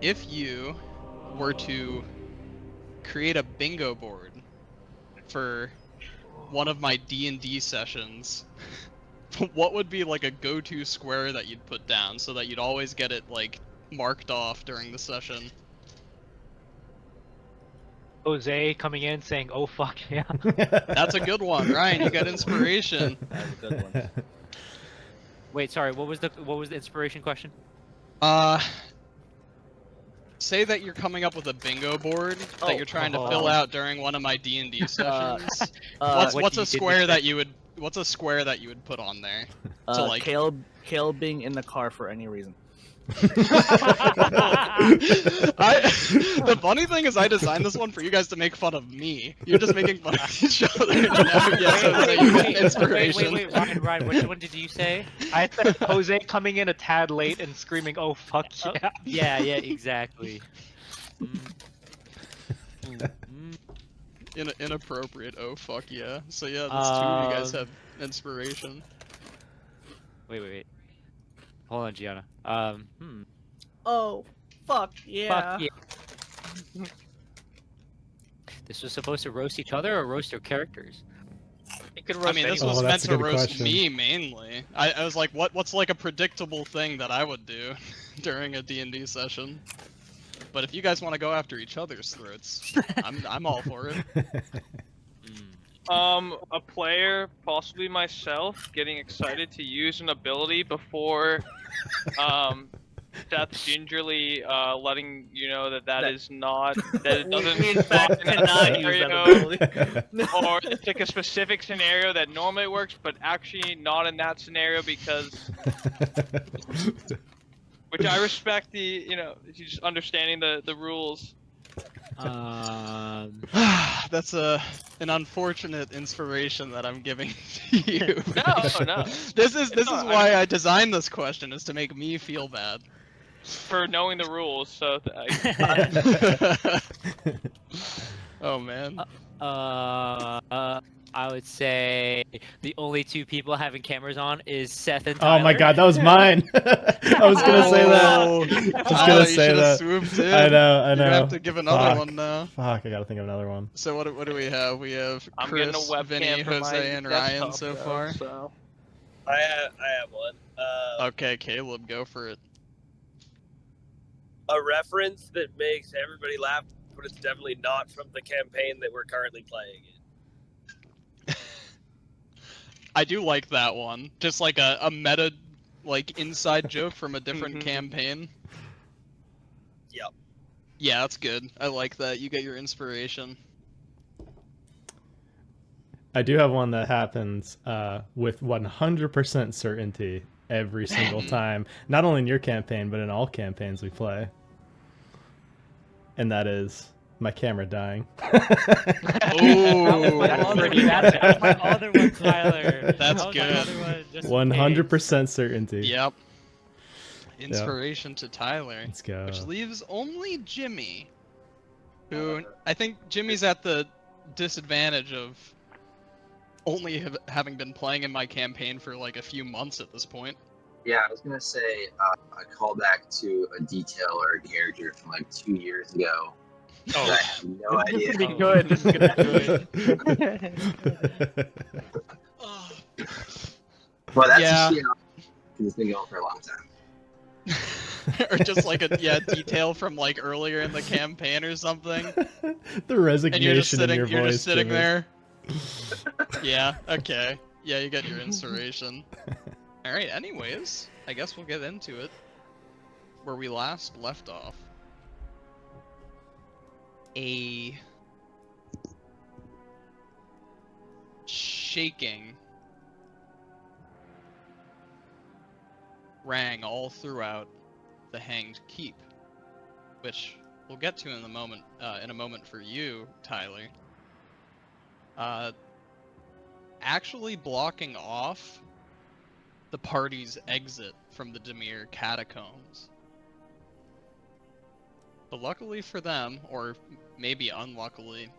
if you were to create a bingo board for one of my D&D sessions, what would be like a go-to square that you'd put down so that you'd always get it like marked off during the session? Jose coming in saying, "Oh fuck yeah." That's a good one, Ryan. You got inspiration. That was a good one. Wait, sorry. What was the inspiration question? Say that you're coming up with a bingo board that you're trying to fill out during one of my D&D sessions. What's a square that you would put on there? To like Caleb being in the car for any reason. The funny thing is I designed this one for you guys to make fun of me. You're just making fun of each other. Yes, Jose, you get inspiration. Wait, Ryan, which one did you say? I said Jose coming in a tad late and screaming, "Oh fuck yeah!" Yeah, exactly. Inappropriate. Oh fuck yeah. So yeah, that's two of you guys have inspiration. Wait. Hold on, Gianna. Oh, fuck yeah. Fuck yeah. This was supposed to roast each other or roast your characters? It could I roast mean, this anyone. was meant that's a to good roast question. me mainly. I was like, what's like a predictable thing that I would do during a D&D session? But if you guys want to go after each other's throats, I'm all for it. A player, possibly myself, getting excited to use an ability before, Seth gingerly, letting you know that is not, that it doesn't We in fact work in cannot that use that scenario, ability. or it's like a specific scenario that normally works, but actually not in that scenario because, which I respect just understanding the rules. That's an unfortunate inspiration that I'm giving to you. No. This is not. why I designed this question, is to make me feel bad. For knowing the rules, so Oh man. I would say the only two people having cameras on is Seth and Tyler. Oh my god, that was mine. I was gonna say that. Oh, Just gonna say that. Swooped in. I know. You're gonna have to give another one now. Fuck, I gotta think of another one. So what do we have? We have I'm Chris, getting a webcam Vinny, for my Jose, and Ryan desktop, so though, far. So. I have one. Okay, Caleb, go for it. A reference that makes everybody laugh, but it's definitely not from the campaign that we're currently playing in. I do like that one. Just like a meta, like inside joke from a different campaign. Yep. Yeah, that's good. I like that. You get your inspiration. I do have one that happens with 100% certainty every single time. Not only in your campaign, but in all campaigns we play. And that is my camera dying. Oh, That's my other one, Tyler. That's That was good. my other one, just in 100% certainty. Yep. Inspiration to Tyler. Let's go. Which leaves only Jimmy, who I think Jimmy's at the disadvantage of only having been playing in my campaign for like a few months at this point. Yeah, I was gonna say a callback to a detail or a character from like 2 years ago. Oh, I have no idea. This is gonna be good. This is gonna be good. Well, that's Yeah. just, because it's been going for a long time. or just like a detail from like earlier in the campaign or something. The resignation And you're just sitting, in your you're voice. just sitting Jimmy. there. Yeah. Okay. Yeah, you get your inspiration. All right. Anyways, I guess we'll get into it. Where we last left off. A shaking rang all throughout the Hanged Keep, which we'll get to in a moment for you, Tyler. Actually blocking off the party's exit from the Demir catacombs. But luckily for them, or maybe unluckily,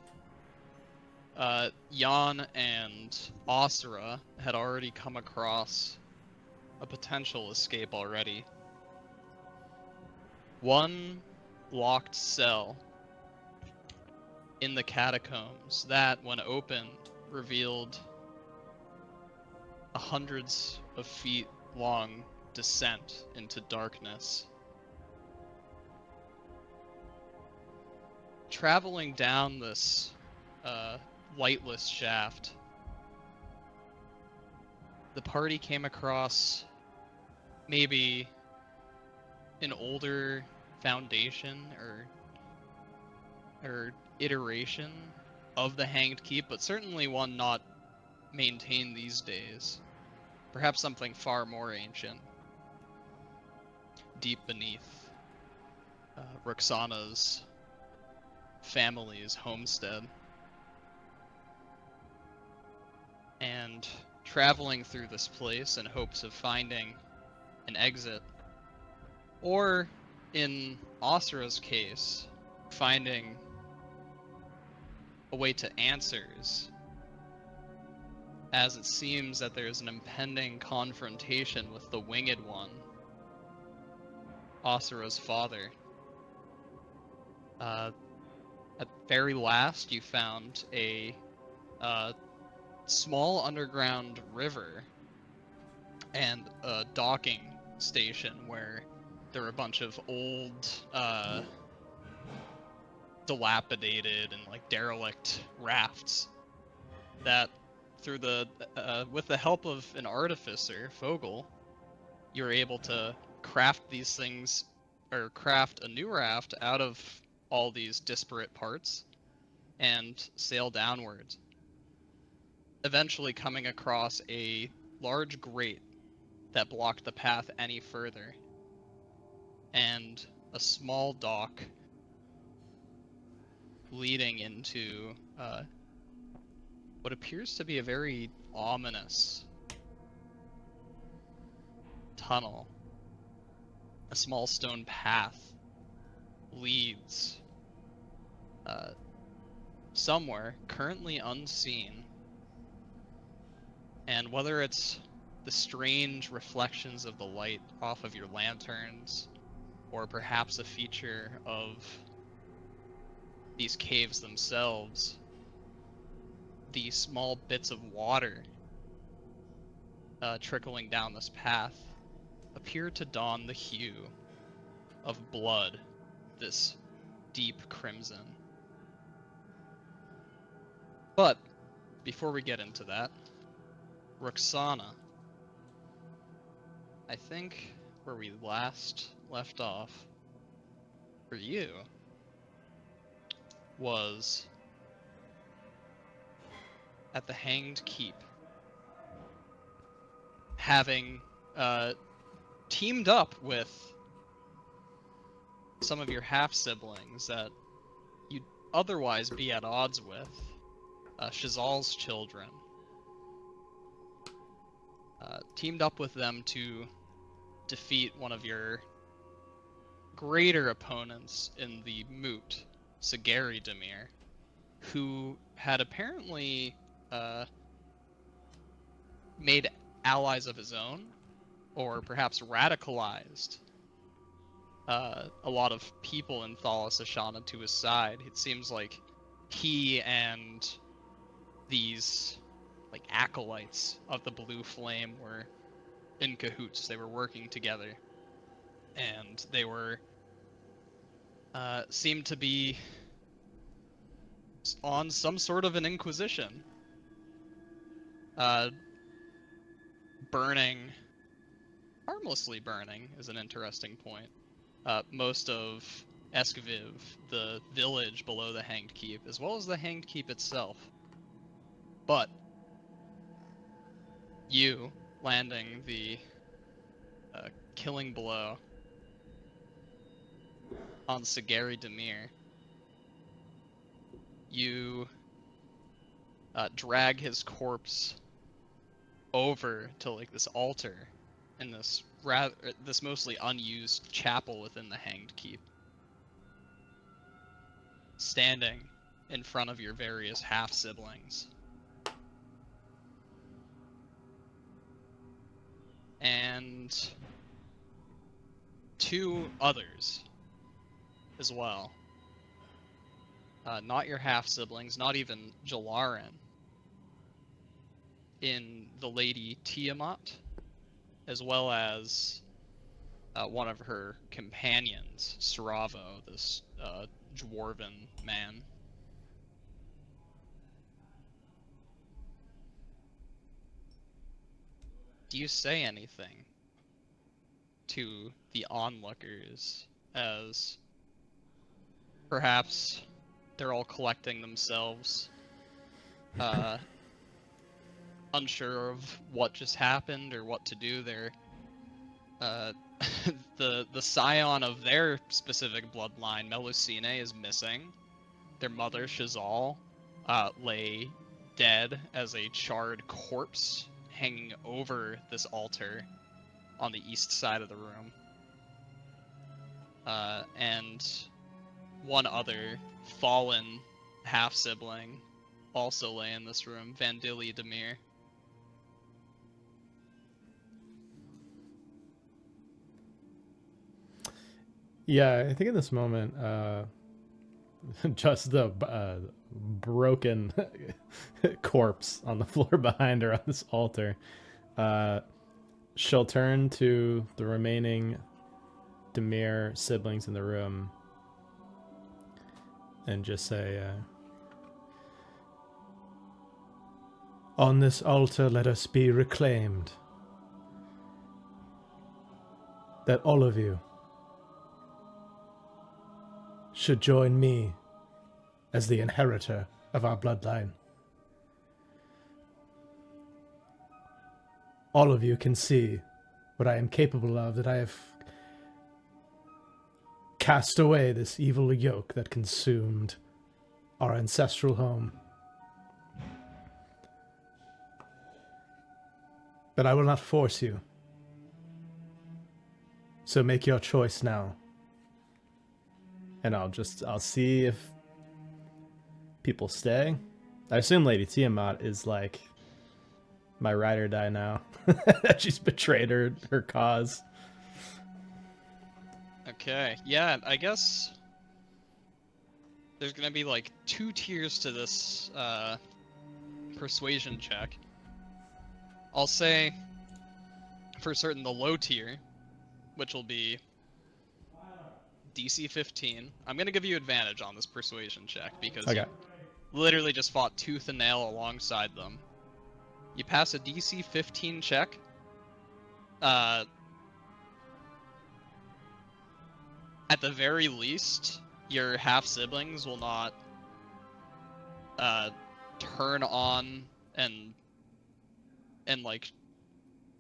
Jan and Asura had already come across a potential escape already. One locked cell in the catacombs that, when open, revealed a hundreds of feet long descent into darkness. Traveling down this lightless shaft, the party came across maybe an older foundation or iteration of the Hanged Keep, but certainly one not maintained these days. Perhaps something far more ancient, deep beneath Roxana's family's homestead. And traveling through this place in hopes of finding an exit, or in Asura's case, finding a way to answers, as it seems that there's an impending confrontation with the Winged One, Asura's father. At very last, you found a small underground river and a docking station where there were a bunch of old, dilapidated and like derelict rafts that, through the with the help of an artificer, Fogel, you were able to craft these things, or craft a new raft out of all these disparate parts and sail downwards, eventually coming across a large grate that blocked the path any further, and a small dock leading into what appears to be a very ominous tunnel. A small stone path leads somewhere currently unseen, and whether it's the strange reflections of the light off of your lanterns, or perhaps a feature of these caves themselves, the small bits of water trickling down this path appear to don the hue of blood, this deep crimson. But before we get into that, Roxana, I think where we last left off for you was at the Hanged Keep, having teamed up with some of your half-siblings that you'd otherwise be at odds with, Shazal's children. Teamed up with them to defeat one of your greater opponents in the moot, Sagari Demir, who had apparently made allies of his own, or perhaps radicalized a lot of people in Thalas Ashana to his side. It seems like he and these like acolytes of the Blue Flame were in cahoots. They were working together, and they were seemed to be on some sort of an inquisition, burning, harmlessly burning is an interesting point, most of Eskviv, the village below the Hanged Keep, as well as the Hanged Keep itself. But you landing the killing blow on Sagari Demir, you drag his corpse over to like this altar in this this mostly unused chapel within the Hanged Keep, standing in front of your various half-siblings. And two others as well. Not your half siblings, not even Jalarin. In the Lady Tiamat, as well as one of her companions, Saravo, this dwarven man. Do you say anything to the onlookers as perhaps they're all collecting themselves, unsure of what just happened or what to do? They're the scion of their specific bloodline, Melusine, is missing. Their mother, Shazal, lay dead as a charred corpse hanging over this altar on the east side of the room. And one other fallen half-sibling also lay in this room, Vandili Demir. Yeah, I think in this moment, just the broken corpse on the floor behind her on this altar, she'll turn to the remaining Demir siblings in the room and just say, on this altar let us be reclaimed, that all of you should join me as the inheritor of our bloodline. All of you can see what I am capable of, that I have cast away this evil yoke that consumed our ancestral home. But I will not force you. So make your choice now. And I'll see if people stay. I assume Lady Tiamat is like my ride or die now. She's betrayed her cause. Okay, yeah, I guess there's gonna be like 2 tiers to this persuasion check. I'll say for certain the low tier, which will be DC 15. I'm gonna give you advantage on this persuasion check because Okay. you literally just fought tooth and nail alongside them. You pass a DC 15 check. At the very least, your half siblings will not turn on and like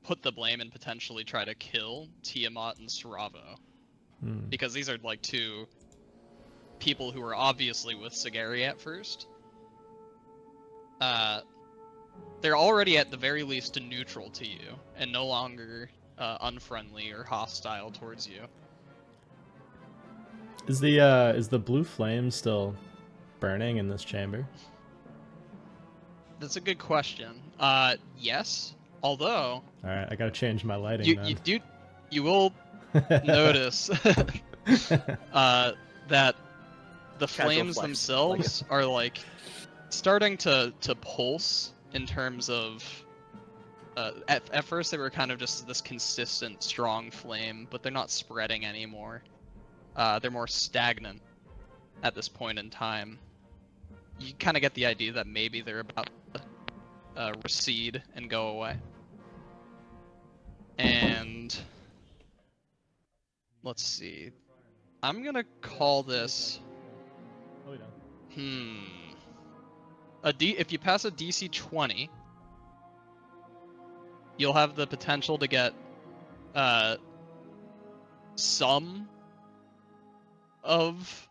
put the blame and potentially try to kill Tiamat and Saravo. Because these are like 2 people who were obviously with Sagari at first. They're already at the very least neutral to you, and no longer unfriendly or hostile towards you. Is the blue flame still burning in this chamber? That's a good question. Yes. Although All right, I gotta change my lighting then. you will notice that the flames flex, themselves are like starting to pulse in terms of at first they were kind of just this consistent strong flame, but they're not spreading anymore. They're more stagnant at this point in time. You kind of get the idea that maybe they're about to recede and go away. And let's see. I'm gonna call this. If you pass a DC 20, you'll have the potential to get some of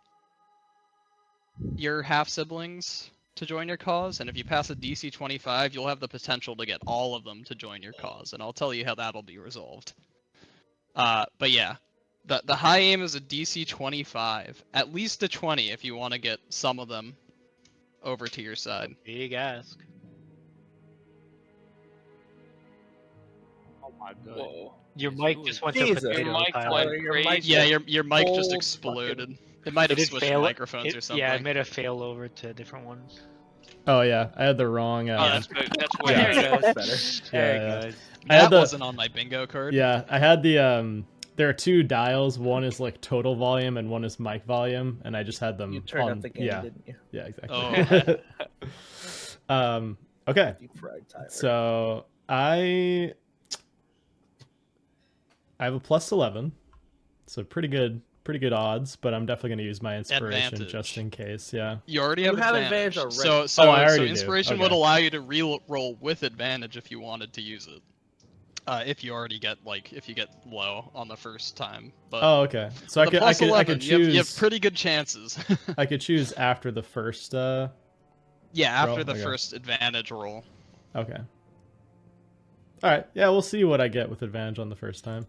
your half siblings to join your cause, and if you pass a DC 25, you'll have the potential to get all of them to join your cause, and I'll tell you how that'll be resolved. But yeah, the high aim is a DC 25, at least a 20 if you want to get some of them over to your side. Big ask. Oh my god. Whoa. Your mic just went to Jesus. potato, Your mic Tyler. went Your crazy. mic- Yeah, your mic just whole exploded. It might It have did switched fail. microphones or something. Yeah, it made a fail over to a different one. Oh yeah, I had the wrong. Oh, that's good. That's way Yeah. There it goes. Better. There Yeah, it goes. I had That the- wasn't on my bingo card. Yeah, I had the There are two dials. One is like total volume, and one is mic volume, and I just had them. You turned on, up the game, yeah, didn't you? yeah, exactly. Okay, Deep fried Tyler. so I have a +11, so pretty good odds. But I'm definitely gonna use my inspiration Advantage. just in case. Yeah. You already You have have advantage. advantage So, already. so, Oh, I already so do. inspiration Okay. would allow you to re-roll with advantage if you wanted to use it. If you already get if you get low on the first time. But Oh, okay. So I the could plus 11, choose. you have pretty good chances. I could choose after the first. Yeah, after Roll? the Okay. first advantage roll. Okay. All right. Yeah, we'll see what I get with advantage on the first time.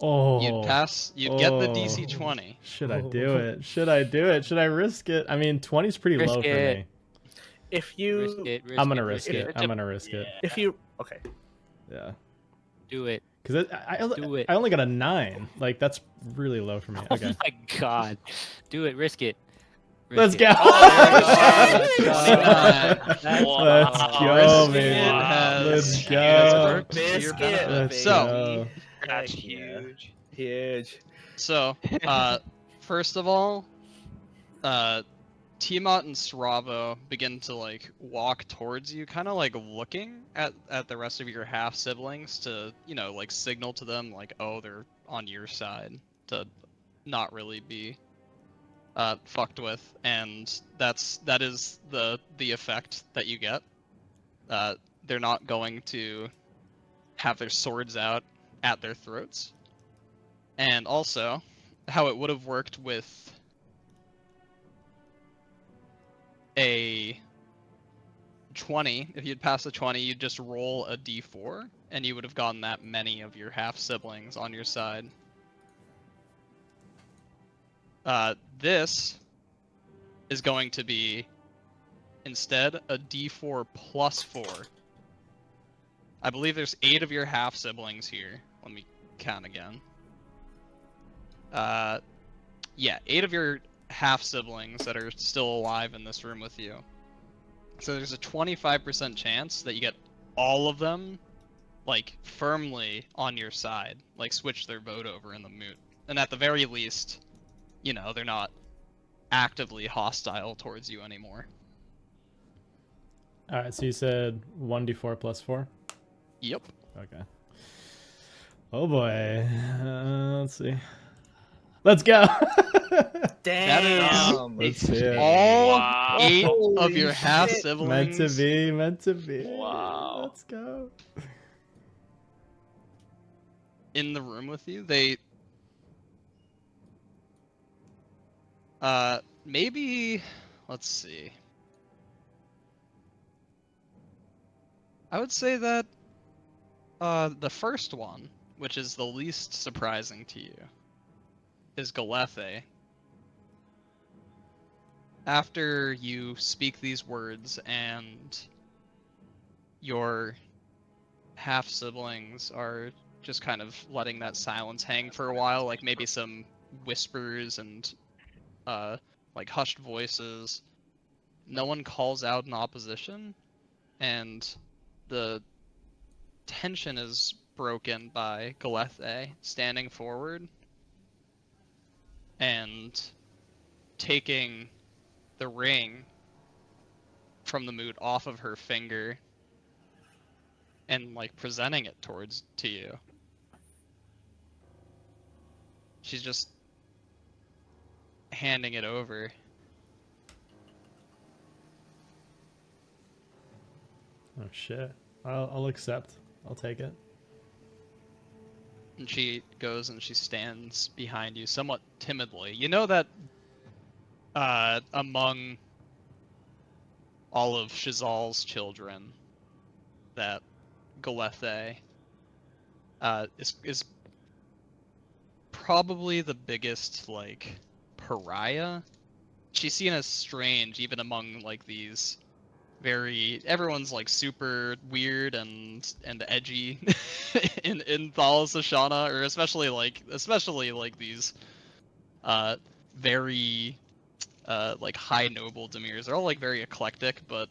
Oh. You'd pass. You'd get the Oh. DC 20. Should I do it? Should I do it? Should I risk it? I mean, 20's pretty Risk low for it. me. If you, Risk it. I'm gonna risk it. It's I'm a- gonna risk it. if you, okay. Yeah. Do it. Because Do it. I only got a 9. Like that's really low for me. Okay. Oh my god. Do it. Risk it. Let's Risk go. it. Let's Wow. go, Risking man. it has- Let's has go. worked to your Biscuit, benefit. Let's So, go. That's Heck yeah. huge. Huge. So, first of all, Tiamat and Sravo begin to walk towards you, kind of looking at the rest of your half siblings to signal to them oh, they're on your side, to not really be fucked with, and that is the effect that you get. They're not going to have their swords out at their throats. And also, how it would have worked with a 20, if you'd passed a 20, you'd just roll a d4, and you would have gotten that many of your half-siblings on your side. This is going to be, instead, a d4 plus 4. I believe there's 8 of your half-siblings here. Let me count again. Yeah, 8 of your half-siblings that are still alive in this room with you. So there's a 25% chance that you get all of them, firmly on your side. Switch their vote over in the moot. And at the very least, they're not actively hostile towards you anymore. All right. So you said 1d4 plus 4. Yep. Okay. Oh boy. Let's see. Let's go. Damn. Let's see it. All Wow. 8 of Holy your shit. half-siblings. Meant to be. Meant to be. Wow. Let's go. In the room with you. They maybe, let's see. I would say that the first one, which is the least surprising to you, is Galethe. After you speak these words and your half-siblings are just kind of letting that silence hang for a while, maybe some whispers and hushed voices, no one calls out in opposition, and the tension is broken by Galethe standing forward and taking the ring from the moot off of her finger and presenting it to you. She's just handing it over. Oh shit. I'll accept. I'll take it. And she goes and she stands behind you somewhat timidly. You know that among all of Shazal's children, that Galethe is probably the biggest pariah. She's seen as strange even among these everyone's super weird and edgy in Thalas Ashana, or especially these very like high noble demirs. They're all like very eclectic, but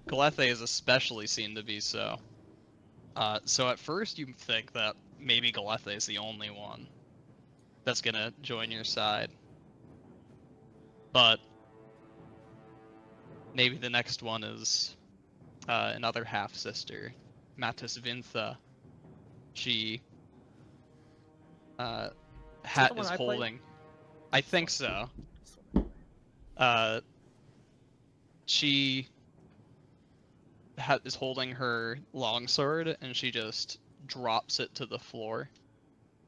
Galethe is especially seen to be so. So at first you think that maybe Galethe is the only one that's gonna join your side, but maybe the next one is another half sister, Matis Vintha. She Is that the one is I played? holding. I think so. Uh, she is holding her longsword, and she just drops it to the floor,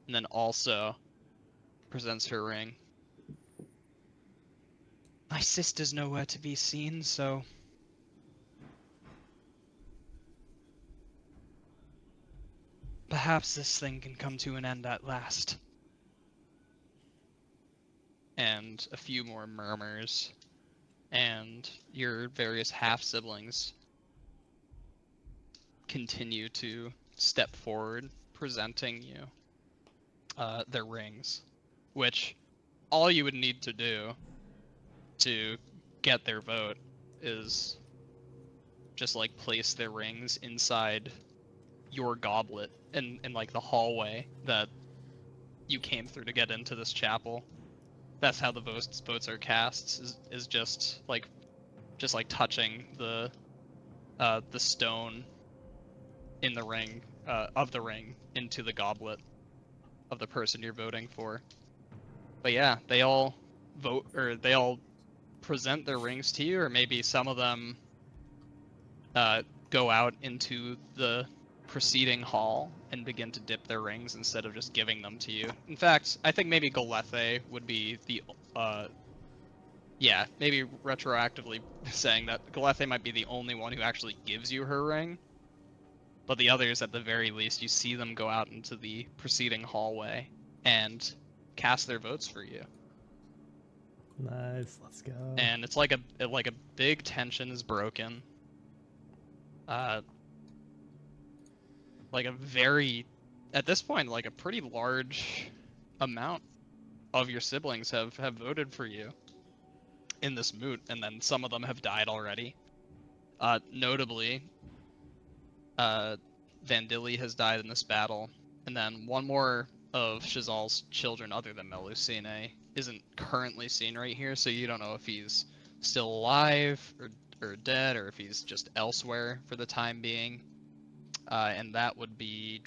and then also presents her ring. My sister's nowhere to be seen, so perhaps this thing can come to an end at last. And a few more murmurs, and your various half-siblings continue to step forward, presenting you their rings, which all you would need to do to get their vote is just like place their rings inside your goblet in like the hallway that you came through to get into this chapel. That's how the votes are cast, is just like touching the stone in the ring of the ring into the goblet of the person you're voting for. But yeah, they all vote, or they all present their rings to you, or maybe some of them go out into the preceding hall and begin to dip their rings instead of just giving them to you. In fact, I think maybe Galethe would be the yeah, maybe retroactively saying that Galethe might be the only one who actually gives you her ring. But the others, at the very least, you see them go out into the preceding hallway and cast their votes for you. Nice, let's go. And it's like a big tension is broken. Like a very, at this point, like a pretty large amount of your siblings have voted for you in this moot, and then some of them have died already. Notably, Vandili has died in this battle, and then one more of Shazal's children, other than Melusine, isn't currently seen right here, so you don't know if he's still alive or dead, or if he's just elsewhere for the time being. And that would be...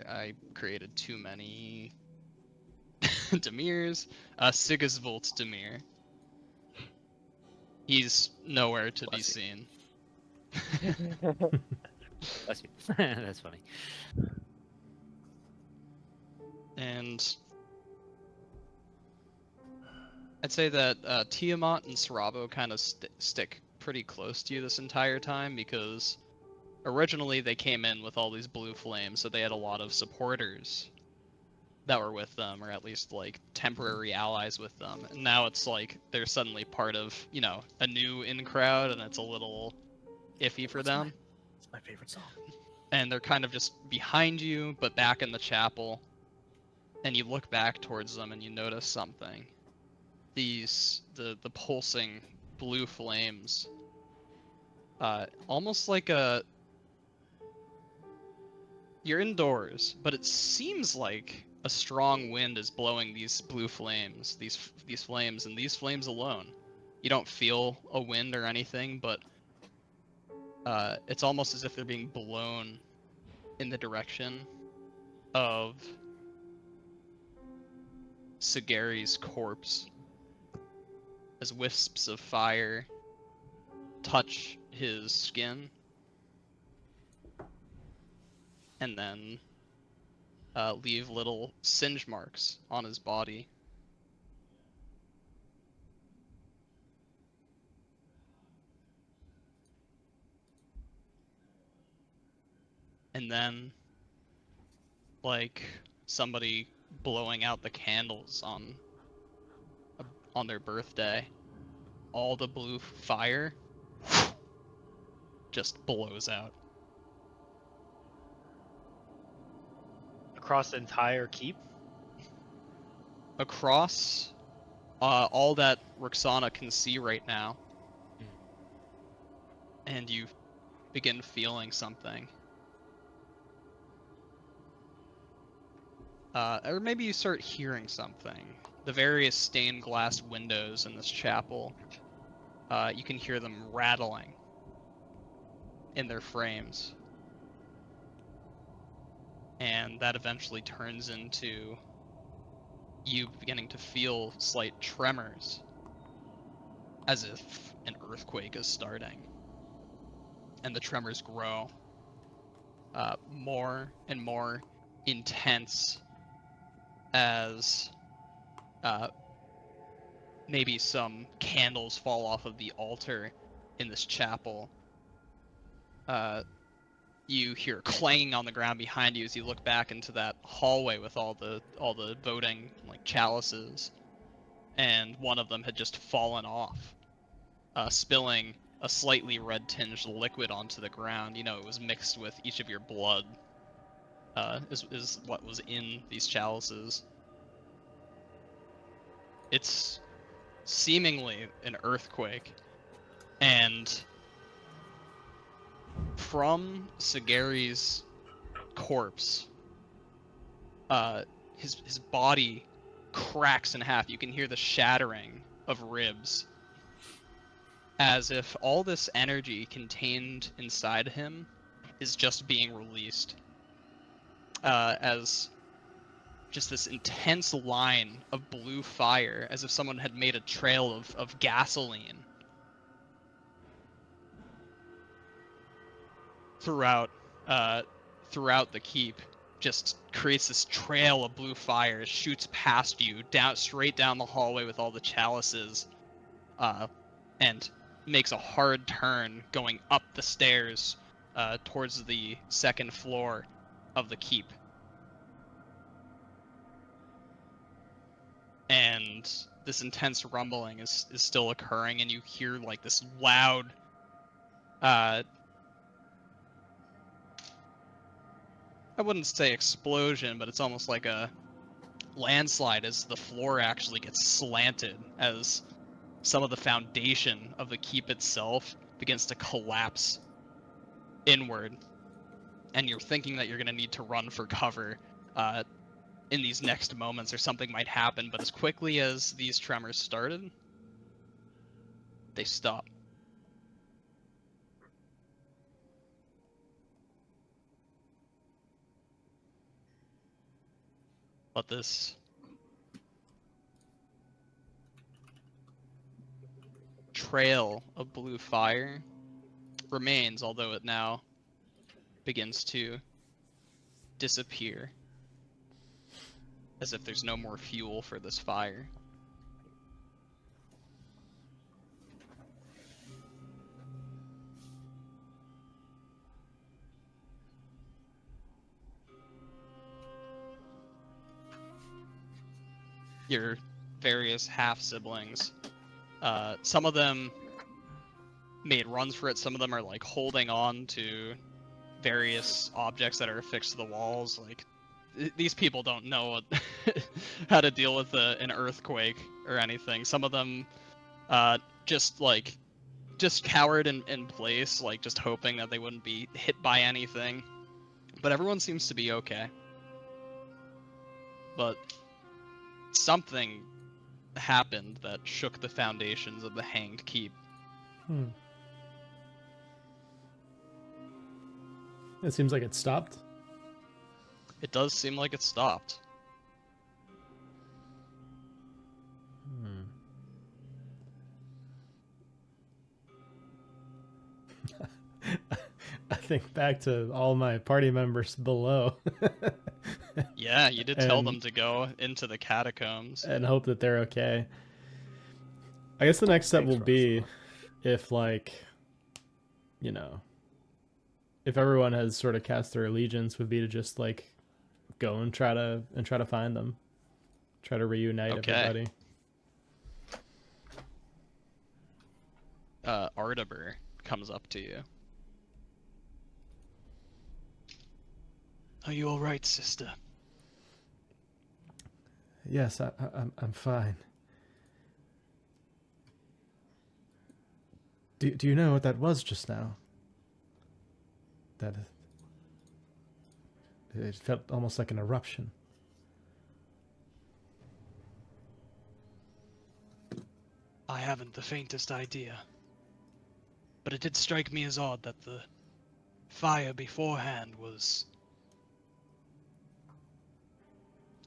I created too many Demirs. Sigisvult Demir. He's nowhere to be seen. Bless you. That's funny. And I'd say that Tiamat and Sarabo kind of stick pretty close to you this entire time, because originally they came in with all these blue flames, so they had a lot of supporters that were with them, or at least like temporary allies with them. And now it's like they're suddenly part of, you know, a new in crowd, and it's a little iffy for them. It's my favorite song. And they're kind of just behind you, but back in the chapel. And you look back towards them and you notice something. The pulsing blue flames, almost like you're indoors, but it seems like a strong wind is blowing these blue flames, these flames, and these flames alone. You don't feel a wind or anything, but it's almost as if they're being blown in the direction of Sagari's corpse, as wisps of fire touch his skin and then leave little singe marks on his body. And then, like somebody blowing out the candles on their birthday, all the blue fire just blows out. Across the entire keep? across all that Roxana can see right now, and you begin feeling something. Or maybe you start hearing something. The various stained glass windows in this chapel, you can hear them rattling in their frames. And that eventually turns into you beginning to feel slight tremors, as if an earthquake is starting. And the tremors grow more and more intense as maybe some candles fall off of the altar in this chapel. You hear clanging on the ground behind you as you look back into that hallway with all the voting like chalices, and one of them had just fallen off, spilling a slightly red-tinged liquid onto the ground. You know, it was mixed with each of your blood. Is what was in these chalices. It's seemingly an earthquake, and from Sagari's corpse, his body cracks in half. You can hear the shattering of ribs, as if all this energy contained inside him is just being released. As just this intense line of blue fire, as if someone had made a trail of gasoline throughout throughout the keep, just creates this trail of blue fire, shoots past you, down straight down the hallway with all the chalices, and makes a hard turn going up the stairs towards the second floor of the keep. And this intense rumbling is still occurring, and you hear like this loud I wouldn't say explosion, but it's almost like a landslide as the floor actually gets slanted, as some of the foundation of the keep itself begins to collapse inward. And you're thinking that you're going to need to run for cover in these next moments, or something might happen, but as quickly as these tremors started, they stop. But this trail of blue fire remains, although it now begins to disappear, as if there's no more fuel for this fire. Your various half-siblings, some of them made runs for it, some of them are like holding on to various objects that are affixed to the walls. Like, these people don't know what how to deal with an earthquake or anything. Some of them just cowered in place, like just hoping that they wouldn't be hit by anything. But everyone seems to be okay. But something happened that shook the foundations of the Hanged Keep. It seems like it stopped. It does seem like it stopped. I think back to all my party members below. Yeah, you did tell them to go into the catacombs. And hope that they're okay. I guess the next step will be if, like, you know, if everyone has sort of cast their allegiance, would be to just like go and try to find them, try to reunite everybody. Artaber comes up to you. Are you all right, sister? Yes, I'm fine. Do you know what that was just now? That it felt almost like an eruption. I haven't the faintest idea. But it did strike me as odd that the fire beforehand was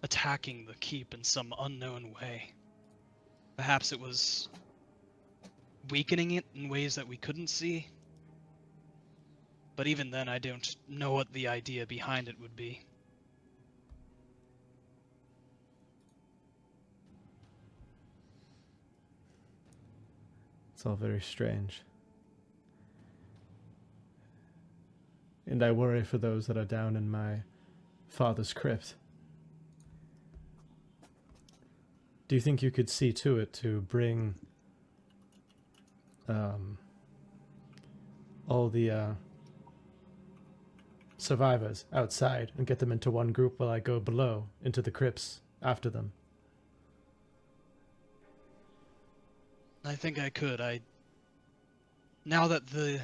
attacking the keep in some unknown way. Perhaps it was weakening it in ways that we couldn't see. But even then, I don't know what the idea behind it would be. It's all very strange. And I worry for those that are down in my father's crypt. Do you think you could see to it to bring all the survivors outside and get them into one group while I go below into the crypts after them? I think I could. Now that the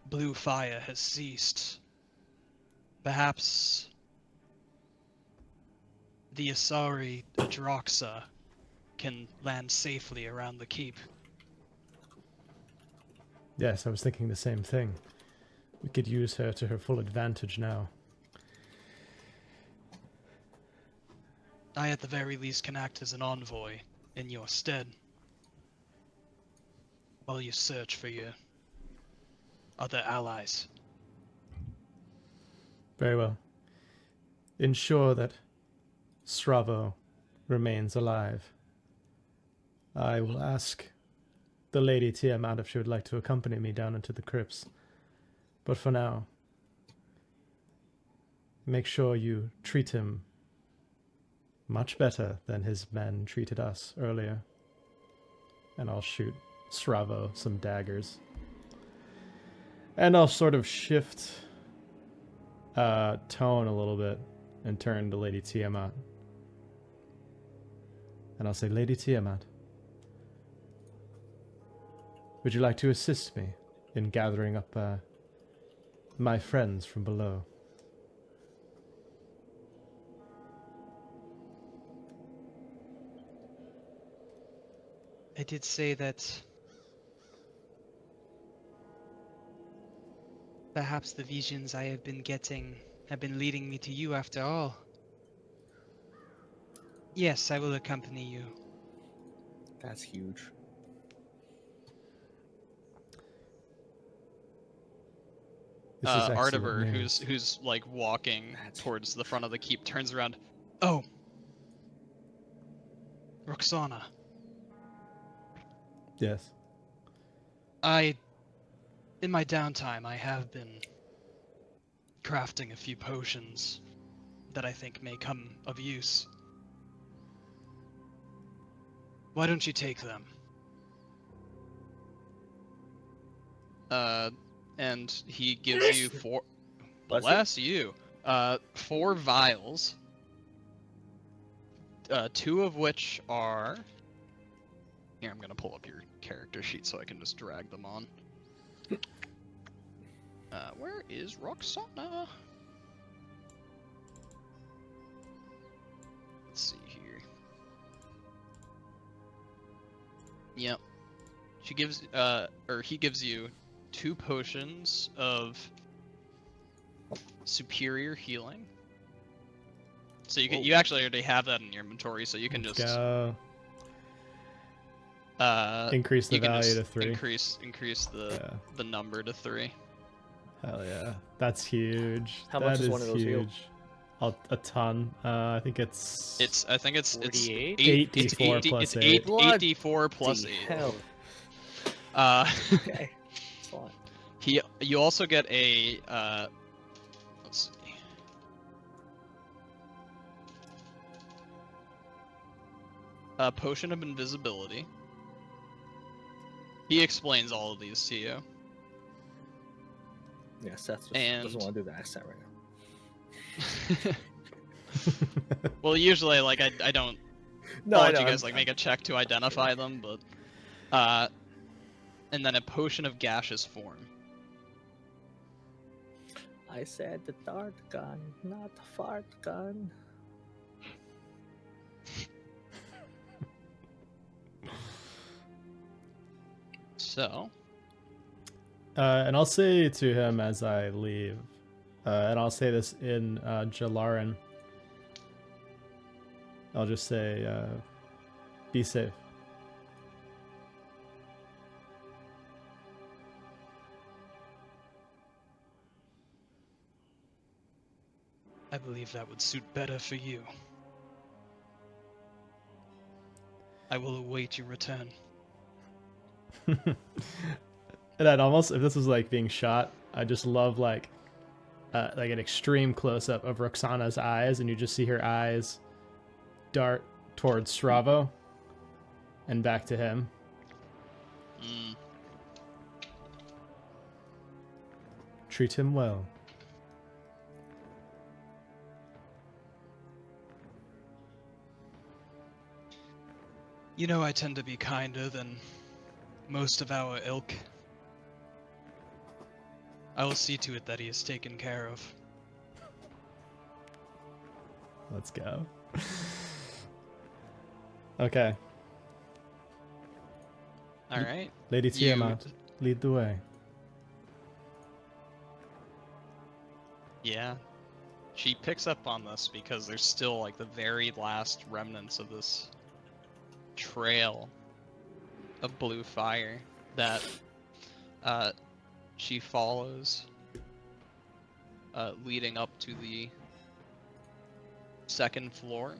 blue fire has ceased, perhaps the Asari Adroxa can land safely around the keep. Yes, I was thinking the same thing. We could use her to her full advantage now. I at the very least can act as an envoy in your stead while you search for your other allies. Very well. Ensure that Stravo remains alive. I will ask the Lady Tiamat if she would like to accompany me down into the crypts. But for now, make sure you treat him much better than his men treated us earlier. And I'll shoot Stravo some daggers. And I'll sort of shift tone a little bit and turn to Lady Tiamat. And I'll say, Lady Tiamat, would you like to assist me in gathering up my friends from below? I did say that perhaps the visions I have been getting have been leading me to you after all. Yes, I will accompany you. That's huge. This is excellent Artiver, news. who's like walking That's towards the front of the keep, turns around. Oh, Roxana. Yes. In my downtime, I have been crafting a few potions that I think may come of use. Why don't you take them? And he gives you bless you, 4 vials. 2 of which are. Here, I'm gonna pull up your character sheet so I can just drag them on. Where is Roxana? Let's see here. Yep. She gives, or he gives you 2 potions of superior healing. So you actually already have that in your inventory, so you can Let's just go. Increase the you can value just to 3. increase the number to 3. Hell yeah. That's huge. How much is one of those heal? huge. A ton. I think it's... I think it's 48? 8d4 plus 8. It's 8d4 plus 8. Hell. Okay. That's fine. You also get a let's see. A potion of invisibility. He explains all of these to you. Yeah, Seth just And- doesn't want to do the accent right now. Well, usually, like I don't No, I'll I let know, you guys I'm- like make a check to identify them, but and then a potion of gaseous form. I said the dart gun, not the fart gun. So, And I'll say to him as I leave, and I'll say this in Jalaran. I'll just say, be safe. I believe that would suit better for you. I will await your return. And I'd almost, if this was like being shot, I just love like an extreme close up of Roxana's eyes, and you just see her eyes dart towards Stravo and back to him. mm, Treat him well. You know I tend to be kinder than most of our ilk. I will see to it that he is taken care of. Let's go. Okay. all right. Lady You- Tiamat, lead the way. Yeah. She picks up on this because there's still like the very last remnants of this trail of blue fire that she follows, leading up to the second floor,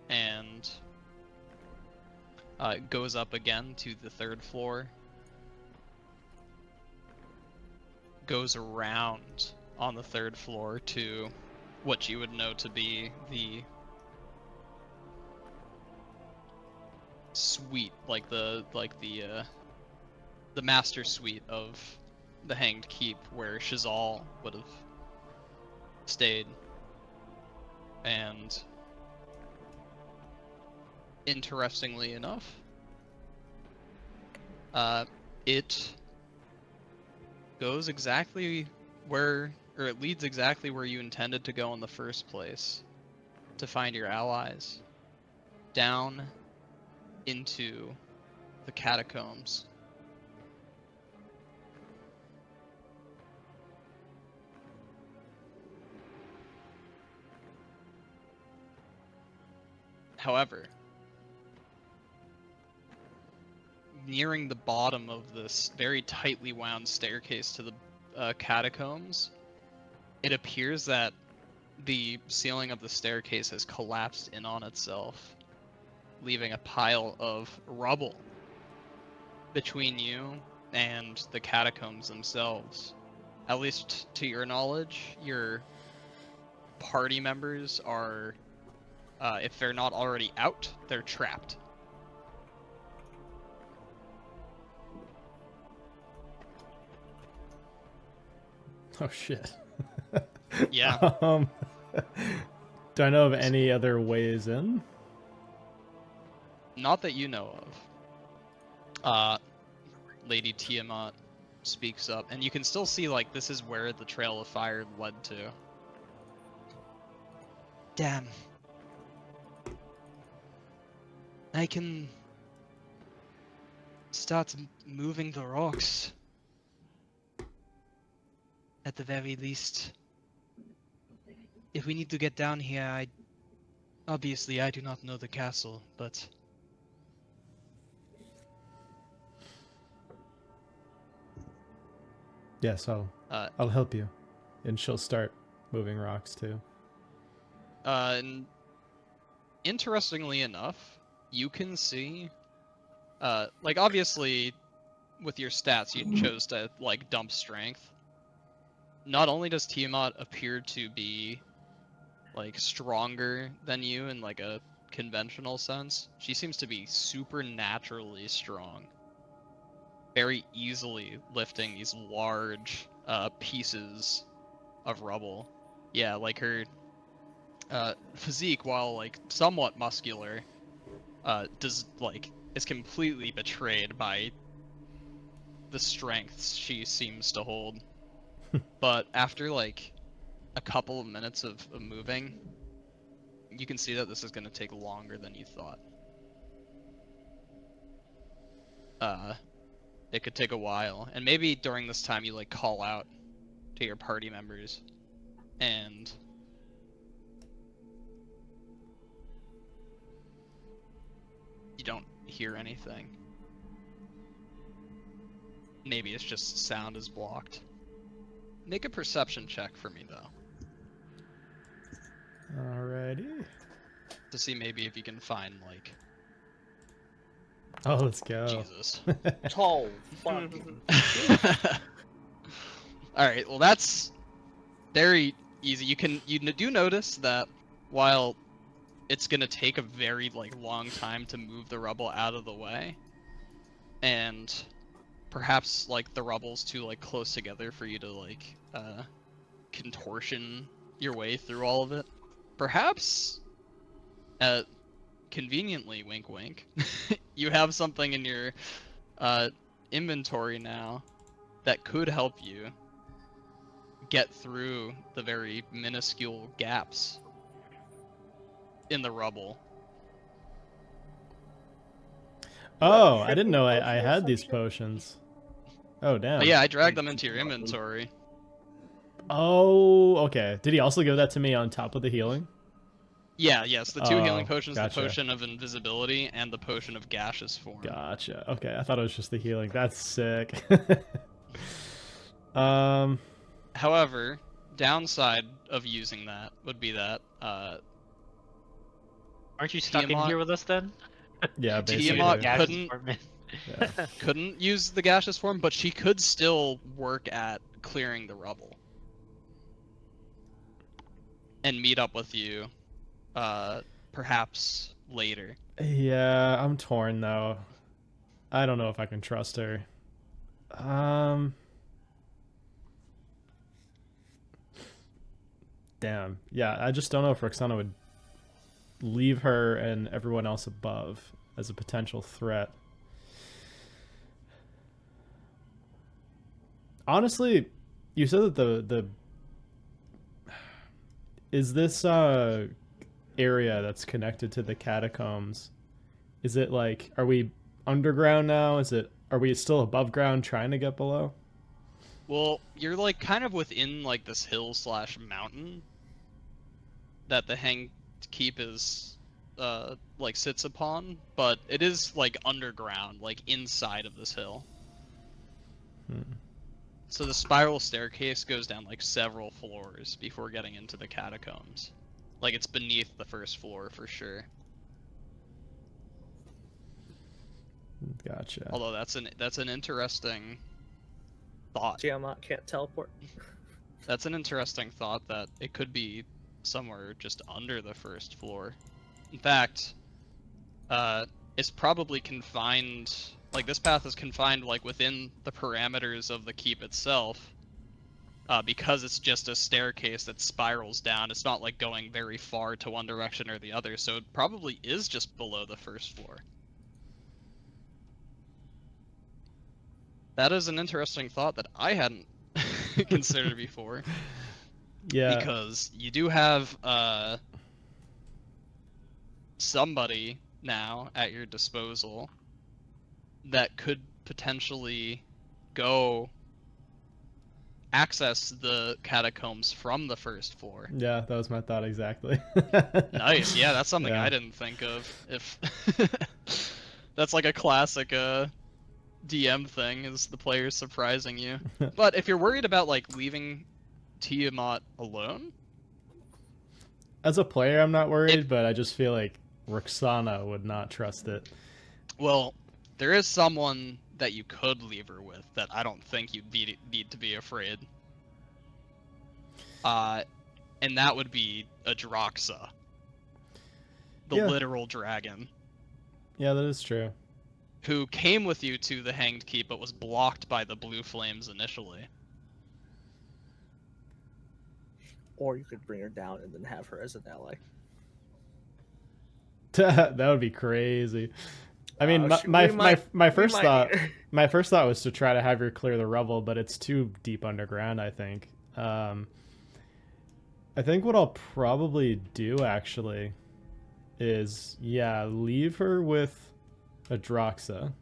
and goes up again to the third floor, goes around on the third floor to what you would know to be the suite, like the master suite of the Hanged Keep, where Shazal would have stayed. And interestingly enough, it goes exactly where, or it leads exactly where you intended to go in the first place, to find your allies, down into the catacombs. However, nearing the bottom of this very tightly wound staircase to the catacombs, it appears that the ceiling of the staircase has collapsed in on itself, leaving a pile of rubble between you and the catacombs themselves. At least to your knowledge, your party members are, if they're not already out, they're trapped. Oh shit. Yeah. Do I know of any other ways in? Not that you know of. Lady Tiamat speaks up, and you can still see, like, this is where the trail of fire led to. Damn. I can start moving the rocks. At the very least. If we need to get down here, obviously I do not know the castle, but Yes, I'll help you. And she'll start moving rocks too. and interestingly enough, you can see, like, obviously with your stats you chose to like dump strength. Not only does Tiamat appear to be like stronger than you in like a conventional sense, she seems to be supernaturally strong, very easily lifting these large pieces of rubble. Yeah, like her physique, while like somewhat muscular, is completely betrayed by the strengths she seems to hold. But after like a couple of minutes of moving, you can see that this is going to take longer than you thought. It could take a while, and maybe during this time you like call out to your party members, and you don't hear anything. Maybe it's just sound is blocked. Make a perception check for me though, Alrighty. to see maybe if you can find like Oh, let's go. Jesus. Oh, fucking. All right, well that's very easy. You do notice that while it's gonna take a very like long time to move the rubble out of the way, and perhaps like the rubble's too like close together for you to like contortion your way through all of it. Perhaps, conveniently, wink wink, you have something in your inventory now that could help you get through the very minuscule gaps in the rubble. Oh, I didn't know I had these potions. Oh, damn. Yeah, I dragged them into your inventory. Oh, okay. Did he also give that to me on top of the healing? Yeah, yes, the two healing Oh, potions, gotcha. the potion of invisibility and the potion of gaseous form. Gotcha. Okay, I thought it was just the healing. That's sick. However, downside of using that would be that Aren't you stuck in Tiamat- here with us then? Yeah, basically. Tiamat Gaseous couldn't form, man. Yeah. couldn't use the gaseous form, but she could still work at clearing the rubble and meet up with you, perhaps later. Yeah, I'm torn though. I don't know if I can trust her. Damn. Yeah, I just don't know if Roxana would leave her and everyone else above as a potential threat. Honestly, you said that the is this area that's connected to the catacombs, is it like, are we underground now? Are we still above ground trying to get below? Well, you're like kind of within like this hill / mountain that the Hanged Keep is like sits upon, but it is like underground, like inside of this hill. So the spiral staircase goes down like several floors before getting into the catacombs. Like it's beneath the first floor for sure. Gotcha. Although that's an interesting thought. Tiamat can't teleport. That's an interesting thought that it could be somewhere just under the first floor. In fact, it's probably confined, like this path is confined like within the parameters of the keep itself, because it's just a staircase that spirals down. It's not like going very far to one direction or the other, so it probably is just below the first floor. That is an interesting thought that I hadn't considered before. Yeah. Because you do have somebody now at your disposal that could potentially go access the catacombs from the first floor. Yeah, that was my thought exactly. Nice. Yeah, that's something Yeah. I didn't think of. If that's like a classic DM thing, is the players surprising you. But if you're worried about like leaving Tiamat alone, As a player, I'm not worried, but I just feel like Roxana would not trust it. well, there is someone that you could leave her with that I don't think you'd need to be afraid. And that would be Adroxa, the Yeah. literal dragon, Yeah, that is true. who came with you to the Hanged Keep but was blocked by the blue flames initially. Or you could bring her down and then have her as an ally. That would be crazy. I mean, we might- my we first might thought, need- my first thought was to try to have her clear the rubble, but it's too deep underground, I think. I think what I'll probably do actually is, yeah, leave her with Adroxa.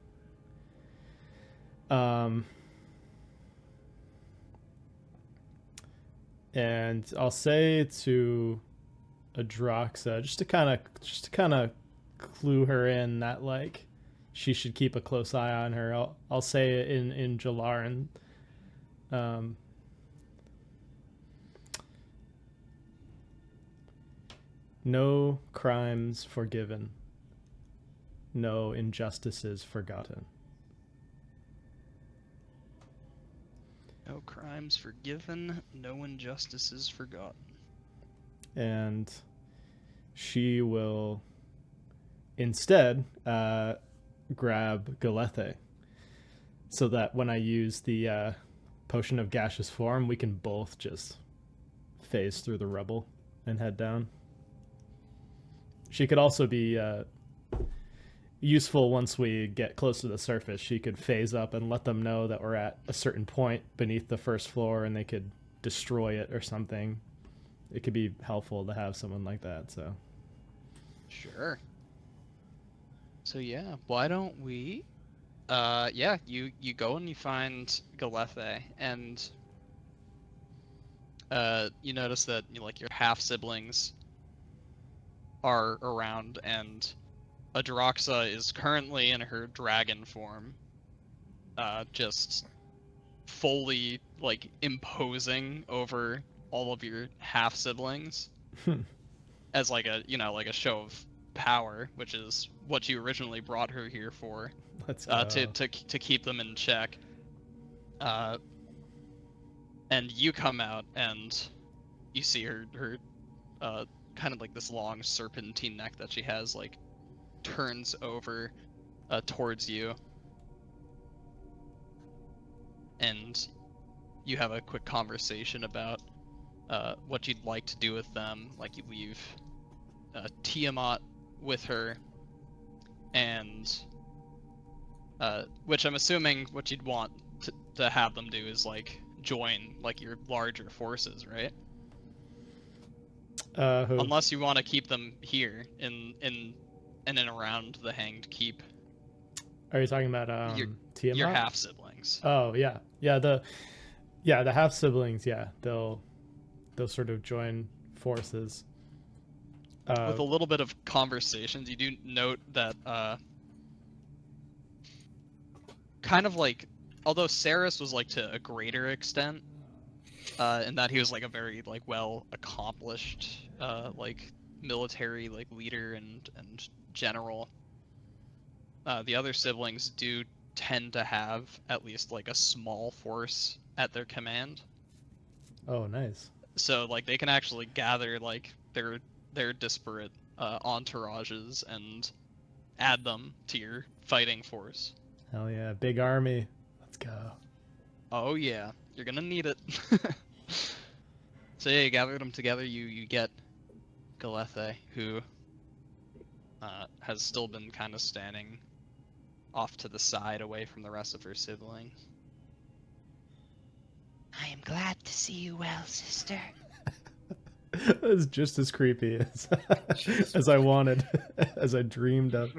And I'll say to Adroxa just to kind of clue her in that like she should keep a close eye on her. I'll say it in Jalaran. No crimes forgiven, no injustices forgotten. No crimes forgiven, no injustices forgotten. And she will instead grab Galethe, so that when I use the potion of gaseous form, we can both just phase through the rubble and head down. She could also be useful once we get close to the surface. She could phase up and let them know that we're at a certain point beneath the first floor and they could destroy it or something. It could be helpful to have someone like that, so. Sure. So yeah, why don't we? Yeah, you go and you find Galethe, and you notice that like your half siblings are around, and Adroxa is currently in her dragon form, just fully like imposing over all of your half siblings as like a like a show of power, which is what you originally brought her here for. Let's go. To keep them in check. And you come out and you see her kind of like this long serpentine neck that she has like turns over towards you, and you have a quick conversation about what you'd like to do with them. Like you leave Tiamat with her, and which I'm assuming what you'd want to have them do is like join like your larger forces, right? Who? Unless you want to keep them here in and around the Hanged Keep. Are you talking about Tiamat? Your half siblings. Oh yeah, the half siblings. Yeah, they'll sort of join forces. With a little bit of conversations, you do note that kind of like, although Saris was like to a greater extent, in that he was like a very like well accomplished like military like leader and general. The other siblings do tend to have at least like a small force at their command. Oh, nice. So like they can actually gather like their disparate entourages and add them to your fighting force. Hell yeah, big army. Let's go. Oh yeah, you're gonna need it. So yeah, you gather them together. You get Galethe, who has still been kind of standing off to the side, away from the rest of her siblings. I am glad to see you well, sister. It's just as creepy as I wanted, as I dreamed of.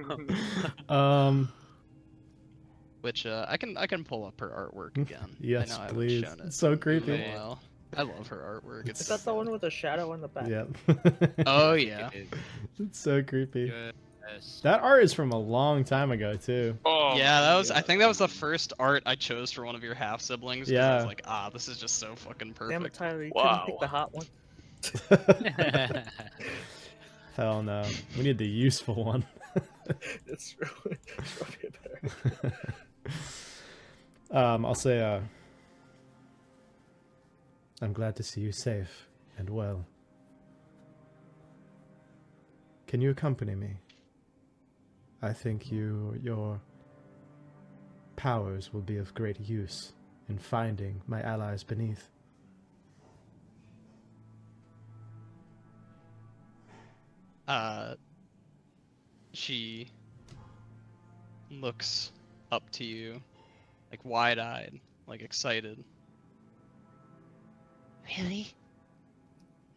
Which I can pull up her artwork again. Yes, I know I haven't please. shown it It's so in creepy. a while. I love her artwork. Is that the one with the shadow on the back? Yeah. Oh yeah. It's so creepy. Yes. That art is from a long time ago too. Oh, Yeah, that was. I think that was the first art I chose for one of your half siblings. 'Cause I Yeah. was like, this is just so fucking perfect. Damn it, Tyler, you Wow. couldn't pick the hot one. Hell no. We need the useful one. It's probably better. I'll say, I'm glad to see you safe and well. Can you accompany me? I think your powers will be of great use in finding my allies beneath. she looks up to you, like wide-eyed, like excited. Really?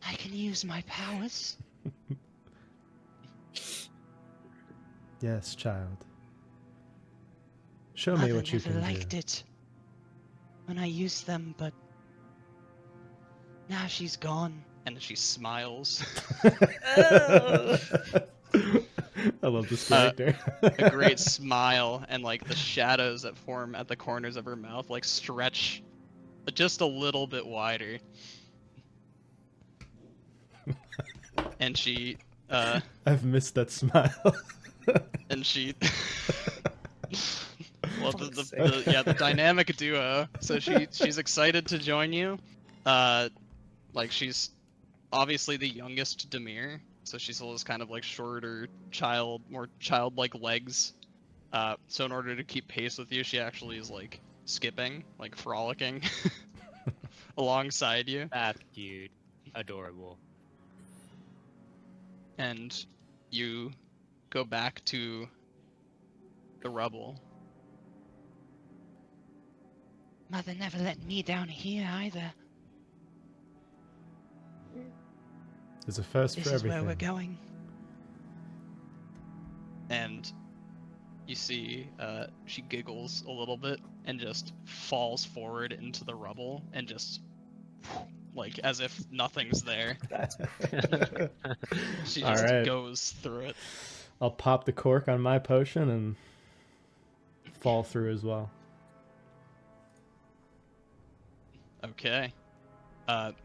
I can use my powers? Yes, child. Show me Mother what you never can liked do. it when I used them, but now she's gone. And she smiles. Oh. I love this character. A great smile, and like the shadows that form at the corners of her mouth like stretch just a little bit wider. And she I've missed that smile. and she well Fuck's sake. the dynamic duo. So she's excited to join you. Like she's obviously the youngest Demir, so she still has kind of like shorter more childlike legs. So in order to keep pace with you, she actually is like skipping, like frolicking alongside you. That's cute. Adorable. And you go back to the rubble. Mother never let me down here either. There's a first This for is everything. where we're going. And you see she giggles a little bit and just falls forward into the rubble and just like as if nothing's there. She All just right. goes through it. I'll pop the cork on my potion and fall through as well. Okay.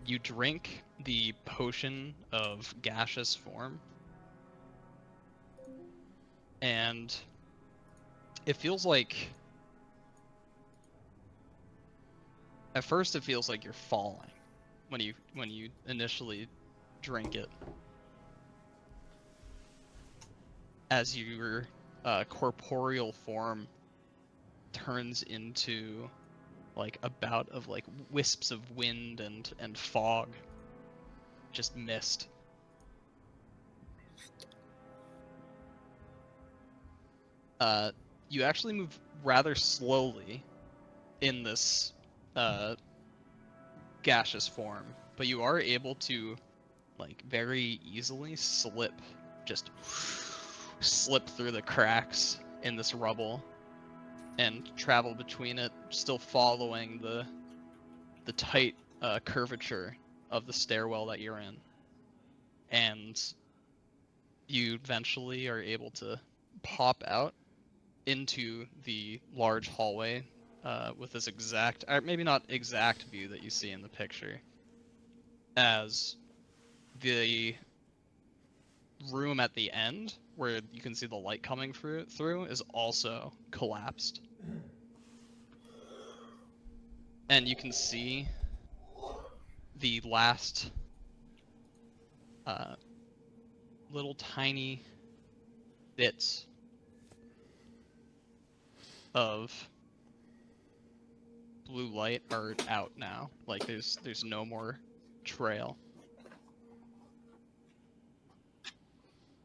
You drink the potion of gaseous form, and it feels like at first it feels like you're falling when you initially drink it, as your corporeal form turns into like a bout of like wisps of wind and fog, just mist. You actually move rather slowly in this gaseous form, but you are able to like very easily slip through the cracks in this rubble and travel between it, still following the tight curvature of the stairwell that you're in. And you eventually are able to pop out into the large hallway with this exact, or maybe not exact view that you see in the picture, as the room at the end where you can see the light coming through is also collapsed. And you can see the last little tiny bits of blue light are out now. Like there's no more trail.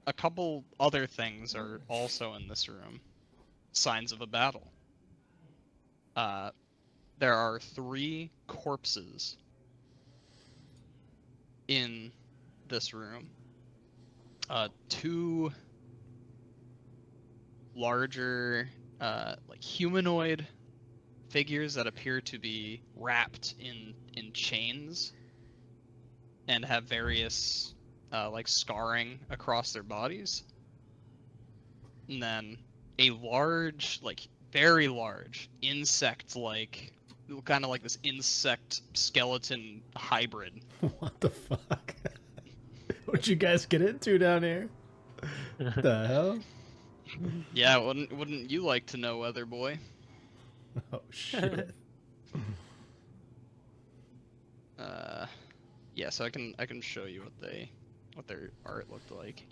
A couple other things are also in this room. Signs of a battle. There are 3 corpses in this room. 2 larger, like humanoid figures that appear to be wrapped in chains and have various like scarring across their bodies. And then a large, like very large insect-like, kind of like this insect skeleton hybrid. What the fuck? What'd you guys get into down here? The hell? Yeah, wouldn't you like to know, Weather Boy? Oh shit. Yeah, so I can show you what their art looked like.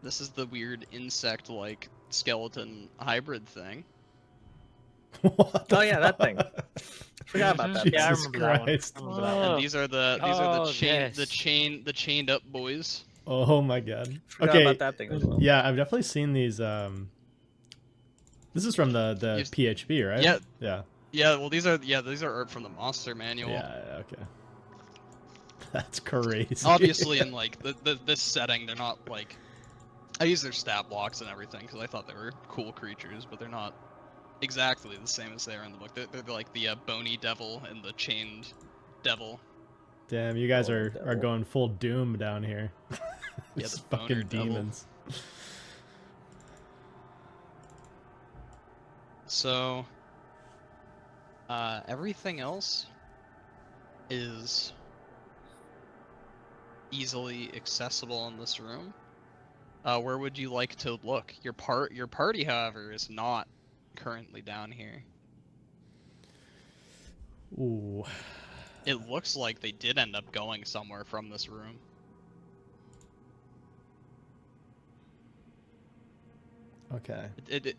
This is the weird insect-like skeleton hybrid thing. What the Oh yeah, that thing. fuck? Forgot about that. Jesus Yeah, I remember that one. Christ. I remember that one. And these are the Oh, chain yes. the chained up boys. Oh my god. Forgot Okay. about that thing as well. Yeah, I've definitely seen these. This is from the You've- PHB, right? Yeah. Yeah. Yeah, well, these are art from the monster manual. Yeah. Okay. That's crazy. Obviously, in like this setting, they're not like. I use their stat blocks and everything because I thought they were cool creatures, but they're not exactly the same as they are in the book. They're like the bony devil and the chained devil. Damn, you guys Oh, are devil. going full doom down here. Yeah, These the boner fucking devil. demons. So, everything else is easily accessible in this room. Where would you like to look? Your party, however, is not currently down here. Ooh. It looks like they did end up going somewhere from this room. Okay.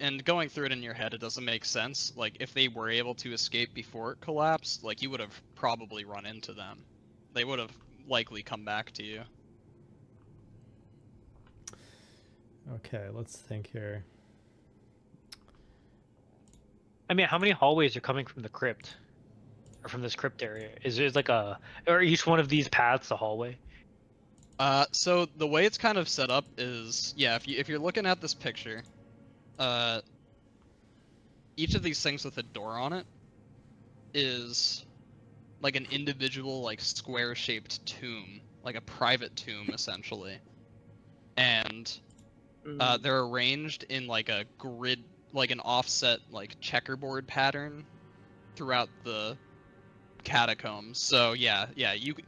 And going through it in your head, it doesn't make sense. Like, if they were able to escape before it collapsed, like, you would have probably run into them. They would have likely come back to you. Okay, let's think here. I mean, how many hallways are coming from the crypt? Or from this crypt area? Is it like or each one of these paths a hallway? So the way it's kind of set up is, yeah, if you're looking at this picture, each of these things with a door on it is like an individual, like, square-shaped tomb, like a private tomb, essentially. And they're arranged in like a grid, like an offset, like checkerboard pattern throughout the catacombs. So yeah,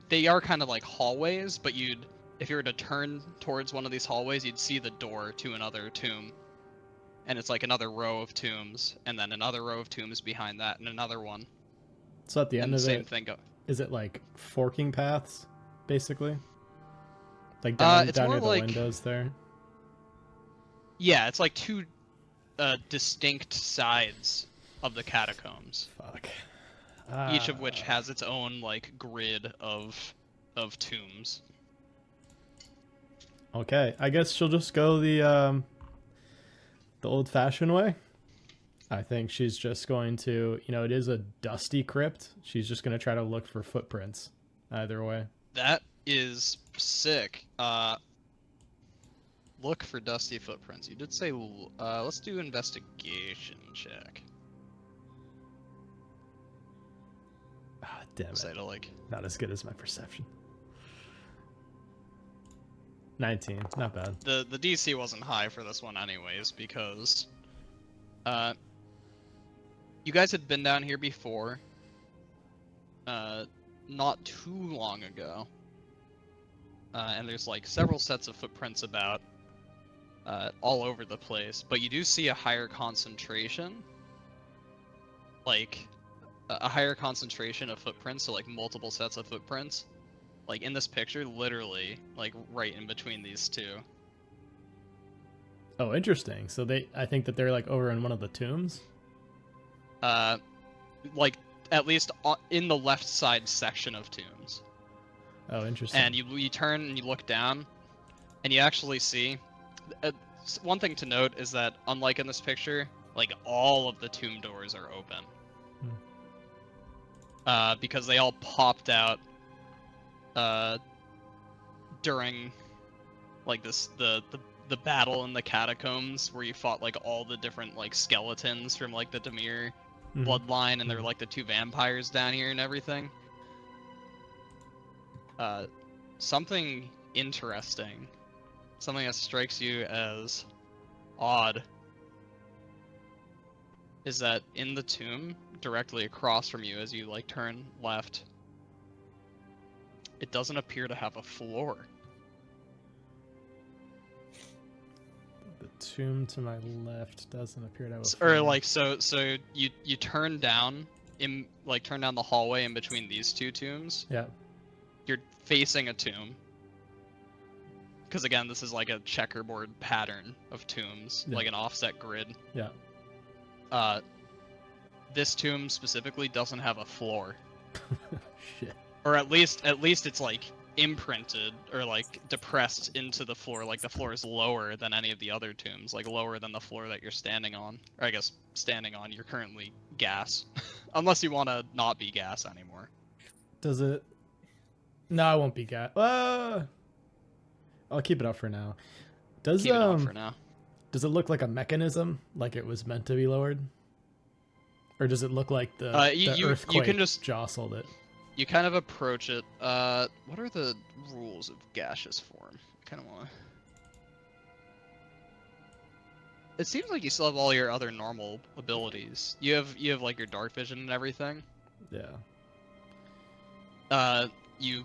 they are kind of like hallways, but if you were to turn towards one of these hallways, you'd see the door to another tomb. And it's like another row of tombs, and then another row of tombs behind that, and another one. So at the end And the of same it, thing is it like forking paths, basically? Like down it's down more near the like, windows there? yeah, it's like two distinct sides of the catacombs. Fuck. Each of which has its own like grid of tombs. Okay, I guess she'll just go the old-fashioned way. I think she's just going to, it is a dusty crypt. She's just going to try to look for footprints either way. That is sick. Look for dusty footprints. You did say, let's do investigation check. Ah, damn Say it. to like, Not as good as my perception. 19, not bad. the DC wasn't high for this one anyways, because you guys had been down here before, not too long ago, and there's like several sets of footprints about all over the place, but you do see a higher concentration, like a higher concentration of footprints, so like multiple sets of footprints, like in this picture, literally like right in between these two. Oh, interesting. So I think that they're like over in one of the tombs. Like at least in the left side section of tombs. Oh, interesting. And you turn and you look down, and you actually see. One thing to note is that, unlike in this picture, like all of the tomb doors are open. Because they all popped out during like the battle in the catacombs, where you fought like all the different like skeletons from like the Demir bloodline, and they're like the two vampires down here and everything. Something interesting, something that strikes you as odd, is that in the tomb directly across from you as you like turn left, it doesn't appear to have a floor. The tomb to my left doesn't appear to have a Or floor. like so you turn down turn down the hallway in between these two tombs. Yeah. You're facing a tomb. Because again, this is like a checkerboard pattern of tombs, Yeah. like an offset grid. Yeah. This tomb specifically doesn't have a floor. Shit. Or at least it's like imprinted or like depressed into the floor. Like the floor is lower than any of the other tombs, like lower than the floor that you're standing on. Or I guess standing on, you're currently gas, unless you want to not be gas anymore. Does it? No, I won't be gas. I'll keep it up for now. Does Keep it on for now. Does it look like a mechanism, like it was meant to be lowered, or does it look like the earthquake you can just jostled it? You kind of approach it. What are the rules of gaseous form? I kind of want to. It seems like you still have all your other normal abilities. You have like your dark vision and everything. Yeah. You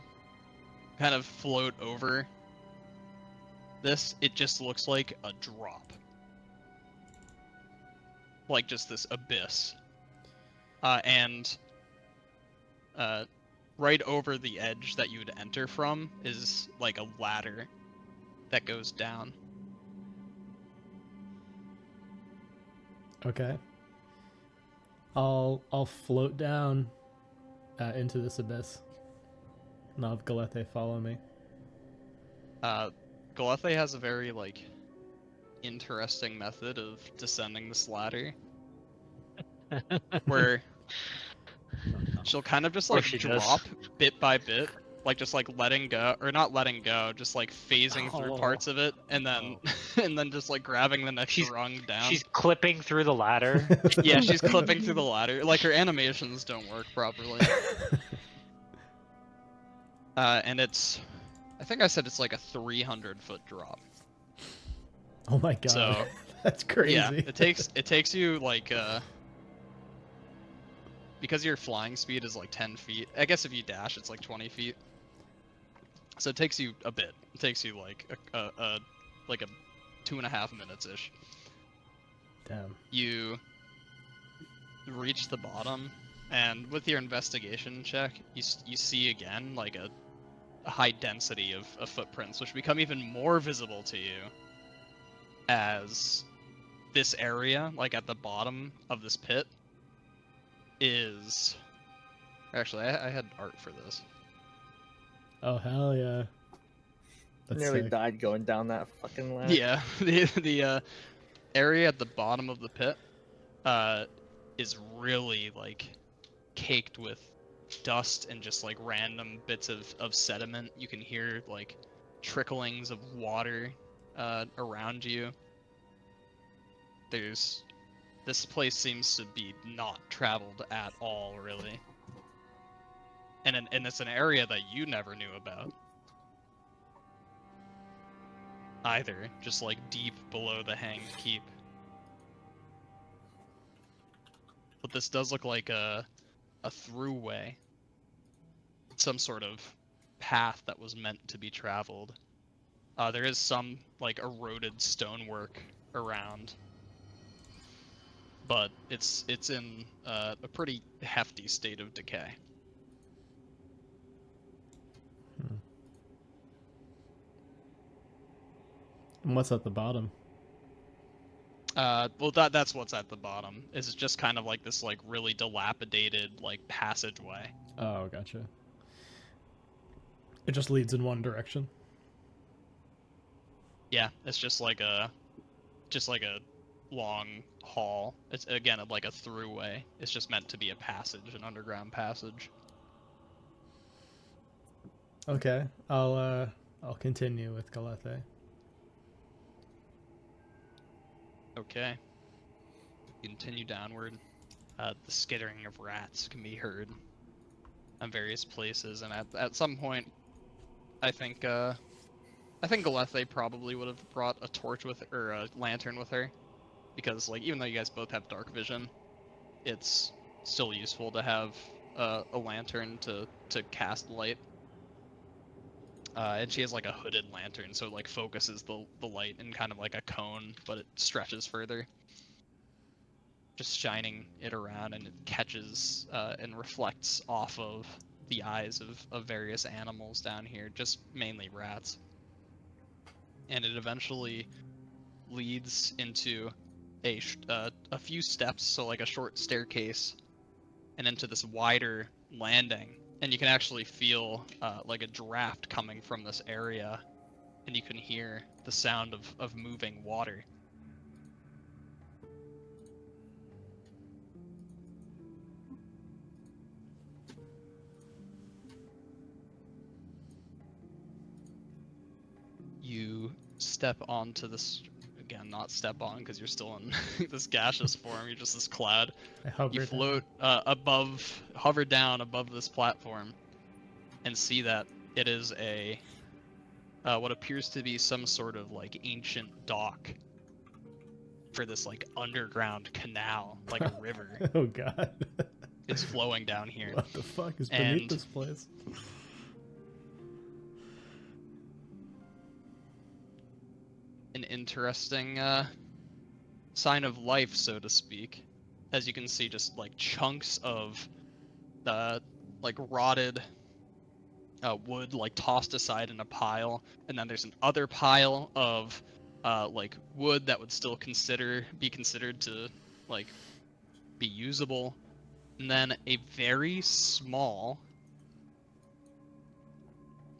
kind of float over this. It just looks like a drop. Like just this abyss. And right over the edge that you would enter from is like a ladder that goes down. Okay. I'll float down into this abyss. And I'll have Galethe follow me. Galethe has a very like interesting method of descending this ladder, where she'll kind of just like drop bit by bit, like just like letting go, or not letting go, just like phasing through parts of it, and then and then just like grabbing the next rung down. She's clipping through the ladder. Yeah, she's clipping through the ladder. Like her animations don't work properly. And it's, I think I said it's like a 300-foot drop. Oh my god. So that's crazy. Yeah, it takes you like because your flying speed is like 10 feet. I guess if you dash, it's like 20 feet. So it takes you a bit. It takes you like a 2.5 minutes ish. Damn. You reach the bottom, and with your investigation check, you see again like a high density of footprints, which become even more visible to you as this area, like at the bottom of this pit, is... Actually, I had art for this. Oh, hell yeah. That's Nearly sick. died going down that fucking ladder. Yeah, the area at the bottom of the pit is really like caked with dust and just like random bits of sediment. You can hear like tricklings of water around you. This place seems to be not traveled at all, really. And it's an area that you never knew about either, just like deep below the Hanged Keep. But this does look like a throughway, some sort of path that was meant to be traveled. There is some like eroded stonework around, but it's in a pretty hefty state of decay. And what's at the bottom? Well, that's what's at the bottom. Is just kind of like this like really dilapidated like passageway. Oh, gotcha. It just leads in one direction. Yeah, it's just like a long hall. It's again like a throughway. It's just meant to be a passage, an underground passage. Okay, I'll continue with Galethe. Okay. Continue downward. The skittering of rats can be heard in various places, and at some point, I think Galethe probably would have brought a torch with or a lantern with her, because like even though you guys both have dark vision, it's still useful to have a lantern to cast light. And she has like a hooded lantern, so it like focuses the light in kind of like a cone, but it stretches further. Just shining it around, and it catches and reflects off of the eyes of various animals down here, just mainly rats. And it eventually leads into a few steps, so like a short staircase, and into this wider landing and you can actually feel like a draft coming from this area, and you can hear the sound of moving water. You step onto this, again, not step on because you're still in this gaseous form, you're just this cloud. I hover You down. float hover down above this platform, and see that it is a what appears to be some sort of like ancient dock for this like underground canal, like a river. Oh god. It's flowing down here. What the fuck is beneath And- this place? An interesting sign of life, so to speak. As you can see, just like chunks of like rotted wood like tossed aside in a pile, and then there's an other pile of like wood that would still be considered to like be usable, and then a very small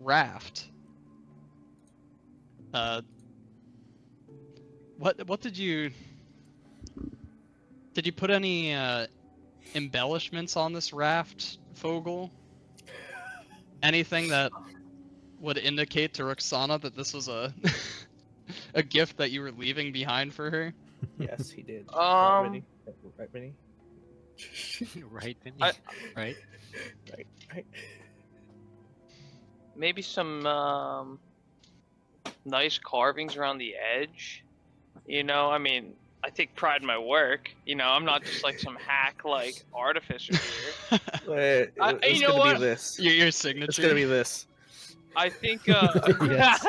raft. What did you put any embellishments on this raft, Fogel? Anything that would indicate to Roxana that this was a a gift that you were leaving behind for her? Yes, he did. Um, Right, Vinny? Right, Vinny? I- Right? Right. maybe some nice carvings around the edge. You know, I mean, I take pride in my work. You know, I'm not just like some hack like artificer here. It's you know gonna what? be this. Your signature. It's gonna be this. I think Yes.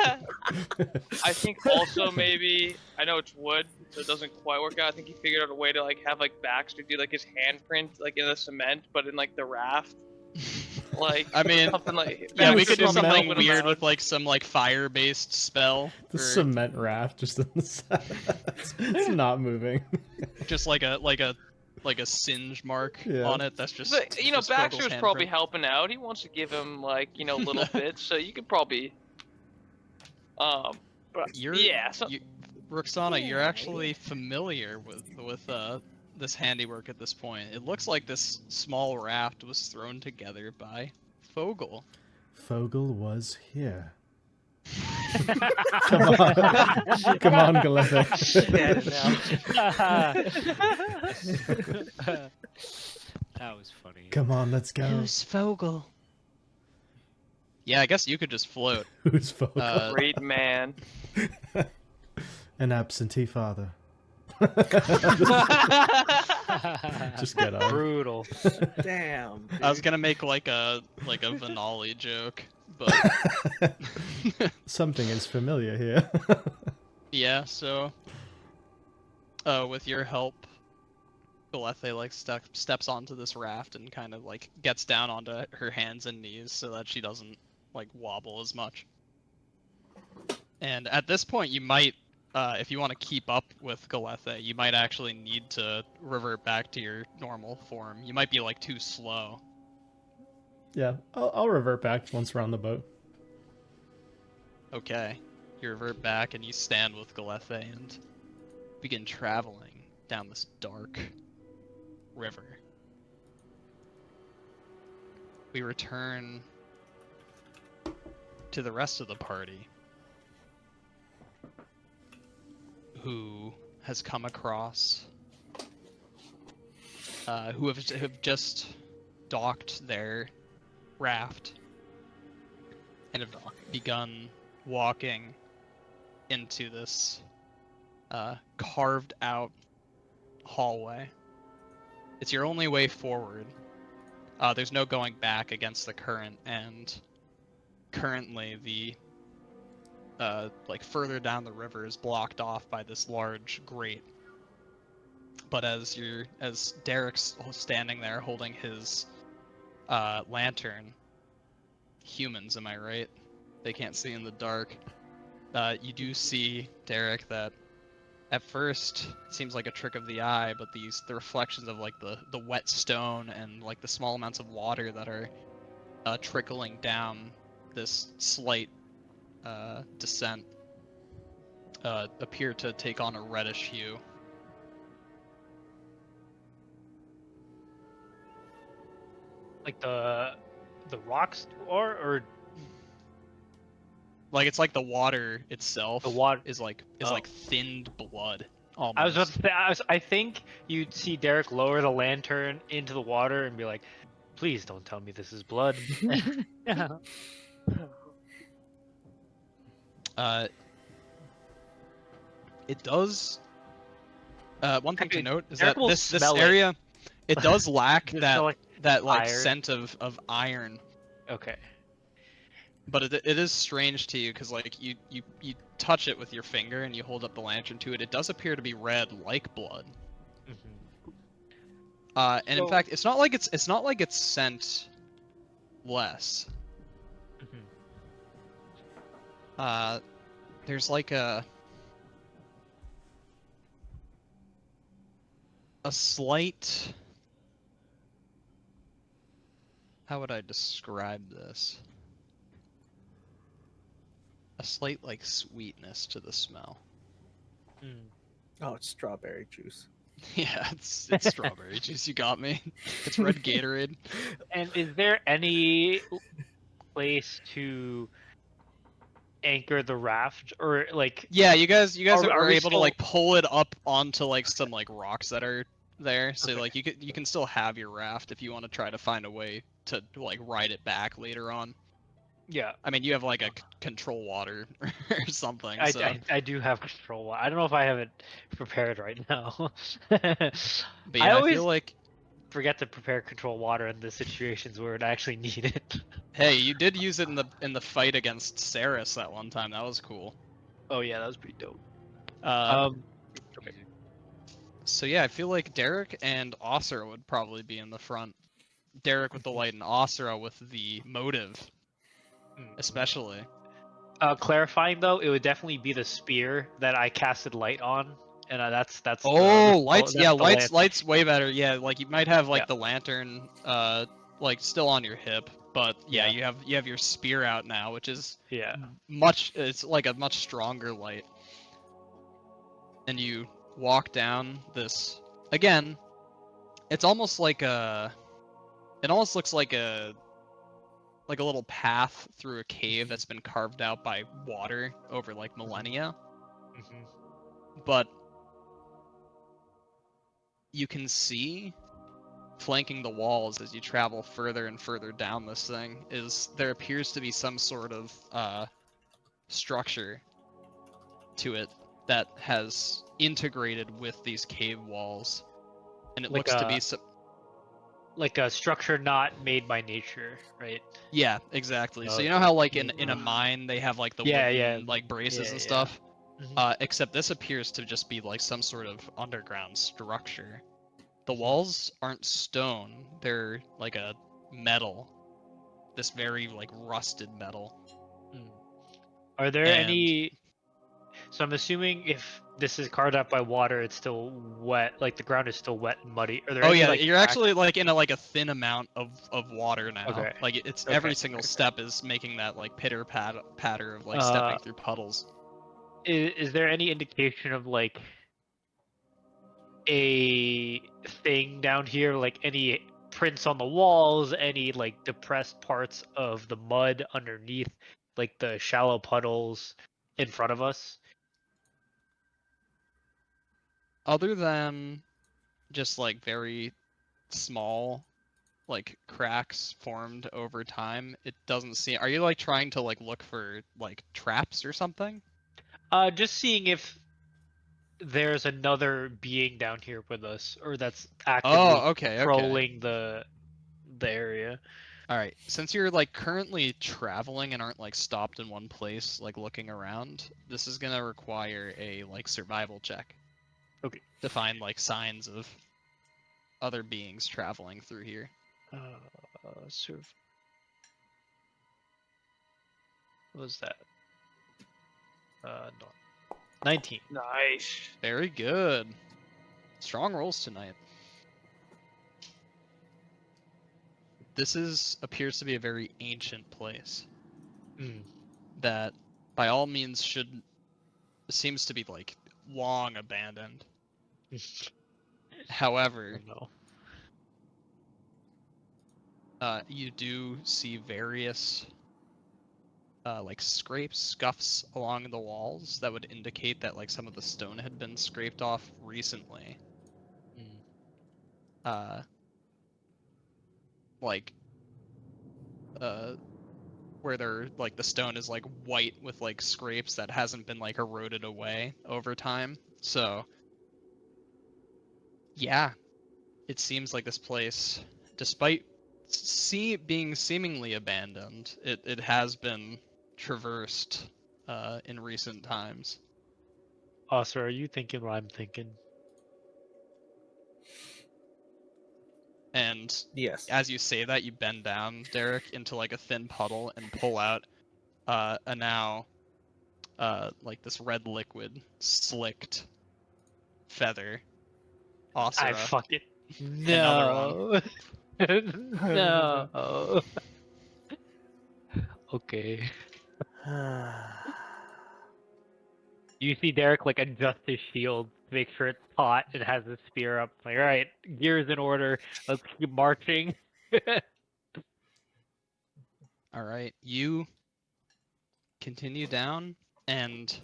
I think also maybe, I know it's wood, so it doesn't quite work out. I think he figured out a way to like have like Baxter do like his handprint like in the cement, but in like the raft. Like I mean, something like yeah, we Baxter could do something something with weird around. with like some like fire-based spell, The or cement raft just on the side. It's not moving. just like a singe mark Yeah. on it. That's just But, you know, just Fogel's Baxter's probably handprint. helping out. He wants to give him like, you know, little bits, so you could probably but yeah, so Roxana, you're actually familiar with this handiwork at this point. It looks like this small raft was thrown together by Fogel. Fogel was here. Come on. Come on, Gallifrey. That was funny. Come on, let's go. Who's Fogel? Yeah, I guess you could just float. Who's Fogel? great man. An absentee father. Just get on. Brutal. Damn. I was gonna make like a Vanali joke, but Something is familiar here. yeah. So, with your help, Galethe like steps onto this raft and kind of like gets down onto her hands and knees so that she doesn't like wobble as much. And at this point, you might, if you want to keep up with Galethe, you might actually need to revert back to your normal form. You might be like too slow. Yeah, I'll revert back once we're on the boat. Okay, you revert back and you stand with Galethe and begin traveling down this dark river. We return to the rest of the party, who has come across, who have just docked their raft and have begun walking into this carved out hallway. It's your only way forward. There's no going back against the current, and currently the like further down the river is blocked off by this large grate. But as Derek's standing there holding his lantern, humans, am I right? They can't see in the dark. You do see, Derek, that at first it seems like a trick of the eye, but the reflections of like the wet stone and like the small amounts of water that are trickling down this slight descent appear to take on a reddish hue. Like the rocks or Like it's like the water itself the water. is like Oh. thinned blood I was about almost. to say, I think you'd see Derek lower the lantern into the water and be like, "Please don't tell me this is blood." It does. One thing to Actually, note is Derek that will this smell it. area, it does lack Does it that smell like like iron? scent of iron. Okay. But it is strange to you because like you touch it with your finger and you hold up the lantern to it. It does appear to be red like blood. Mm-hmm. And in So- fact, it's not like it's scent less. Mm-hmm. There's like a slight. How would I describe this? A slight like sweetness to the smell. Mm. Oh, it's strawberry juice. Yeah, it's strawberry juice. You got me. It's red Gatorade. And is there any place to anchor the raft, or like? Yeah, you guys Are were we able to still- like pull it up onto like some like rocks that are there. So Okay. like you can still have your raft if you want to try to find a way to like ride it back later on. Yeah, I mean, you have like a control water or something. So I do have control. I don't know if I have it prepared right now. but I yeah, I always feel like forget to prepare control water in the situations where it actually need it. hey, you did use it in the fight against Saris that one time. That was cool. Oh yeah, that was pretty dope. Okay. So yeah, I feel like Derek and Asura would probably be in the front. Derek with the light and Asura with the motive, especially. Clarifying though, it would definitely be the spear that I casted light on, and that's Oh, lights! that's Yeah, the lantern. lights way better. Yeah, like you might have like Yeah. the lantern, like still on your hip, but yeah, Yeah. you have your spear out now, which is Yeah. much. It's like a much stronger light. And you walk down this again. It's almost like a. It almost looks like a little path through a cave that's been carved out by water over like millennia. Mhm. But you can see flanking the walls as you travel further and further down this thing is there appears to be some sort of structure to it that has integrated with these cave walls, and it Like looks to be like a structure not made by nature, right? yeah, exactly. So you know Okay. how like in a mine they have like the Yeah, wooden yeah. like braces Yeah, and yeah. stuff. Mhm. Except this appears to just be like some sort of underground structure. The walls aren't stone; they're like a metal, this very like rusted metal. Are there And any? So I'm assuming if this is carved out by water, it's still wet. Like the ground is still wet and muddy. Are there oh any yeah, like you're cracks? actually like in a thin amount of water now. Okay. Like it's Okay. every single step is making that like patter of like Uh, stepping through puddles. is there any indication of like a thing down here, like any prints on the walls, any like depressed parts of the mud underneath, like the shallow puddles in front of us? Other than just like very small like cracks formed over time, it doesn't seem. Are you like trying to like look for like traps or something? Just seeing if there's another being down here with us, or that's actively Oh, okay, okay. trolling the area. All right. Since you're like currently traveling and aren't like stopped in one place, like looking around, this is gonna require a like survival check. Okay. To find like signs of other beings traveling through here. What was that? No. 19. Nice. Very good. Strong rolls tonight. this appears to be a very ancient place Mm. that, by all means, seems to be like long abandoned. However, No. you do see various like scrapes, scuffs along the walls that would indicate that like some of the stone had been scraped off recently. Mm. Like where they're like the stone is like white with like scrapes that hasn't been like eroded away over time. So yeah, it seems like this place, despite being seemingly abandoned, it has been traversed in recent times. Asura, are you thinking what I'm thinking? And Yes. as you say that, you bend down, Derek, into like a thin puddle and pull out a now like this red liquid slicked feather. I Asura. fucking Another one. no. No. Okay. You see Derek like adjust his shield to make sure it's taut and has his spear up. Like, all right, gears in order. Let's keep marching. All right, you continue down, and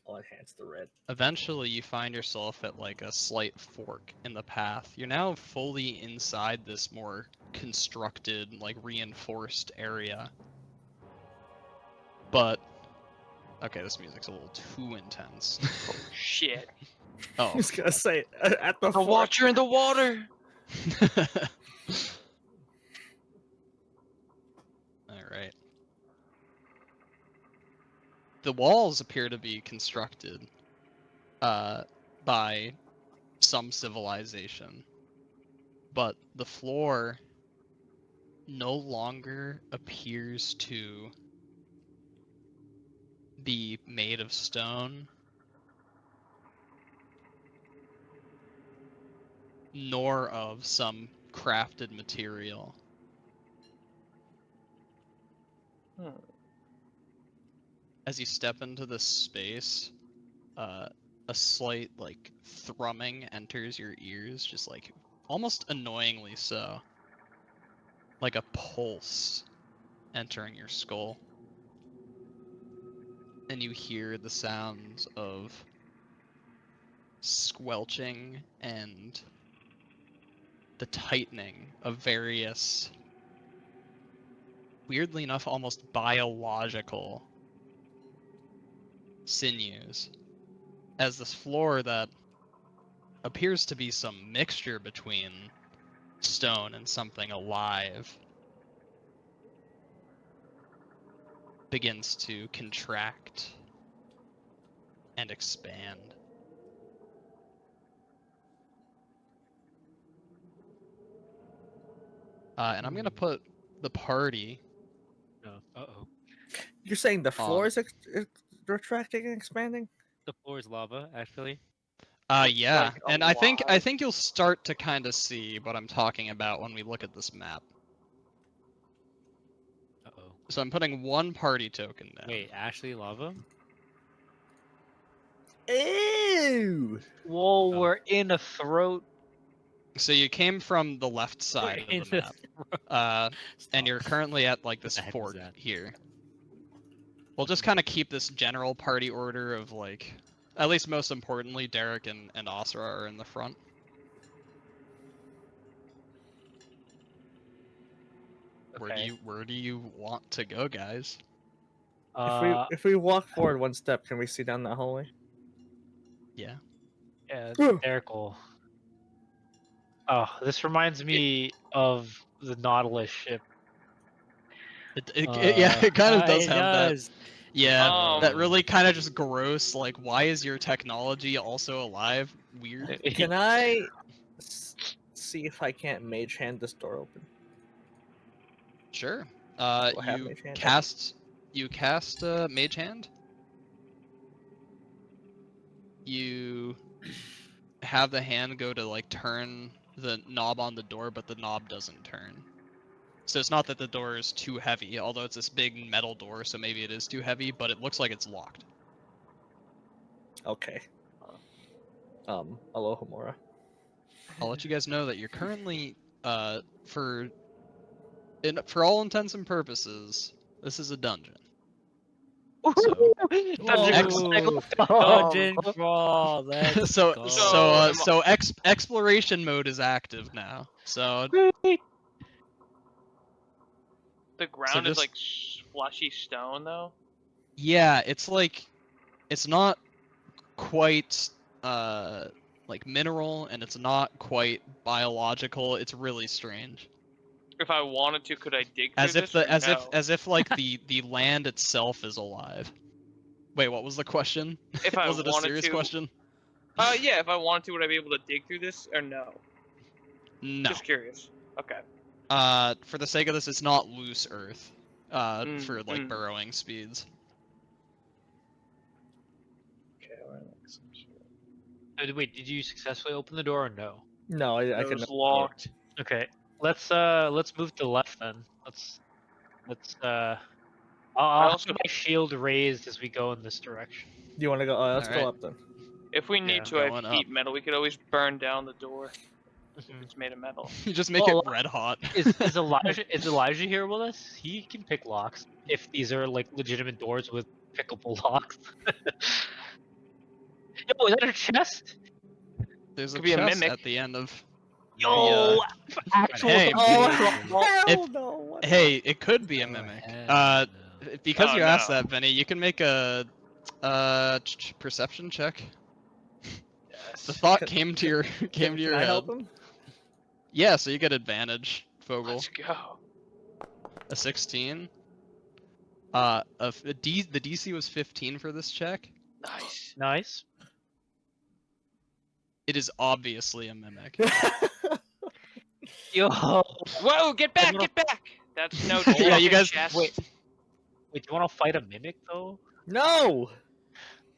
I'll enhance the red. eventually you find yourself at like a slight fork in the path. You're now fully inside this more constructed, like reinforced area. But okay, this music's a little too intense. Oh shit! Oh. I was gonna say at the The fork. Watcher in the water. All right. The walls appear to be constructed by some civilization, but the floor no longer appears to be made of stone, nor of some crafted material. As you step into this space, a slight like thrumming enters your ears, just like almost annoyingly so, like a pulse entering your skull. And you hear the sounds of squelching and the tightening of various, weirdly enough, almost biological sinews, as this floor that appears to be some mixture between stone and something alive begins to contract and expand. And I'm gonna put the party. Uh-oh. You're saying the floor On. is retracting and expanding? The floor is lava, actually. Yeah, like, and a I think lot. you'll start to kind of see what I'm talking about when we look at this map. Uh-oh. So I'm putting one party token down. Wait, actually lava? Ew! Whoa, Oh. we're in a throat. So you came from the left side of In the map, and Stop. you're currently at like this What the heck was fork that? here. We'll just kind of keep this general party order of like, at least most importantly, Derek and Asura are in the front. Okay. Where do you want to go, guys? If we walk forward one step, can we see down that hallway? Yeah. Yeah, Derek will. Oh, this reminds me of the Nautilus ship. Yeah, it kind of does It have that. does. Yeah, that Um, really kind of just gross. Like, why is your technology also alive? Weird. Can I see if I can't mage hand this door open? Sure. Do I have You mage hand? cast Mage Hand. You have the hand go to like turn the knob on the door, but the knob doesn't turn. So it's not that the door is too heavy, although it's this big metal door, so maybe it is too heavy, but it looks like it's locked. Okay. Aloha Mora. I'll let you guys know that you're currently, for all intents and purposes, this is a dungeon. So, Dungeon Dungeon crawl. Let's so go. exploration mode is active now. So The ground is just- like slushy stone, though. yeah, it's not quite like mineral, and it's not quite biological. It's really strange. If I wanted to, could I dig As through if this? the or as no? if like the land itself is alive. Wait, what was the question? If I Was it a wanted serious to- question? Yeah. If I wanted to, would I be able to dig through this or no? No. Just curious. Okay. For the sake of this, it's not loose earth. For like mm. burrowing speeds. Okay. We're in, like, some sort of- Wait, did you successfully open the door or no? No, I It can. was locked. Okay, let's move to the left then. I'll also- have my shield raised as we go in this direction. Do you want to go? Let's go Alright. up then. If we need Yeah. to, I have Going up. heat metal. We could always burn down the door. Mhm. It's made of metal. You just make Well, it red hot. Is Elijah here with us? He can pick locks if these are like legitimate doors with pickable locks. Yo, is that a chest? There's a Could be a chest mimic. at the end of. Yo, actual. Hey, Hell no! What Hey, it could be a mimic. Because Oh, you asked no. that, Benny, you can make a perception check. Yes. The thought Can- came to your Can your I head. help him? Yeah, so you get advantage, Fogel. Let's go. A 16. The DC was 15 for this check. Nice. Nice. It is obviously a mimic. Yo, Whoa! Get back! gonna- Get back! That's no. Yeah, you fucking guys- Chest. wait. Wait, do you want to fight a mimic though? No.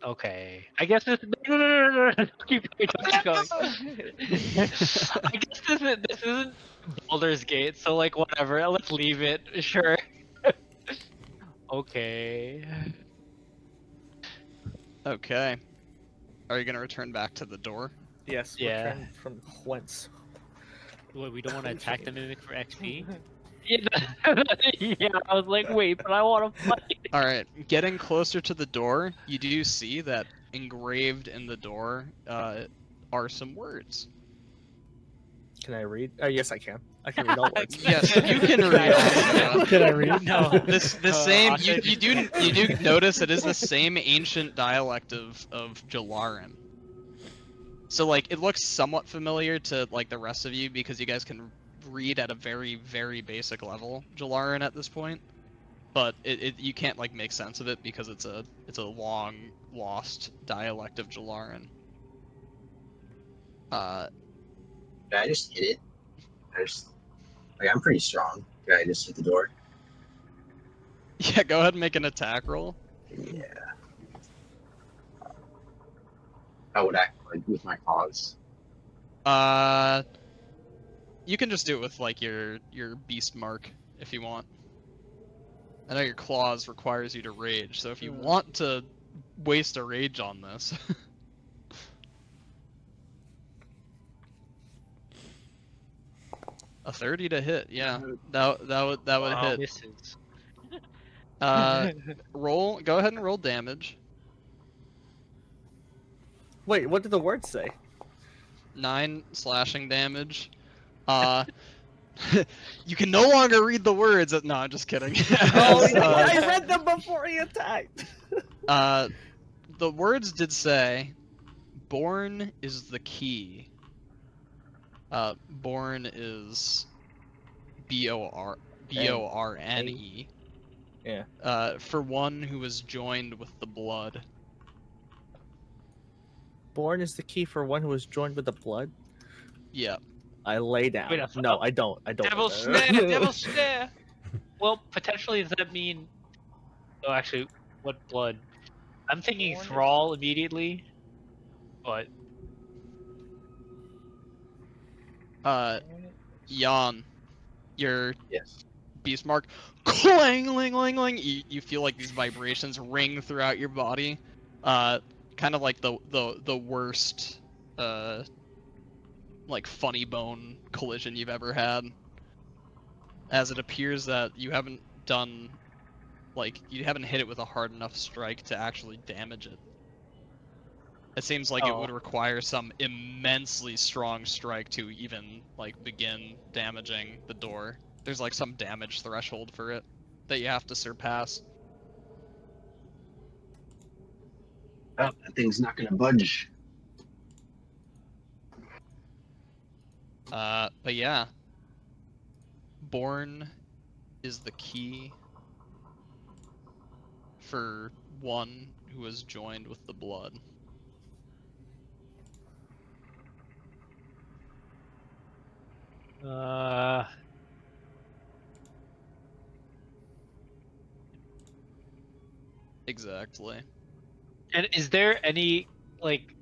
Okay. I guess this. No. Keep going. I guess this isn't Baldur's Gate, so like whatever. Let's leave it. Sure. Okay. Okay. Are you gonna return back to the door? Yes. Yeah. Return from whence? What, we don't want to attack the mimic for XP? Yeah, I was like, wait, but I want to fight. Alright, getting closer to the door, you do see that engraved in the door are some words. Can I read? Yes, I can. I can read all words. Yes, you can read also. Can I read? No. The same you do notice it is the same ancient dialect of Jalaran. So like it looks somewhat familiar to like the rest of you because you guys can read at a very, very basic level Jalaran at this point. But you can't like make sense of it because it's a long lost dialect of Jalaran. Can I just hit it? I'm pretty strong. Can I just hit the door? Yeah, go ahead and make an attack roll. Yeah. I would act like with my paws. You can just do it with like your beast mark if you want. I know your claws requires you to rage, so if you want to waste a rage on this. A 30 to hit, yeah. That would Wow, hit. misses. Go ahead and roll damage. Wait, what did the words say? 9 slashing damage. You can no longer read the words. No, I'm just kidding. Oh, I read them before he attacked. The words did say, "Born is the key." Born is B-O-R-N-E. Yeah. For one who is joined with the blood. Born is the key for one who is joined with the blood. Yeah. I lay down. Wait, No, I don't. I don't. Devil snare! Devil snare! Well, potentially, does that mean? Oh, actually, what blood? I'm thinking Born is- Thrall immediately, but Jan, you're Yes. beast mark, clang, ling, ling, ling. You feel like these vibrations ring throughout your body, kind of like the worst, like funny bone collision you've ever had. As it appears that you haven't done, like, you haven't hit it with a hard enough strike to actually damage it. It seems like it would require some immensely strong strike to even, like, begin damaging the door. There's, like, some damage threshold for it that you have to surpass. Oh, that thing's not gonna budge. But yeah. Born is the key for one who is joined with the blood. Exactly. And is there any like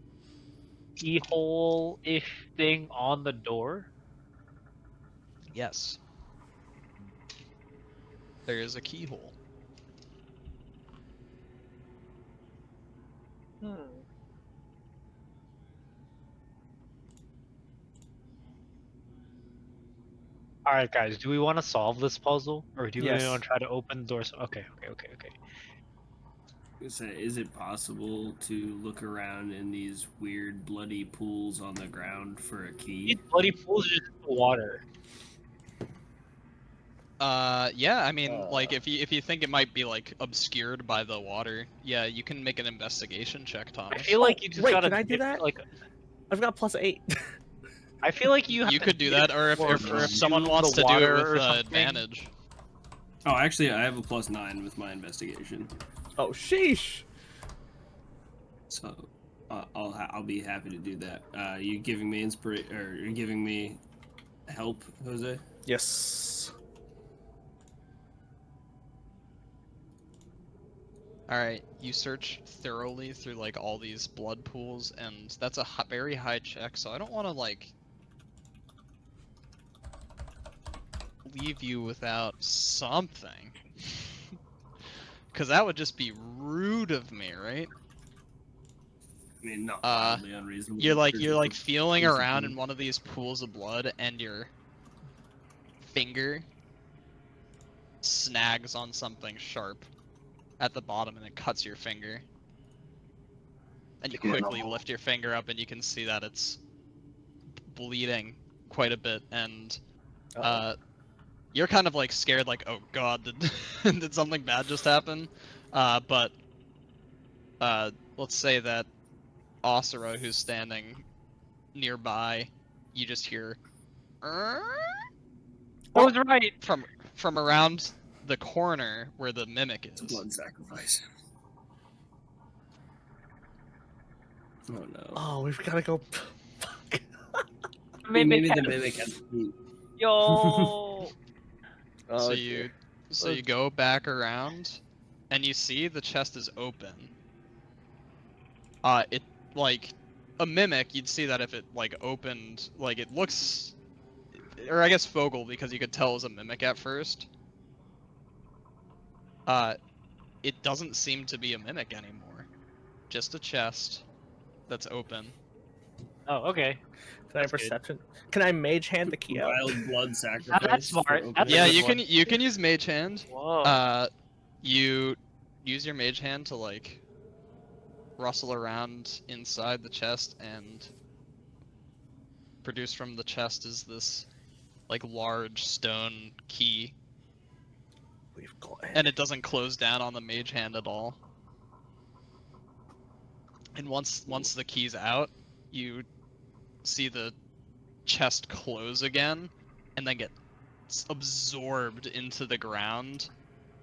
keyhole-ish thing on the door? Yes. There is a keyhole. All right, guys. Do we want to solve this puzzle, or do we Yes. want to try to open the doors? Okay. Is it possible to look around in these weird bloody pools on the ground for a key? These bloody pools are just in the water. Yeah, I mean, like, if you think it might be, like, obscured by the water, yeah, you can make an investigation check, Thomas. I feel like you just wait, gotta. can I do that? Like, I've got +8. I feel like you. Have You to could do that, or if someone wants to do it with advantage. Oh, actually, I have a +9 with my investigation. Oh, sheesh. So, I'll be happy to do that. You giving me inspiration, or you're giving me help, Jose? Yes. Alright, you search thoroughly through, like, all these blood pools, and that's a very high check, so I don't want to, like, leave you without something. Because that would just be rude of me, right? I mean, not wildly unreasonable. You're like There's a- feeling there's a around key. in one of these pools of blood, and your finger snags on something sharp at the bottom, and it cuts your finger. And you quickly lift your finger up, and you can see that it's bleeding quite a bit, and you're kind of like scared, like, oh god, did something bad just happen? But let's say that Asura, who's standing nearby, you just hear I was right. from around the corner where the mimic is. It's a blood sacrifice. Oh no. Oh, we've got to go. Maybe the mimic has a key. Yo. So you go back around, and you see the chest is open. It, like, a mimic, you'd see that if it, like, opened, like, it looks, or I guess Fogel, because you could tell it was a mimic at first. It doesn't seem to be a mimic anymore. Just a chest that's open. Oh, okay. Can I have perception? Can I mage hand the key out? Wild blood sacrifice. That's smart. That's Yeah, a good you can use mage hand. Whoa. You use your mage hand to, like, rustle around inside the chest, and produced from the chest is this, like, large stone key. We've got it. And it doesn't close down on the mage hand at all. And once the key's out, you see the chest close again, and then get absorbed into the ground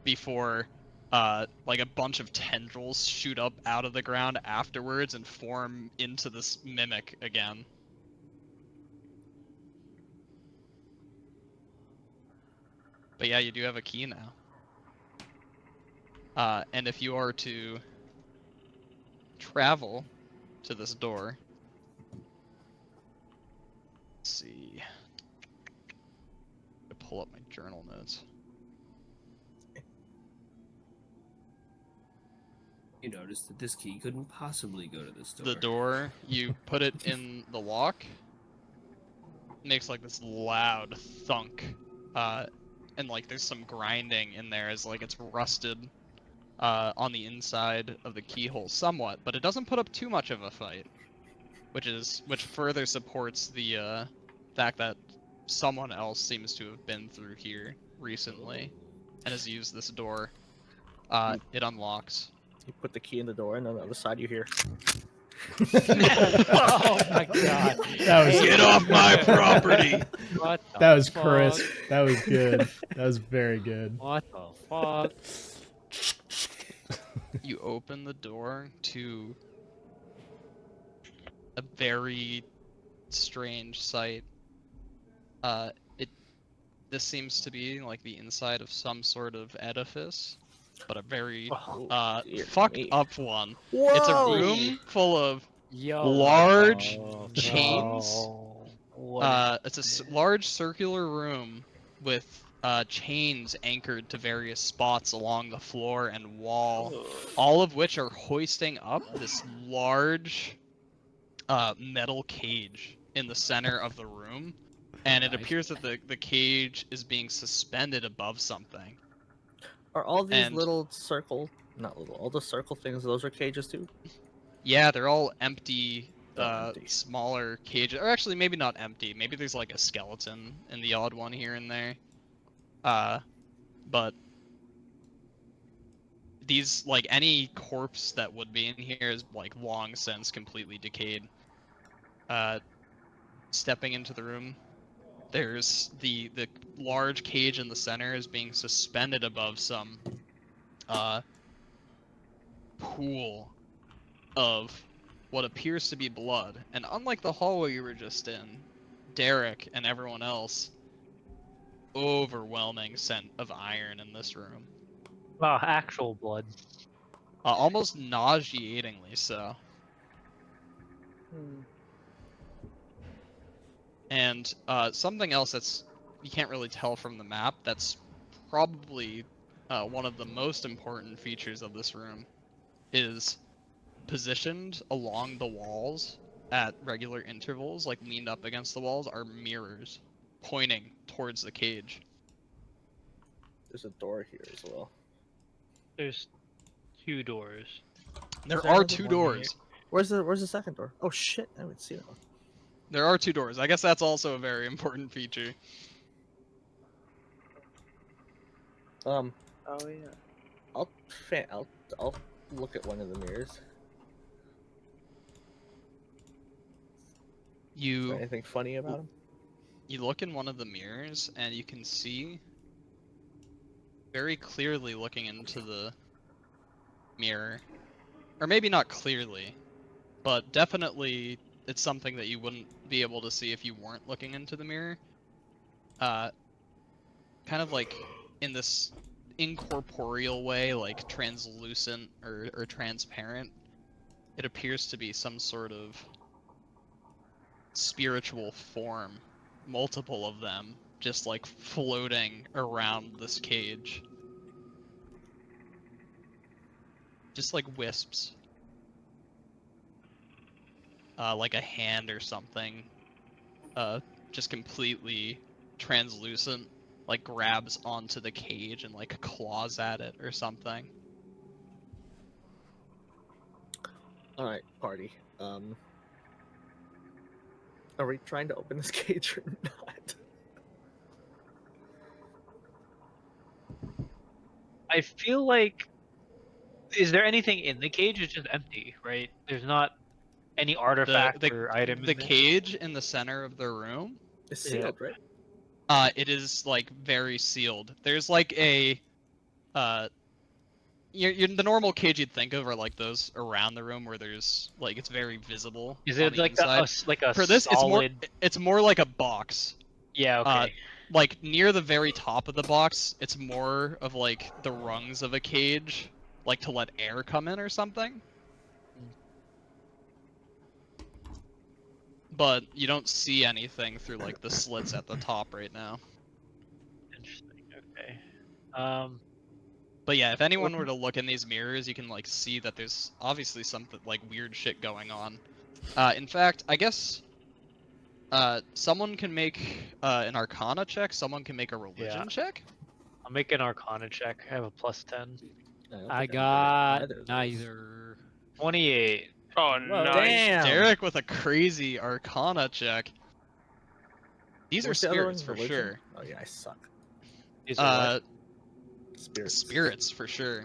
before like a bunch of tendrils shoot up out of the ground afterwards and form into this mimic again. But yeah, you do have a key now. And if you are to travel to this door, let's see. To pull up my journal notes. You notice that this key couldn't possibly go to this door. The door, you put it in the lock, makes like this loud thunk, and like there's some grinding in there as like it's rusted on the inside of the keyhole somewhat, but it doesn't put up too much of a fight, which further supports the fact that someone else seems to have been through here recently and has used this door. It unlocks. You put the key in the door, and on the other side you hear. Oh my god. That was Get off my property! What the That was fuck? crisp. That was good. That was very good. What the fuck? You open the door to a very strange sight. This seems to be like the inside of some sort of edifice, but a very dear fucked me. up one. Whoa! It's a room full of Yo. large Oh, chains. no. What It's a large circular room with chains anchored to various spots along the floor and wall, all of which are hoisting up this large metal cage in the center of the room. And it Nice. appears that the cage is being suspended above something. Are all these And- little circle, not little, all the circle things, those are cages too? Yeah, they're all empty, They're empty. smaller cages. Or actually, maybe not empty. Maybe there's like a skeleton in the odd one here and there. But these, like, any corpse that would be in here is, like, long since completely decayed. Stepping into the room, there's the large cage in the center is being suspended above some pool of what appears to be blood. And unlike the hallway you were just in, Derek and everyone else, overwhelming scent of iron in this room. Oh, actual blood. Almost nauseatingly so. And something else that's you can't really tell from the map that's probably one of the most important features of this room is positioned along the walls at regular intervals, like leaned up against the walls, are mirrors pointing towards the cage. There's a door here as well. There's 2 doors. There Is there are another 2 one doors. Where's the second door? Oh shit, I haven't seen that one. There are 2 doors. I guess that's also a very important feature. Oh yeah. I'll look at one of the mirrors. Is there You anything funny about him? you look in one of the mirrors and you can see very clearly looking into the mirror. Or maybe not clearly, but definitely it's something that you wouldn't be able to see if you weren't looking into the mirror. Kind of like in this incorporeal way, like translucent or transparent. It appears to be some sort of spiritual form, multiple of them, just like floating around this cage. Just like wisps. Like a hand or something. Just completely translucent, like grabs onto the cage and like claws at it or something. Alright, party. Are we trying to open this cage or not? I feel like. Is there anything in the cage? It's just empty, right? There's not any artifact or item. The in there? cage in the center of the room, It's Yeah. sealed, right? it is like very sealed. There's like a you're the normal cage you'd think of are like those around the room where there's like it's very visible. Is on it the like inside. a For this solid? it's more like a box. Yeah. Okay. Like near the very top of the box, it's more of like the rungs of a cage, like to let air come in or something. But you don't see anything through like the slits at the top right now. Interesting. Okay. But yeah, if anyone were to look in these mirrors, you can like see that there's obviously something like weird shit going on. In fact, I guess someone can make an Arcana check. Someone can make a Religion check. I'll make an Arcana check. I have a +10. don't I think I'm got good at either of those. neither. 28. Oh, Whoa. nice. Damn. Derek with a crazy Arcana check. These What's are the other one? spirits for Religion? sure. Oh yeah, I suck. These are what? Spirits. Spirits for sure.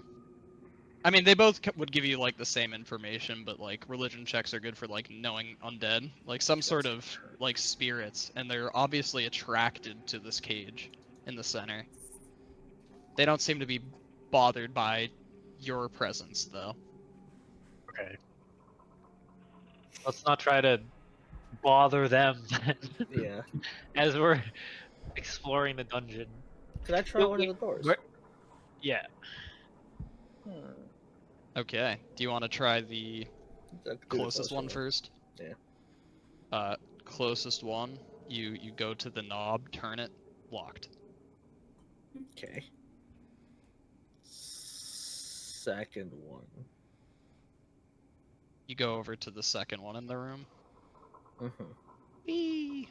I mean, they both would give you like the same information, but like religion checks are good for like knowing undead, like some sort of like spirits, and they're obviously attracted to this cage in the center. They don't seem to be bothered by your presence, though. Okay. Let's not try to bother them Yeah. as we're exploring the dungeon. Could I try one of the doors? Yeah. Okay. Do you want to try the closest one first? Yeah. Closest one. You go to the knob, turn it, locked. Okay. Second one. You go over to the second one in the room. Mm-hmm. Whee!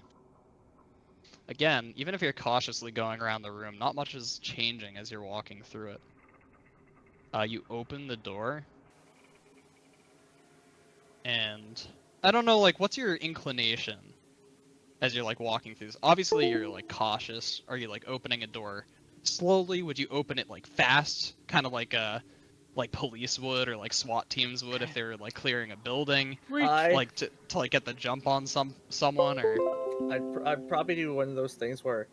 Again, even if you're cautiously going around the room, not much is changing as you're walking through it. You open the door, and I don't know, like, what's your inclination as you're like walking through this? Obviously, you're like cautious. Are you like opening a door slowly? Would you open it like fast, kind of like police would or like SWAT teams would if they were like clearing a building, like to like get the jump on someone? Or I'd probably do one of those things where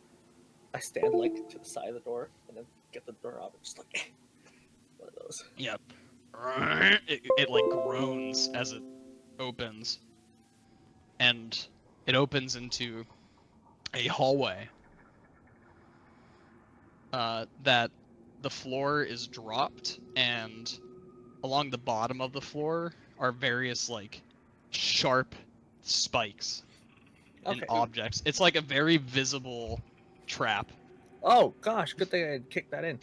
I stand like to the side of the door and then get the door up and just like one of those. Yep. It like groans as it opens, and it opens into a hallway that the floor is dropped, and along the bottom of the floor are various like sharp spikes and objects. It's like a very visible trap. Oh gosh, good thing I kicked that in.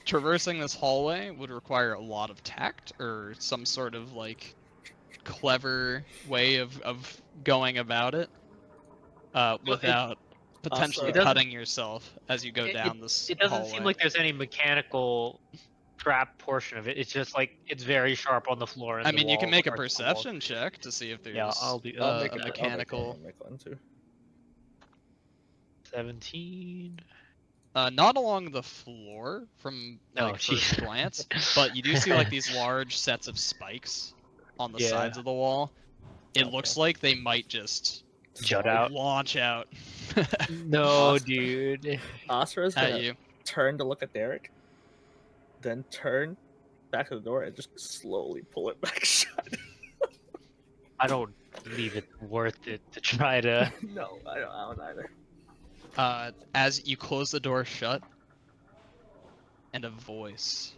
Traversing this hallway would require a lot of tact or some sort of like clever way of going about it without potentially cutting yourself as you go down this It doesn't hallway. seem like there's any mechanical trap portion of it. It's just like it's very sharp on the floor. And I mean, you can make a parts of the perception check to see if there's I'll a mechanical. I'll make one too. 17. Not along the floor from like first glance, but you do see like these large sets of spikes on the sides of the wall. It looks like they might just jut out, launch out. No, dude. Asura's At gonna you. turn to look at Derek, then turn back to the door and just slowly pull it back shut. I don't believe it's worth it to try to. No, I don't either. As you close the door shut, and a voice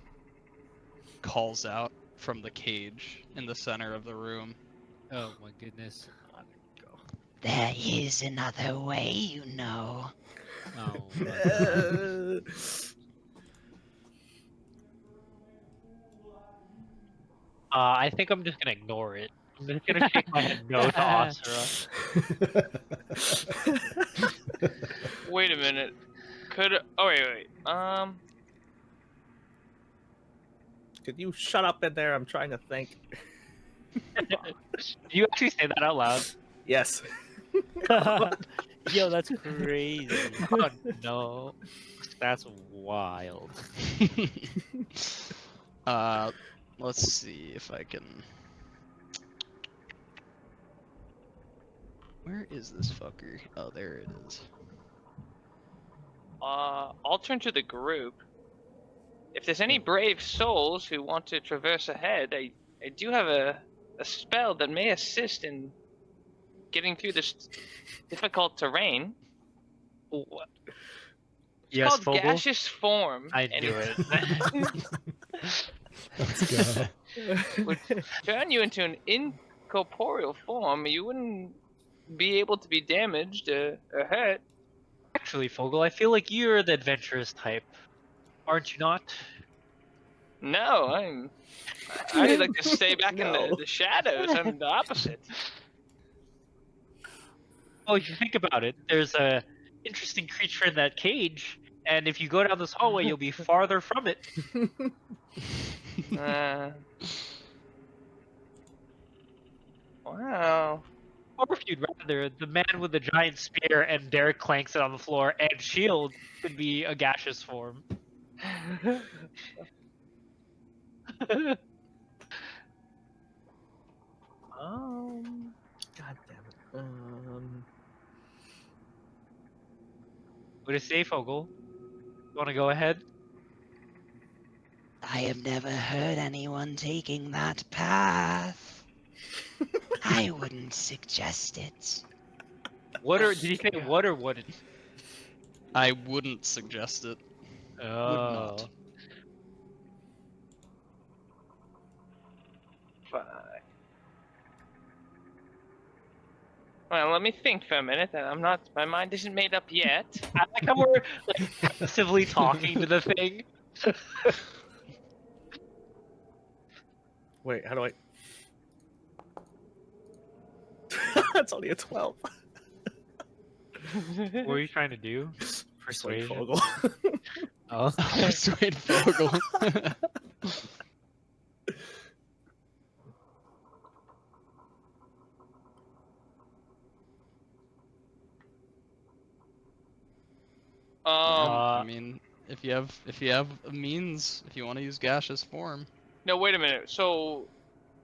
calls out from the cage in the center of the room. Oh my goodness. There is another way, you know. Oh. I think I'm just gonna ignore it. I'm just gonna shake my head no to Asura. Wait a minute. Wait. Could you shut up in there? I'm trying to think. Did you actually say that out loud? Yes. Yo, that's crazy. Oh no. That's wild. Let's see if I can. Where is this fucker? Oh, there it is. I'll turn to the group. If there's any brave souls who want to traverse ahead, I do have a spell that may assist in getting through this difficult terrain. What? It's Yes, called Phobos? gaseous form. I and knew it. Let's go. would turn you into an incorporeal form. You wouldn't be able to be damaged or hurt. Actually, Fogel, I feel like you're the adventurous type, aren't you not? No, I like to stay back in No. the shadows. I'm the opposite. Well, if you think about it, there's a interesting creature in that cage, and if you go down this hallway, you'll be farther from it. Wow. Or if you'd rather, the man with the giant spear and Derek clanks it on the floor and shield could be a gaseous form. God damn it. What do you say, Fogel? You want to go ahead? I have never heard anyone taking that path. I wouldn't suggest it. What or did you say what or wouldn't? I wouldn't suggest it. Would not. Oh. Fuck. Well, let me think for a minute. I'm not. My mind isn't made up yet. I like how we're like passively talking to the thing. Wait, how do I? That's only a 12. What were you trying to do? Persuade Persuasion. Fogel. Oh. Persuade Fogel. I mean, if you have a means, if you want to use gaseous form. No, wait a minute. So,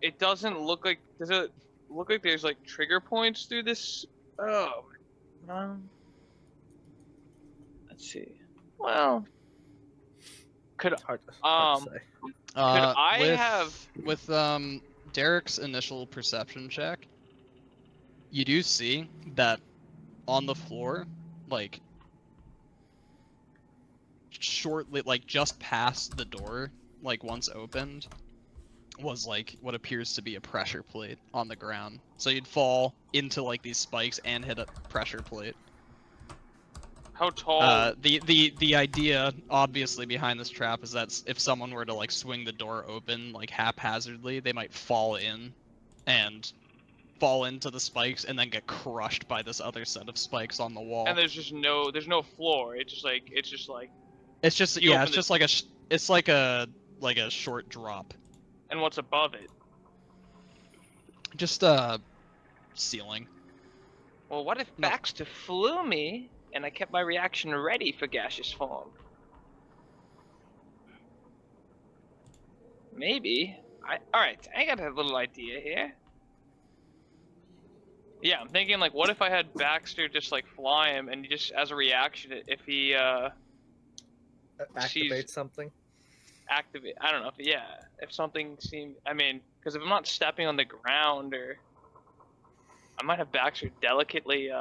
it doesn't look like. Does it look like there's like trigger points through this? Oh. Let's see. Well, could hard to say. could I with, have with Derek's initial perception check? You do see that on the floor, like shortly, like just past the door, like once opened, was like what appears to be a pressure plate on the ground. So you'd fall into like these spikes and hit a pressure plate. how tall? The idea obviously behind this trap is that if someone were to like swing the door open like haphazardly, they might fall in and fall into the spikes and then get crushed by this other set of spikes on the wall. And there's no floor. It's just like It's just you yeah, open it's just like a short drop. And what's above it? Just ceiling. Well, what if Baxter flew me and I kept my reaction ready for gaseous form? Maybe. Alright, I got a little idea here. Yeah, I'm thinking like, what if I had Baxter just like fly him and just as a reaction, if he Activate something? activate, I don't know, if something seemed, I mean, because if I'm not stepping on the ground, or I might have Baxter delicately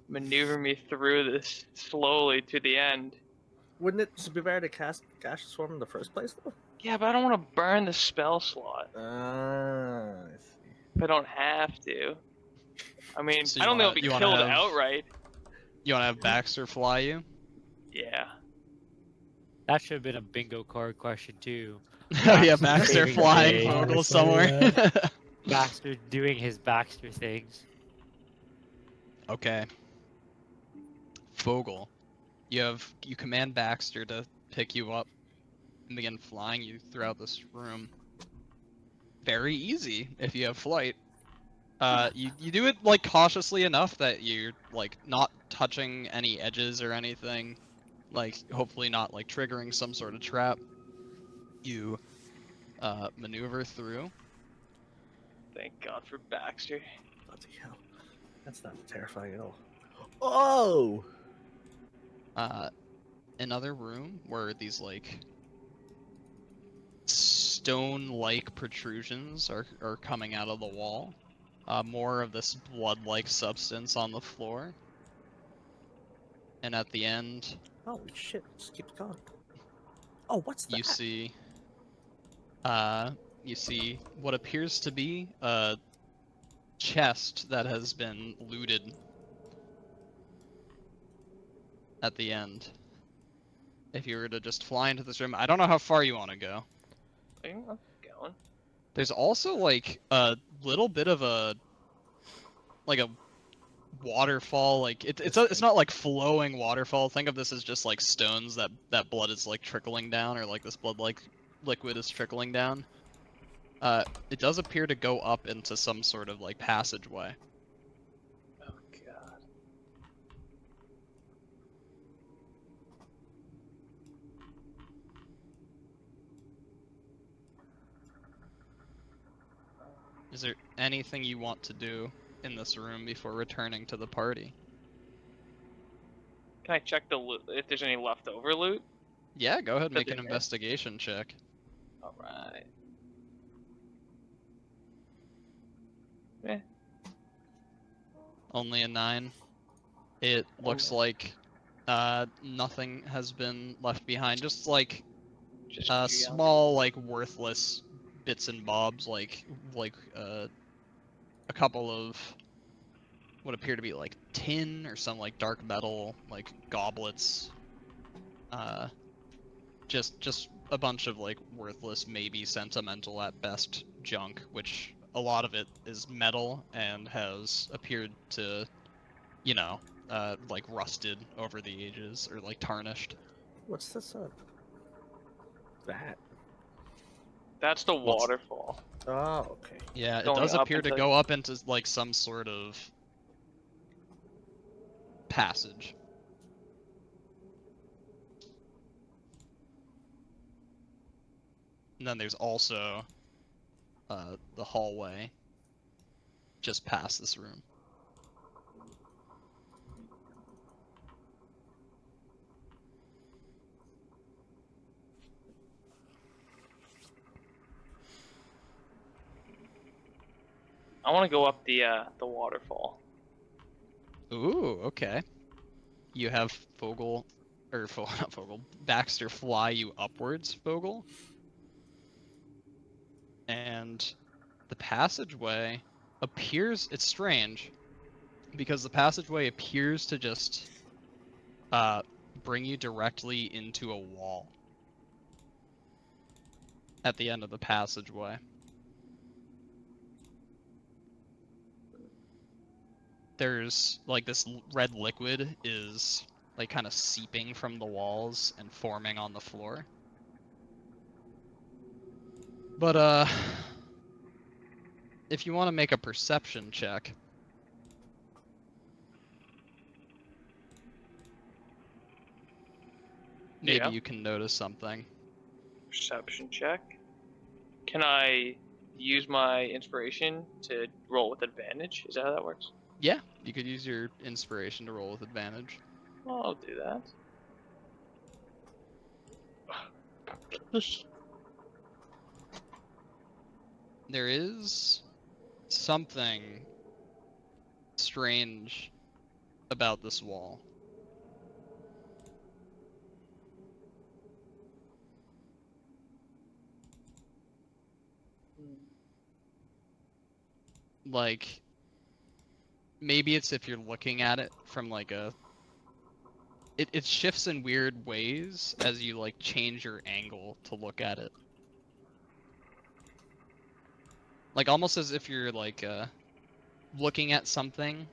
maneuver me through this slowly to the end. Wouldn't it just be better to cast gaseous form in the first place, though? Yeah, but I don't want to burn the spell slot. I see. If I don't have to. I mean, So I don't think I'll be killed have, outright. You want to have Baxter fly you? Yeah. That should have been a bingo card question too. Oh yeah, Baxter saving flying day. Fogel Honestly, somewhere. Baxter doing his Baxter things. Okay. Fogel, you command Baxter to pick you up and begin flying you throughout this room. Very easy if you have flight. You do it like cautiously enough that you're like not touching any edges or anything, like hopefully not like triggering some sort of trap. You maneuver through. Thank God for Baxter. Bloody hell. That's not terrifying at all. Oh! Another room where these like stone-like protrusions are coming out of the wall. More of this blood-like substance on the floor. And at the end, Holy shit, just keeps going. Oh, what's that? you see what appears to be a chest that has been looted at the end. If you were to just fly into this room, I don't know how far you want to go. I'm going. There's also like a little bit of a waterfall. Like it's not like flowing waterfall. Think of this as just like stones that blood is like trickling down, or like this blood like liquid is trickling down. It does appear to go up into some sort of like passageway. Oh god. Is there anything you want to do in this room before returning to the party? Can I check the loot if there's any leftover loot? Yeah, go ahead and But make an there is. investigation check. All right. Eh. Only a 9. It looks Only. like nothing has been left behind. Just like Just junk. small, like worthless bits and bobs, like a couple of what appear to be like tin or some like dark metal, like goblets. Just a bunch of like worthless, maybe sentimental at best junk, which a lot of it is metal and has appeared to, you know, like rusted over the ages or like tarnished. What's this? That. That's the What's- waterfall. Oh, okay. Yeah, it Going does up appear to into- go up into like some sort of passage. And then there's also the hallway just past this room. I want to go up the waterfall. Ooh, okay. You have Fogel, or not Fogel, Baxter fly you upwards, Fogel. And the passageway appears, it's strange, because the passageway appears to just bring you directly into a wall at the end of the passageway. There's like this red liquid is like kind of seeping from the walls and forming on the floor. But if you want to make a perception check, maybe you can notice something. Perception check. Can I use my inspiration to roll with advantage? Is that how that works? Yeah, you could use your inspiration to roll with advantage. Well, I'll do that. There is something strange about this wall. Like, maybe it's if you're looking at it from like a... It shifts in weird ways as you like change your angle to look at it. Like almost as if you're like looking at something.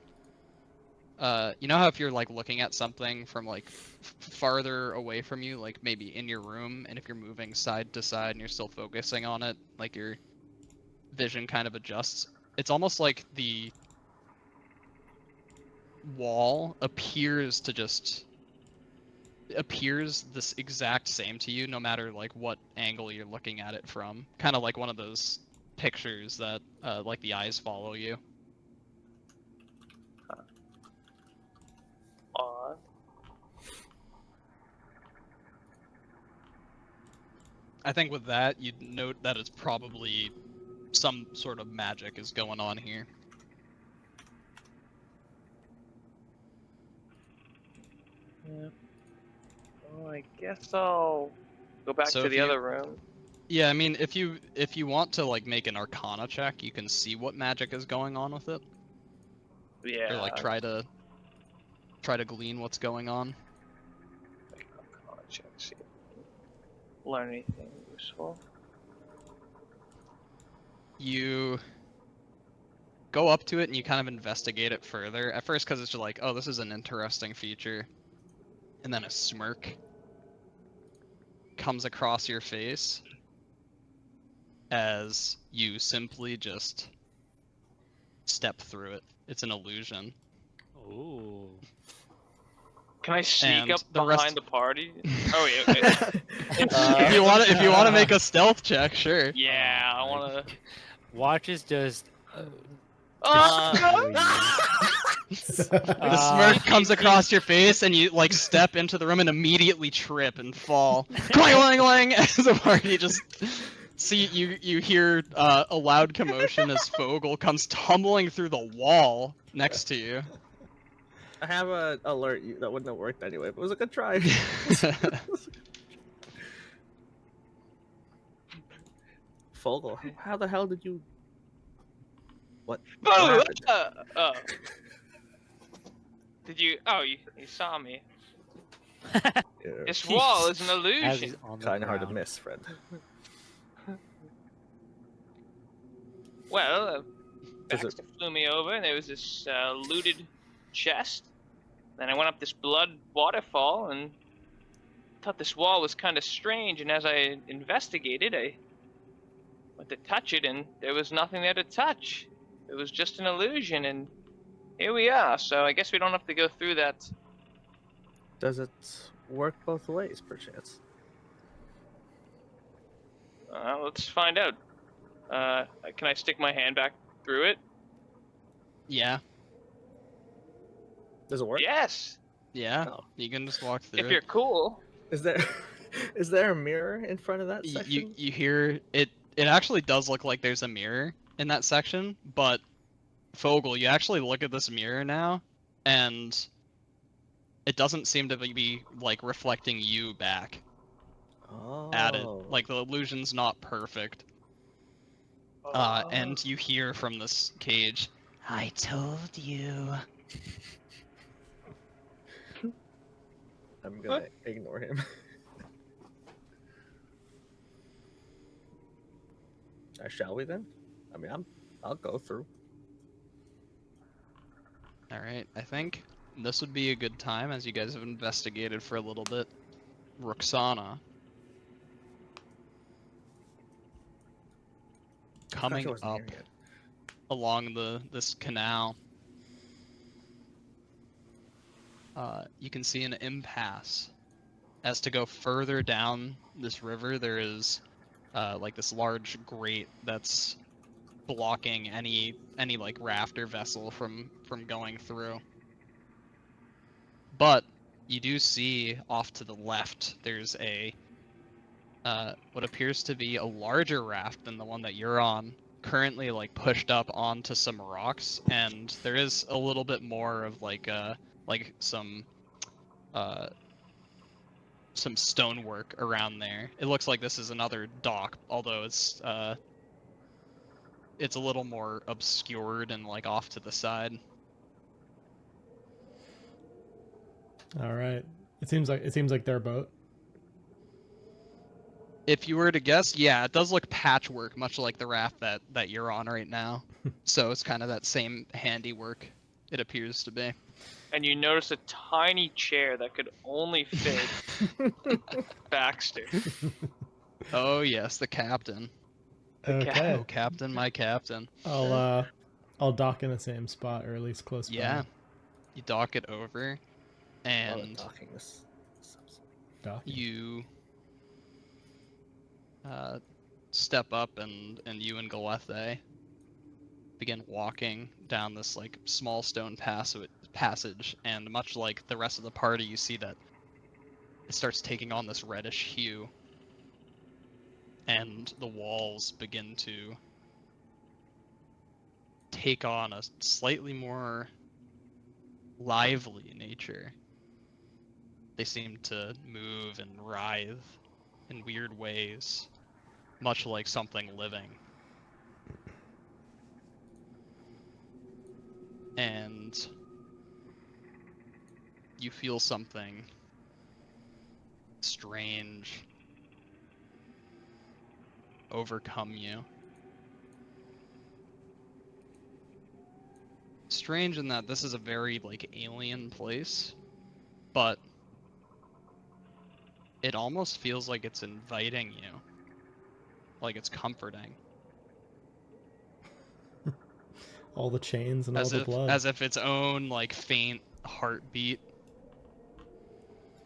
You know how if you're like looking at something from like farther away from you, like maybe in your room, and if you're moving side to side and you're still focusing on it, like your vision kind of adjusts. It's almost like the wall appears this exact same to you no matter like what angle you're looking at it from. Kind of like one of those pictures that like the eyes follow you. Odd. I think with that you'd note that it's probably some sort of magic is going on here. Yeah. Well, I guess I'll go back So to if the you- other room. Yeah, I mean, if you want to like make an Arcana check, you can see what magic is going on with it, Yeah. or like try to glean what's going on. Check, see if we can learn anything useful. You go up to it and you kind of investigate it further. At first, because it's just like, oh, this is an interesting feature, and then a smirk comes across your face as you simply just step through it. It's an illusion. Ooh. Can I sneak And up the behind rest- the party? Oh yeah. if you want to make a stealth check, sure. Yeah, I wanna. Watches just. Oh, The smirk comes across your face, and you like step into the room and immediately trip and fall. Clang, clang, clang! As the party just see you hear a loud commotion as Fogel comes tumbling through the wall next to you. I have a alert you that wouldn't have worked anyway, but it was a good try. Fogel, how the hell did you? What oh, happened? Did you? Oh, you saw me. Yeah, This wall is an As illusion. he's on the kind of hard to ground. miss, friend. Well, Does Baxter flew me over, and there was this looted chest. Then I went up this blood waterfall, and thought this wall was kind of strange. And as I investigated, I went to touch it, and there was nothing there to touch. It was just an illusion, and here we are. So I guess we don't have to go through that. Does it work both ways, perchance? Let's find out. Can I stick my hand back through it? Yeah, Does it work? Yes. yeah. Oh. You can just walk through If it. you're cool. Is there is there a mirror in front of that You section? you hear it. It actually does look like there's a mirror in that section, but Fogel, you actually look at this mirror now, and it doesn't seem to be like reflecting you back at it. Oh. Like the illusion's not perfect. And you hear from this cage, I told you. I'm gonna ignore him. Shall we then? I mean, I'll go through. all right, I think this would be a good time as you guys have investigated for a little bit. Roxana. Coming wasn't up here yet. along this canal, you can see an impasse. As to go further down this river, there is like this large grate that's blocking any like raft or vessel from going through. But you do see off to the left there's a what appears to be a larger raft than the one that you're on, currently like pushed up onto some rocks, and there is a little bit more of like some stonework around there. It looks like this is another dock, although it's a little more obscured and like off to the side. All right. It seems like their boat. If you were to guess, yeah, it does look patchwork, much like the raft that you're on right now. So it's kind of that same handiwork, it appears to be. And you notice a tiny chair that could only fit Baxter. Oh yes, the captain. Okay. Oh, captain, my captain. I'll dock in the same spot, or at least close Yeah. by. You dock it over, and Docking this. Docking. you step up, and you and Galethe begin walking down this like small stone passage, and much like the rest of the party, you see that it starts taking on this reddish hue, and the walls begin to take on a slightly more lively nature. They seem to move and writhe in weird ways. much like something living. And you feel something strange overcome you. Strange in that this is a very like alien place, but it almost feels like it's inviting you, like it's comforting, All the chains and all the blood. as if its own like faint heartbeat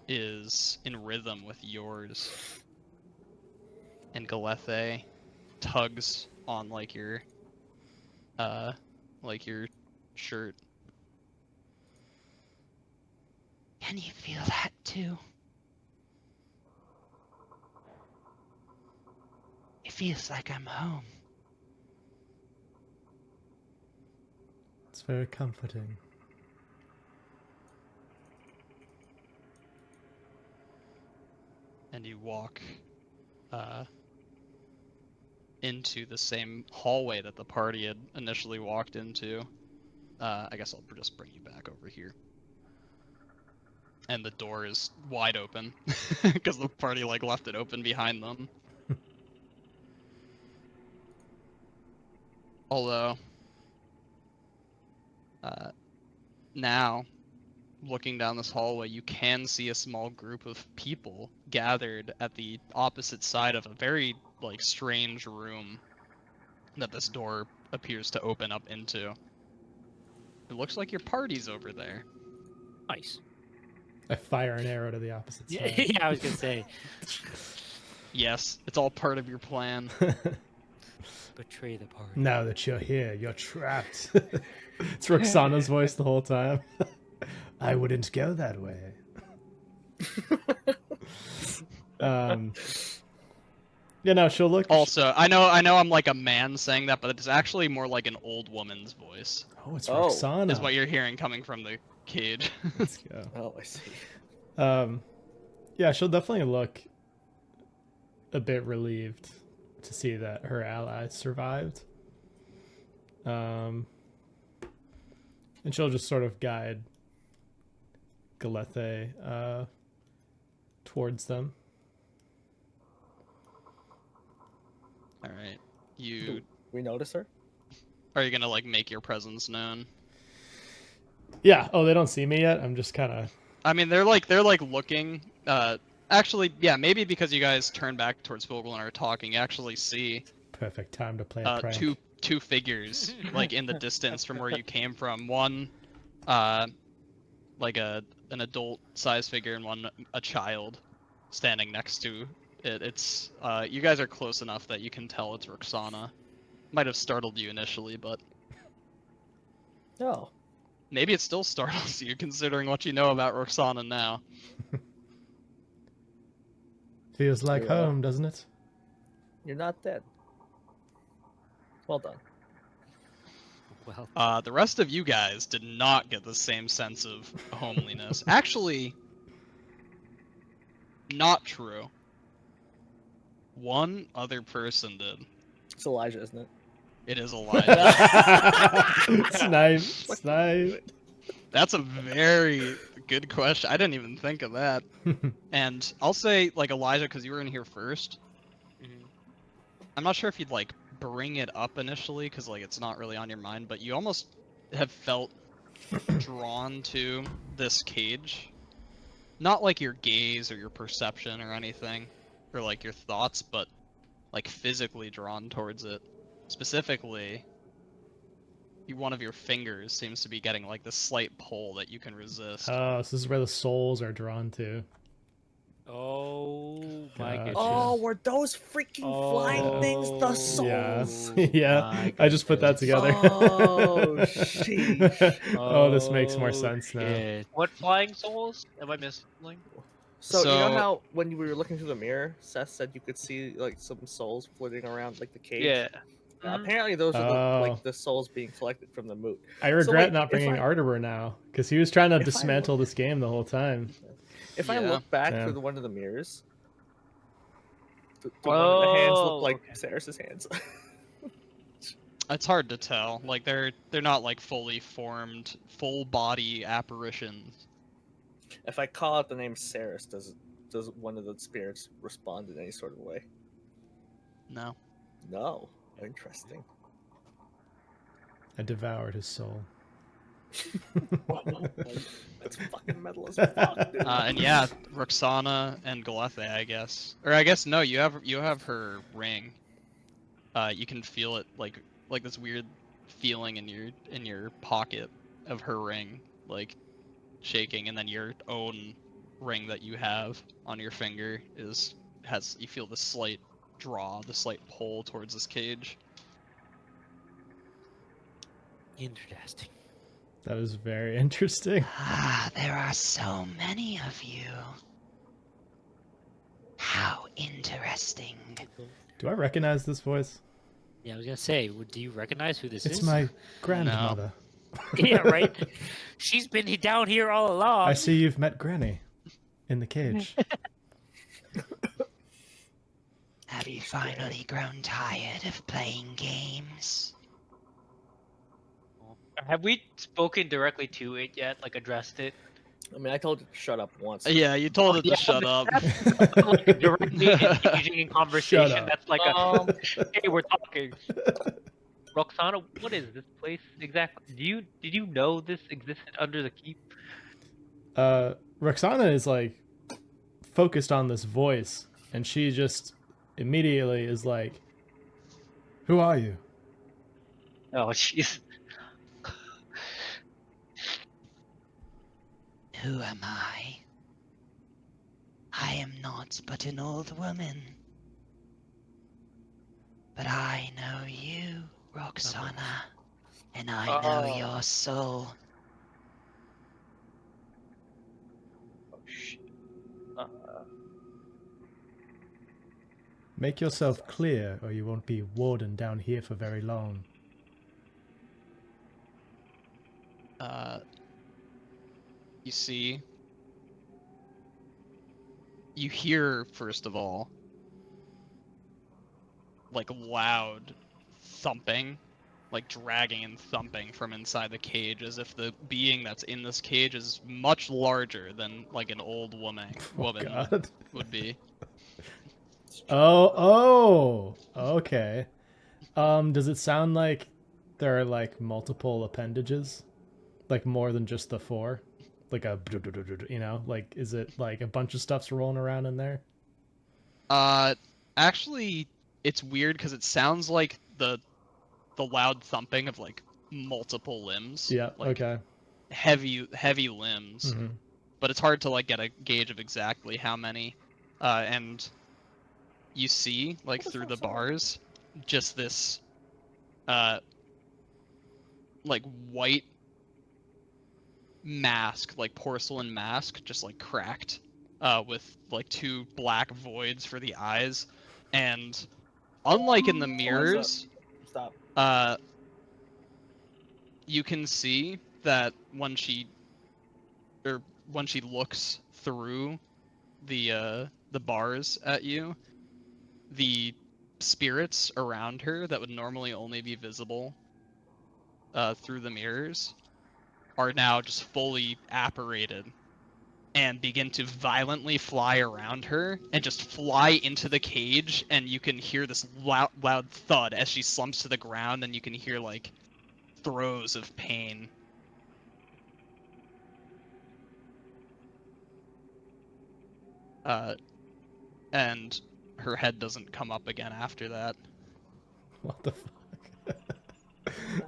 is in rhythm with yours. And Galethe tugs on like your shirt. Can you feel that too? It feels like I'm home. It's very comforting. And you walk into the same hallway that the party had initially walked into. I guess I'll just bring you back over here. And the door is wide open because the party like left it open behind them. Although now, looking down this hallway, you can see a small group of people gathered at the opposite side of a very like strange room that this door appears to open up into. It looks like your party's over there. Nice. I fire an arrow to the opposite Yeah, side. yeah, I was gonna say. Yes, it's all part of your plan. Betray the party. Now that you're here, you're trapped. It's Roxana's voice the whole time. I wouldn't go that way. You know, she'll look. Also, I know I'm like a man saying that, but it's actually more like an old woman's voice. Oh, it's Oh. Roxana. Is what you're hearing coming from the cage. Let's go. Oh, I see. Yeah, she'll definitely look a bit relieved to see that her allies survived. And she'll just sort of guide Galethe towards them. All right, Do we notice her? are you gonna like make your presence known? Yeah. Oh, they don't see me yet. I'm just kind of. I mean, they're like looking. Actually, yeah, maybe because you guys turn back towards Vogel and are talking, you actually see Perfect time to play a prank. two figures like in the distance from where you came from. One, like an adult-sized figure, and one a child standing next to it. It's you guys are close enough that you can tell it's Roxana. Might have startled you initially, but No. maybe it still startles you considering what you know about Roxana now. Feels like Yeah. home, doesn't it? You're not dead. Well done. Well, The rest of you guys did not get the same sense of homeliness. Actually, not true. One other person did. It's Elijah, isn't it? It is Elijah. It's nice. It's nice. That's a very good question. I didn't even think of that. And I'll say, like, Elijah, because you were in here first. I'm not sure if you'd, like, bring it up initially, because, like, it's not really on your mind, but you almost have felt drawn to this cage. Not like your gaze or your perception or anything, or, like, your thoughts, but, like, physically drawn towards it. Specifically, one of your fingers seems to be getting like this slight pull that you can resist. Oh, so this is where the souls are drawn to. oh my Gotcha. goodness. Oh, were those freaking flying things the souls? Yeah, yeah. my I just put that together. Oh, sheesh. Oh, this makes more sense now. shit. What flying souls? Am I missing something? So you know So- how when you were looking through the mirror, Seth said you could see like some souls floating around like the cage. Yeah. Apparently, those are the, Oh. like the souls being collected from the moot. I regret wait, not if bringing I- Arterer now, because he was trying to if I dismantle look- this game the whole time. If I Yeah. look back Yeah. through one of the mirrors, Do one of the hands look Oh, like okay. Saris's hands? It's hard to tell. Like they're not like fully formed, full body apparitions. If I call out the name Saris, does one of the spirits respond in any sort of way? No. No. Interesting. I devoured his soul. That's fucking metal as fuck, dude. And yeah, Roxana and Galethe, I guess. Or I guess no, you have her ring. You can feel it like this weird feeling in your pocket of her ring, like shaking, and then your own ring that you have on your finger has you feel the slight draw, the slight pull towards this cage. Interesting. That is very interesting. Ah, there are so many of you. How interesting. Do I recognize this voice? Yeah, I was gonna say, do you recognize who this It's is? my grandmother. Yeah, right. She's been down here all along. I see you've met Granny in the cage. Have you finally grown tired of playing games? Have we spoken directly to it yet? Like addressed it? I mean, I told it to shut up once. Yeah, you told it yeah, to shut up. That's like directly engaging in conversation. up. That's like a hey, we're talking. Roxana, what is this place exactly? Did you know this existed under the keep? Roxana is like focused on this voice, and she just immediately is like, "Who are you?" Oh, jeez. Who am I? I am not but an old woman. But I know you, Roxana, and I know your soul. Oh shit. Make yourself clear, or you won't be warden down here for very long. You see, you hear first of all, like loud thumping, like dragging and thumping from inside the cage, as if the being that's in this cage is much larger than like an old woman God. would be. Oh, okay. Does it sound like there are like multiple appendages? Like more than just the four? Like a, you know, like is it like a bunch of stuff's rolling around in there? Actually, it's weird because it sounds like the loud thumping of like multiple limbs. Yeah, Like okay. heavy limbs. Mm-hmm. But it's hard to like get a gauge of exactly how many. And you see like through the bars just this like white mask, like porcelain mask, just like cracked, with like two black voids for the eyes, and unlike in the mirrors, Stop. you can see that when she looks through the bars at you, the spirits around her that would normally only be visible through the mirrors are now just fully apparated and begin to violently fly around her and just fly into the cage, and you can hear this loud thud as she slumps to the ground, and you can hear like throes of pain. And her head doesn't come up again after that. What the fuck?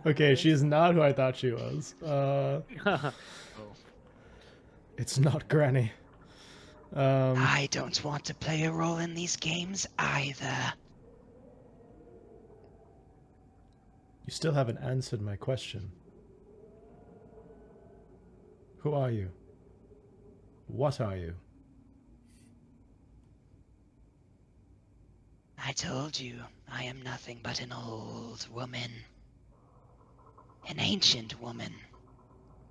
Okay, she's not who I thought she was. It's not Granny. I don't want to play a role in these games either. You still haven't answered my question. Who are you? What are you? I told you, I am nothing but an old woman. An ancient woman.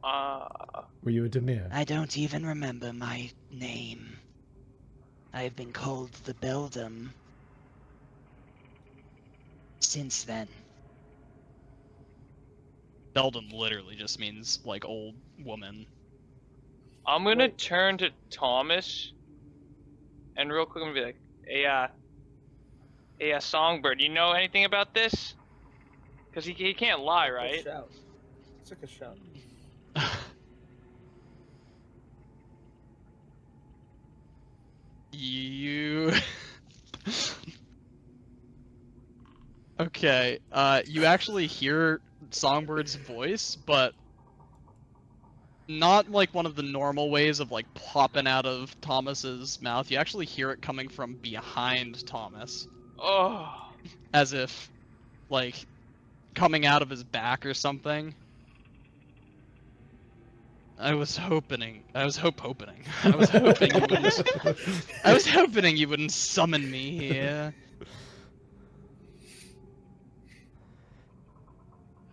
Were you a Demir? I don't even remember my name. I have been called the Beldam since then? Belden literally just means like old woman. I'm gonna Wait. turn to Thomas, and real quick, I'm gonna be like, hey, Songbird, you know anything about this? Because he can't lie, Good right? shout. It's a good shout. You. Okay, you actually hear Songbird's voice, but not like one of the normal ways of like popping out of Thomas's mouth. You actually hear it coming from behind Thomas, Oh, as if like coming out of his back or something. I was hoping. I was hoping you wouldn't. I was hoping you wouldn't summon me here.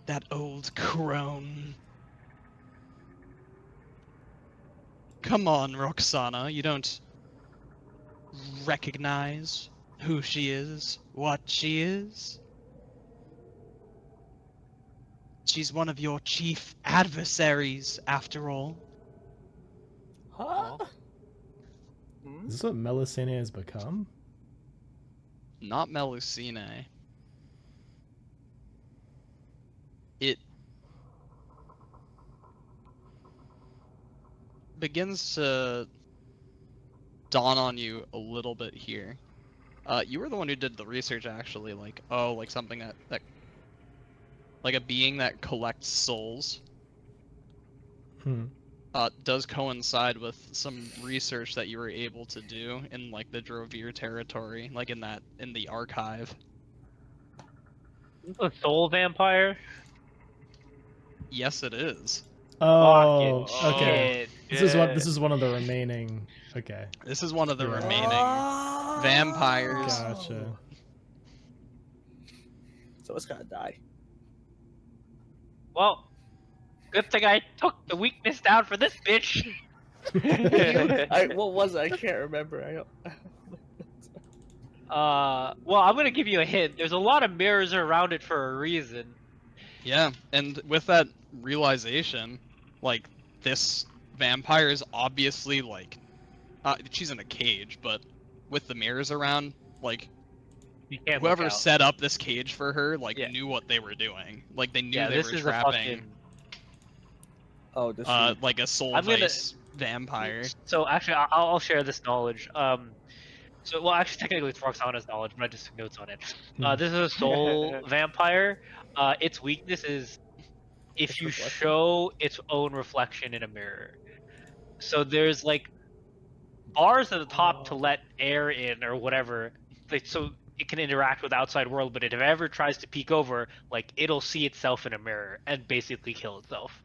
That old crone. Come on, Roxana. You don't recognize who she is, what she is? She's one of your chief adversaries, after all. Huh? Is this what Melusine has become? Not Melusine. It begins to dawn on you a little bit here. You were the one who did the research, actually. Like, oh, like something that like a being that collects souls. Does coincide with some research that you were able to do in like the Drovir territory, like in the archive. A soul vampire? Yes, it is. Oh, Fucking okay. shit. This is one of the remaining. Okay, This is one of the Yeah. remaining vampires. gotcha. So it's gotta die. Well, good thing I took the weakness down for this bitch. What was it? I can't remember. I don't. Well, I'm gonna give you a hint. There's a lot of mirrors around it for a reason. Yeah, and with that realization, like this vampire is obviously like, she's in a cage, but with the mirrors around, like You can't look whoever out. set up this cage for her, like Yeah. knew what they were doing. Like they knew Yeah, they this were is a trapping, fucking. Oh, does she? like a soul I'm gonna- vice vampire. So actually, I'll share this knowledge. So well, actually, technically it's Roxana's knowledge, but I just took notes on it. This is a soul vampire. Its weakness is if Its you reflection? show its own reflection in a mirror. So there's like bars at the top to let air in or whatever, like so it can interact with outside world. But if it ever tries to peek over, like it'll see itself in a mirror and basically kill itself.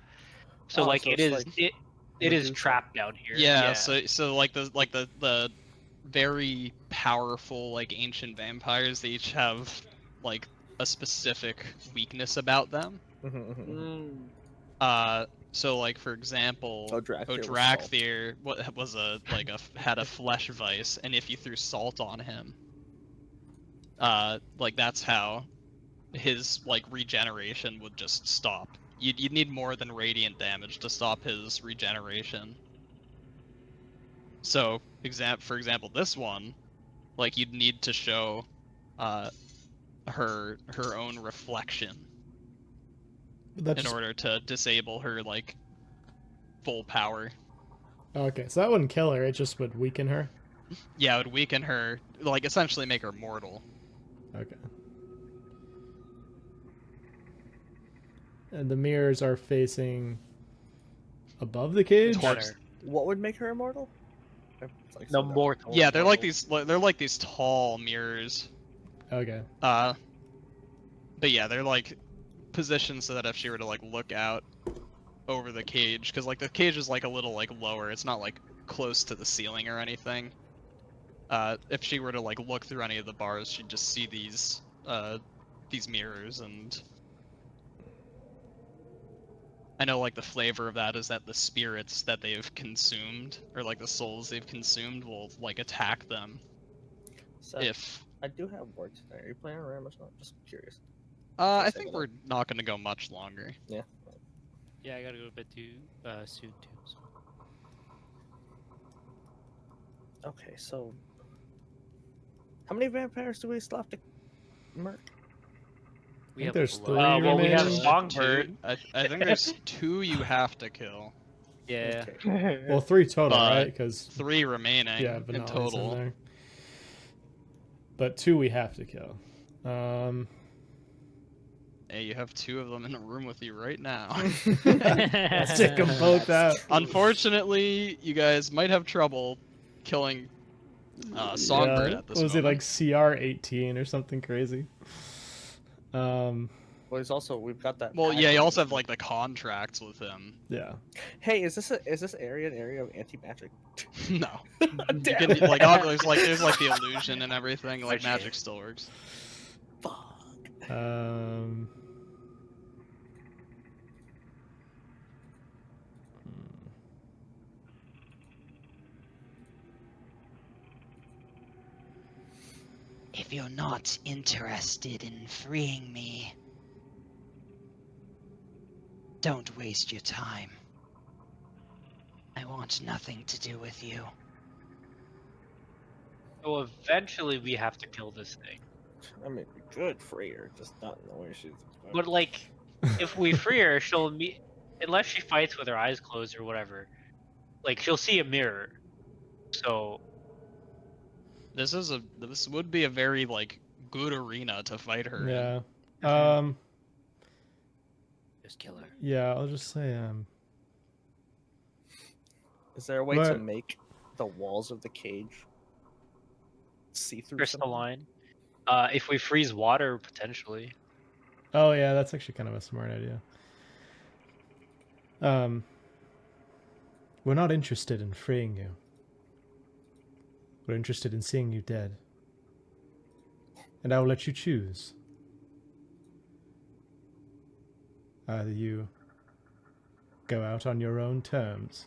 So Oh, like so it it's is like it is Medusa. trapped down here. Yeah, so like the very powerful like ancient vampires, they each have like a specific weakness about them. So like for example, Odrakthir was had a flesh vice, and if you threw salt on him, like that's how his like regeneration would just stop. You'd need more than radiant damage to stop his regeneration. So, for example, this one, like you'd need to show, her own reflection in order to disable her like full power. Okay, so that wouldn't kill her. It just would weaken her. Yeah, it would weaken her, like essentially make her mortal. Okay. And the mirrors are facing above the cage. What would make her immortal? Like no mortal. Yeah, they're like these tall mirrors. Okay. But yeah, they're like positioned so that if she were to like look out over the cage, because like the cage is like a little like lower, it's not like close to the ceiling or anything. If she were to like look through any of the bars, she'd just see these mirrors. And I know like the flavor of that is that the spirits that they've consumed, or like the souls they've consumed, will like attack them. So, if I do have work today. Are you playing around much? Not just curious. I Say think that. we're not going to go much longer. Yeah. Yeah, I gotta go to bed too soon too. So. Okay, so how many vampires do we still have to murk? We think have there's a three lot. Well, we have remaining. Songbird. I think there's 2 you have to kill. Yeah. Okay. Well, 3 total, But right? Because 3 remaining yeah, in Vanali's in total. there. But 2 we have to kill. Hey, you have 2 of them in a room with you right now. Let's take them both out. Unfortunately, you guys might have trouble killing Songbird at this Was it moment. like CR18 or something crazy? Well, he's also we've got that. Well, pact yeah, you with also him. have like the contracts with him. Yeah. Hey, is this area an area of anti-magic? No, you Damn can it. like there's like the illusion and everything. Like Okay. magic still works. Fuck. If you're not interested in freeing me, don't waste your time. I want nothing to do with you. So eventually we have to kill this thing. I mean, we could free her, just not in the way she's expecting. But like, if we free her, she'll meet. Unless she fights with her eyes closed or whatever, like she'll see a mirror. So This would be a very like good arena to fight her in. Yeah. Just kill her. Yeah, I'll just say Is there a way to What? make the walls of the cage see through? crystalline. If we freeze water, potentially. Oh yeah, that's actually kind of a smart idea. We're not interested in freeing you. We're interested in seeing you dead. And I will let you choose. Either you go out on your own terms,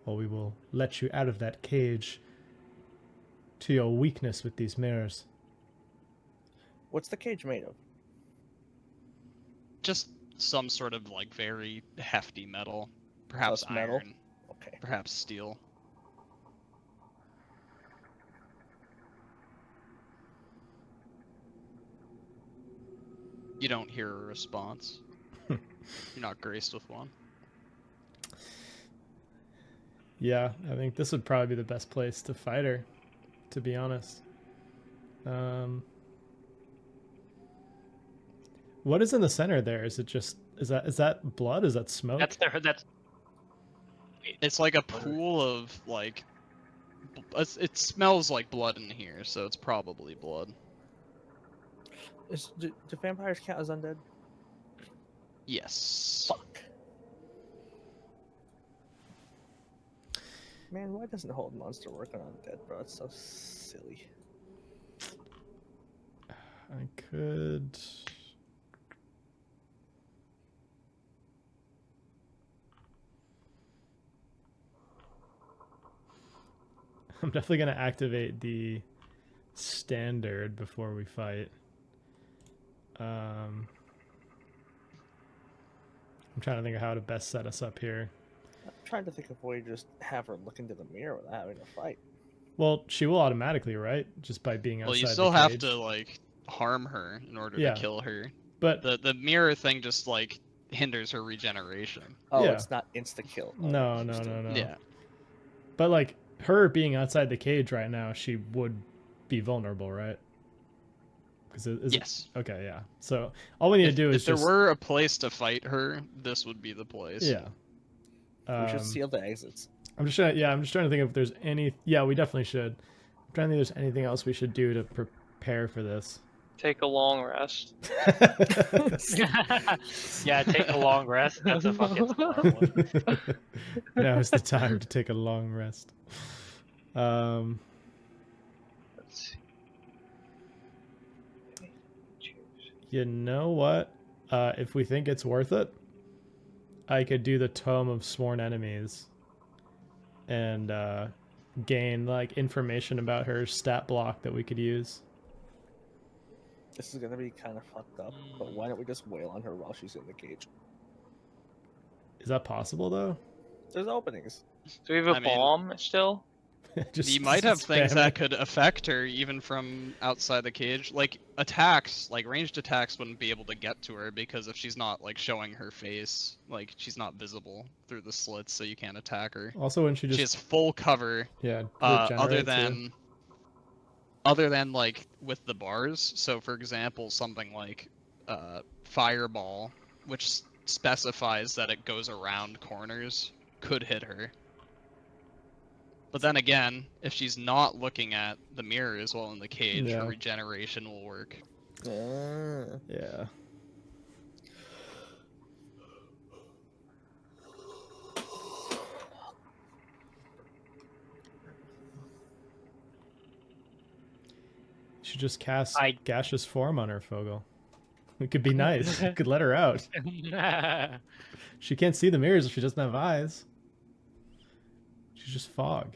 or we will let you out of that cage to your weakness with these mirrors. What's the cage made of? Just some sort of like very hefty metal, perhaps Just metal? iron, Okay. perhaps steel. You don't hear a response. You're not graced with one. Yeah, I think this would probably be the best place to fight her, to be honest. What is in the center there? Is it just is that blood? Is that smoke? That's It's like a pool of like. It smells like blood in here, so it's probably blood. Do vampires count as undead? Yes. Fuck. Man, why doesn't Hold Monster work on undead, bro? It's so silly. I could. I'm definitely gonna activate the standard before we fight. I'm trying to think of how to best set us up here. I'm trying to think of a way to just have her look into the mirror without having to fight. Well, she will automatically, right? Just by being outside Well, you the still have cage. to like harm her in order Yeah. to kill her. But The mirror thing just like hinders her regeneration. Oh, Yeah. it's not insta kill. no. Yeah. But like her being outside the cage right now, she would be vulnerable, right? Because Yes. Okay, yeah. So all we need to do is if there just were a place to fight her, this would be the place. yeah. We should seal the exits. I'm just trying to think if there's any. Yeah, we definitely should. I'm trying to think if there's anything else we should do to prepare for this. Take a long rest. yeah, take a long rest. That's a fucking smart one. Now is the time to take a long rest. Let's see. You know what? If we think it's worth it, I could do the Tome of Sworn Enemies and gain like information about her stat block that we could use. This is gonna be kind of fucked up, but why don't we just wail on her while she's in the cage? Is that possible though? There's openings. Do we have a I mean- bomb still? Just You might have things spam that it. could affect her even from outside the cage. Like attacks, like ranged attacks wouldn't be able to get to her because if she's not like showing her face, like she's not visible through the slits, so you can't attack her. Also, when she She just has full cover, yeah other regenerate too. than like with the bars. So for example, something like fireball, which specifies that it goes around corners, could hit her. But then again, if she's not looking at the mirror as well in the cage, her Yeah. regeneration will work. Yeah. You should just cast gaseous form on her, Fogel. It could be nice. You could let her out. She can't see the mirrors if she doesn't have eyes. She's just fog.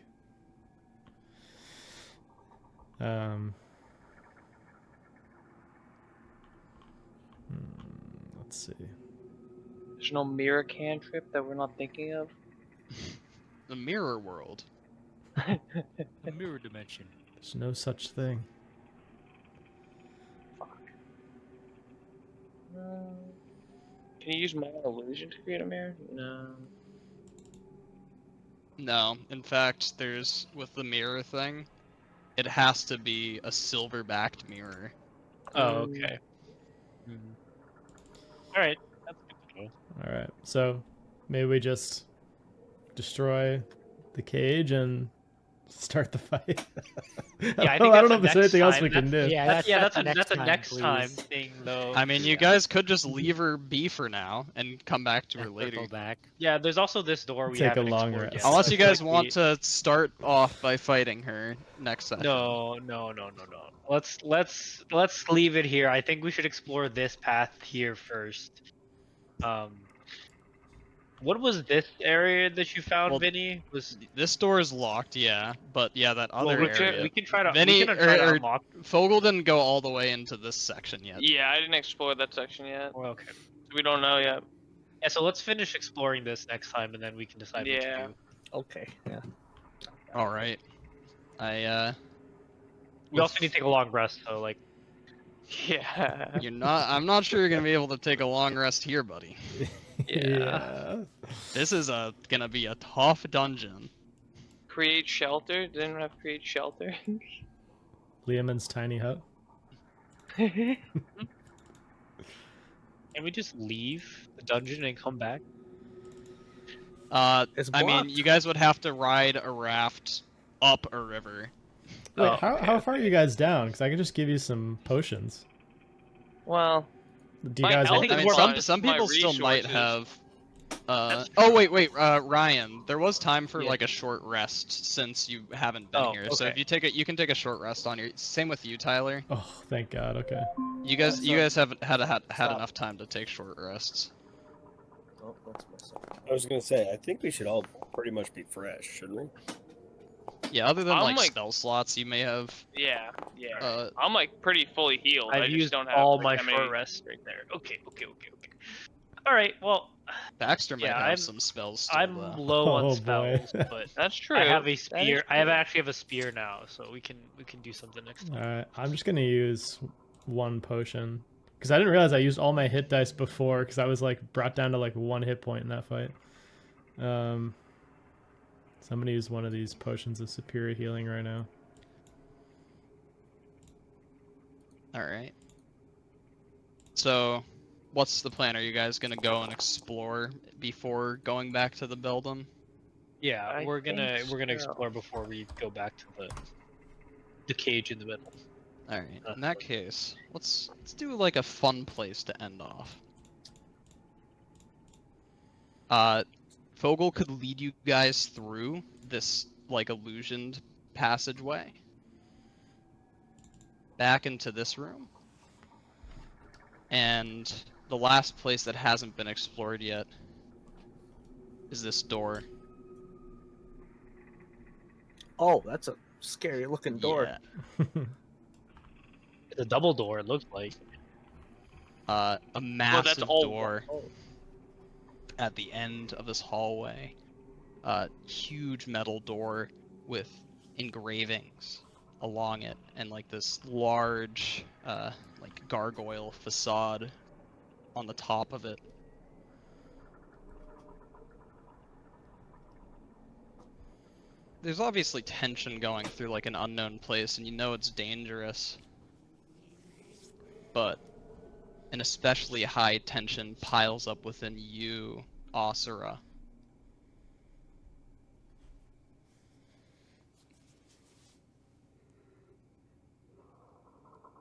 Let's see. There's no mirror cantrip that we're not thinking of. The mirror world. The mirror dimension. There's no such thing. Can you use minor illusion to create a mirror? No. No, in fact, there's with the mirror thing, it has to be a silver-backed mirror. Oh, okay. All right. That's good to know. All right. So maybe we just destroy the cage and start the fight. Yeah, I don't know if there's anything else we can do. Yeah, that's a next next time, time please. thing, though. I mean, you guys could just leave her be for now and come back to her later. Circle back. Yeah, there's also this door we Take a haven't long explored rest. yet. Unless I you feel guys like want we- to start off by fighting her next session. No. Let's leave it here. I think we should explore this path here first. What was this area that you found, Well, Vinny? Was This door is locked, yeah, but yeah, that other we can, area. we can try to Vinny we can try to or unlock. Fogel didn't go all the way into this section yet. Yeah, I didn't explore that section yet. Well, okay. We don't know yet. Yeah, so let's finish exploring this next time, and then we can decide what Yeah. to do. Okay, yeah. All right. We also need to take a long rest, though. Like, Yeah. I'm not sure you're gonna be able to take a long rest here, buddy. Yeah. This is gonna be a tough dungeon. Create shelter? Did anyone have create shelter? Liamon's tiny hut. can we just leave the dungeon and come back? It's I mean, blocked. you guys would have to ride a raft up a river. Wait, Oh, how far are you guys down? Because I can just give you some potions. Well, Do you My guys health want? I mean, More on some my people still might resources. have. That's Oh wait, Ryan. There was time for Yeah. like a short rest since you haven't been Oh, here. So if okay. you you can take a short rest on your. Same with you, Tyler. Oh, thank God. Okay. You guys haven't had Stop. enough time to take short rests. Oh, that's messed up. I was gonna say, I think we should all pretty much be fresh, shouldn't we? Yeah, other than I'm like like- spell slots, you may have. yeah. Uh, I'm like pretty fully healed. I I've just used don't have all like, my that short many- rests right there. Okay. All right. Well, Baxter might Yeah, have I'm- some spells still. I'm though. low Oh, on boy. spells, but That's true. I have a That is spear. I true. actually have a spear now, so we can do something next All time. right. I'm just gonna use one potion because I didn't realize I used all my hit dice before because I was like brought down to like 1 hit point in that fight. So I'm gonna use one of these potions of superior healing right now. All right. So, what's the plan? Are you guys gonna go and explore before going back to the building? Yeah, I we're gonna think so. explore before we go back to the cage in the middle. All right. In that case, let's do like a fun place to end off. Fogel could lead you guys through this like illusioned passageway back into this room. And the last place that hasn't been explored yet is this door. Oh, that's a scary looking door. Yeah. It's a double door. It looks like. A massive all door Oh, at the end of this hallway. Huge metal door with engravings along it, and like this large, like gargoyle facade on the top of it. There's obviously tension going through like an unknown place, and you know it's dangerous. But an especially high tension piles up within you, Asura.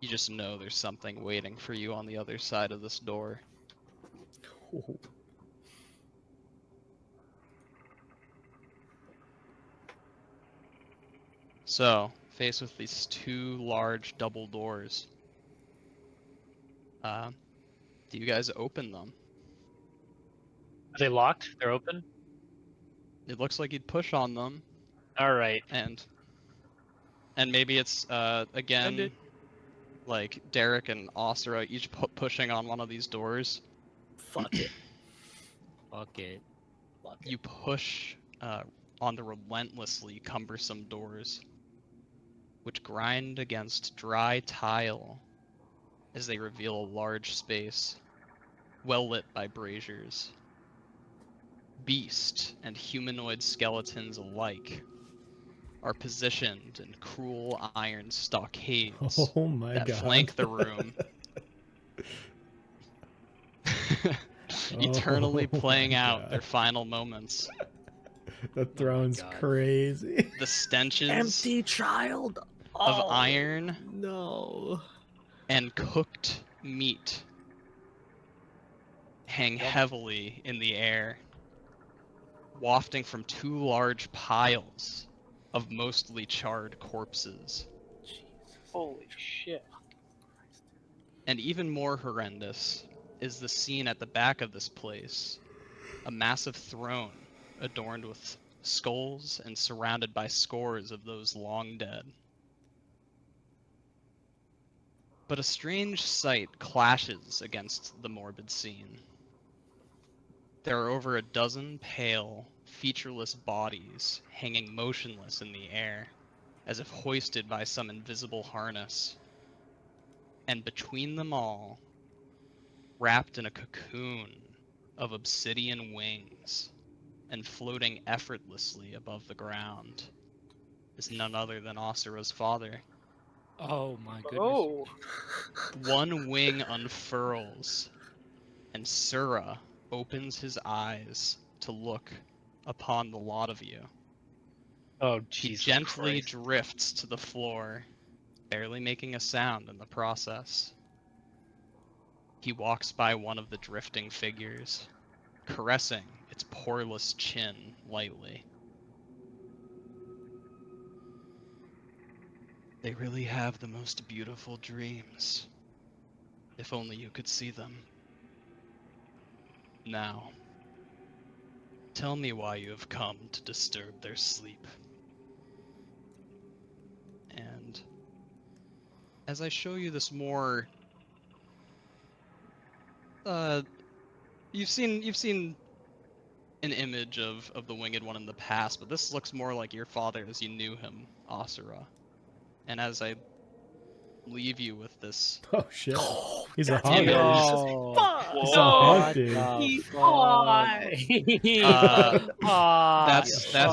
You just know there's something waiting for you on the other side of this door. So, faced with these two large double doors, do you guys open them? Are they locked? They're open. It looks like you'd push on them, All right. and maybe it's again like Derek and Asura each pushing on one of these doors. fuck it. Fuck it. Fuck it. You push on the relentlessly cumbersome doors, which grind against dry tile as they reveal a large space, well lit by braziers. Beast and humanoid skeletons alike are positioned in cruel iron stockades Oh my that god. flank the room, eternally Oh playing my out God. their final moments. The throne's God. crazy. The stenches Empty child. of Oh, iron No. and cooked meat hang heavily in the air, wafting from two large piles of mostly charred corpses. Holy shit. And even more horrendous is the scene at the back of this place, a massive throne adorned with skulls and surrounded by scores of those long dead. But a strange sight clashes against the morbid scene. There are over a dozen pale, featureless bodies hanging motionless in the air, as if hoisted by some invisible harness. And between them all, wrapped in a cocoon of obsidian wings and floating effortlessly above the ground, is none other than Asura's father. Oh my goodness. Oh. One wing unfurls, and Sura opens his eyes to look upon the lot of you. Oh He Jesus gently Christ. drifts to the floor, barely making a sound in the process. He walks by one of the drifting figures, caressing its poreless chin lightly. They really have the most beautiful dreams. If only you could see them. Now, tell me why you have come to disturb their sleep. And as I show you this more, you've seen an image of the Winged One in the past, but this looks more like your father as you knew him, Asura. And as I leave you with this, Oh shit. He's a that's hog. it. No. Fuck. He's a hog, dude. that's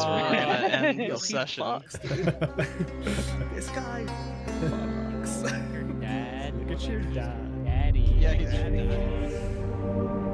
where you're gonna end Yo, the he session. fucks, dude. This guy fucks. Your dad. Look at your dad. Daddy. Yeah, he's your Daddy. dad.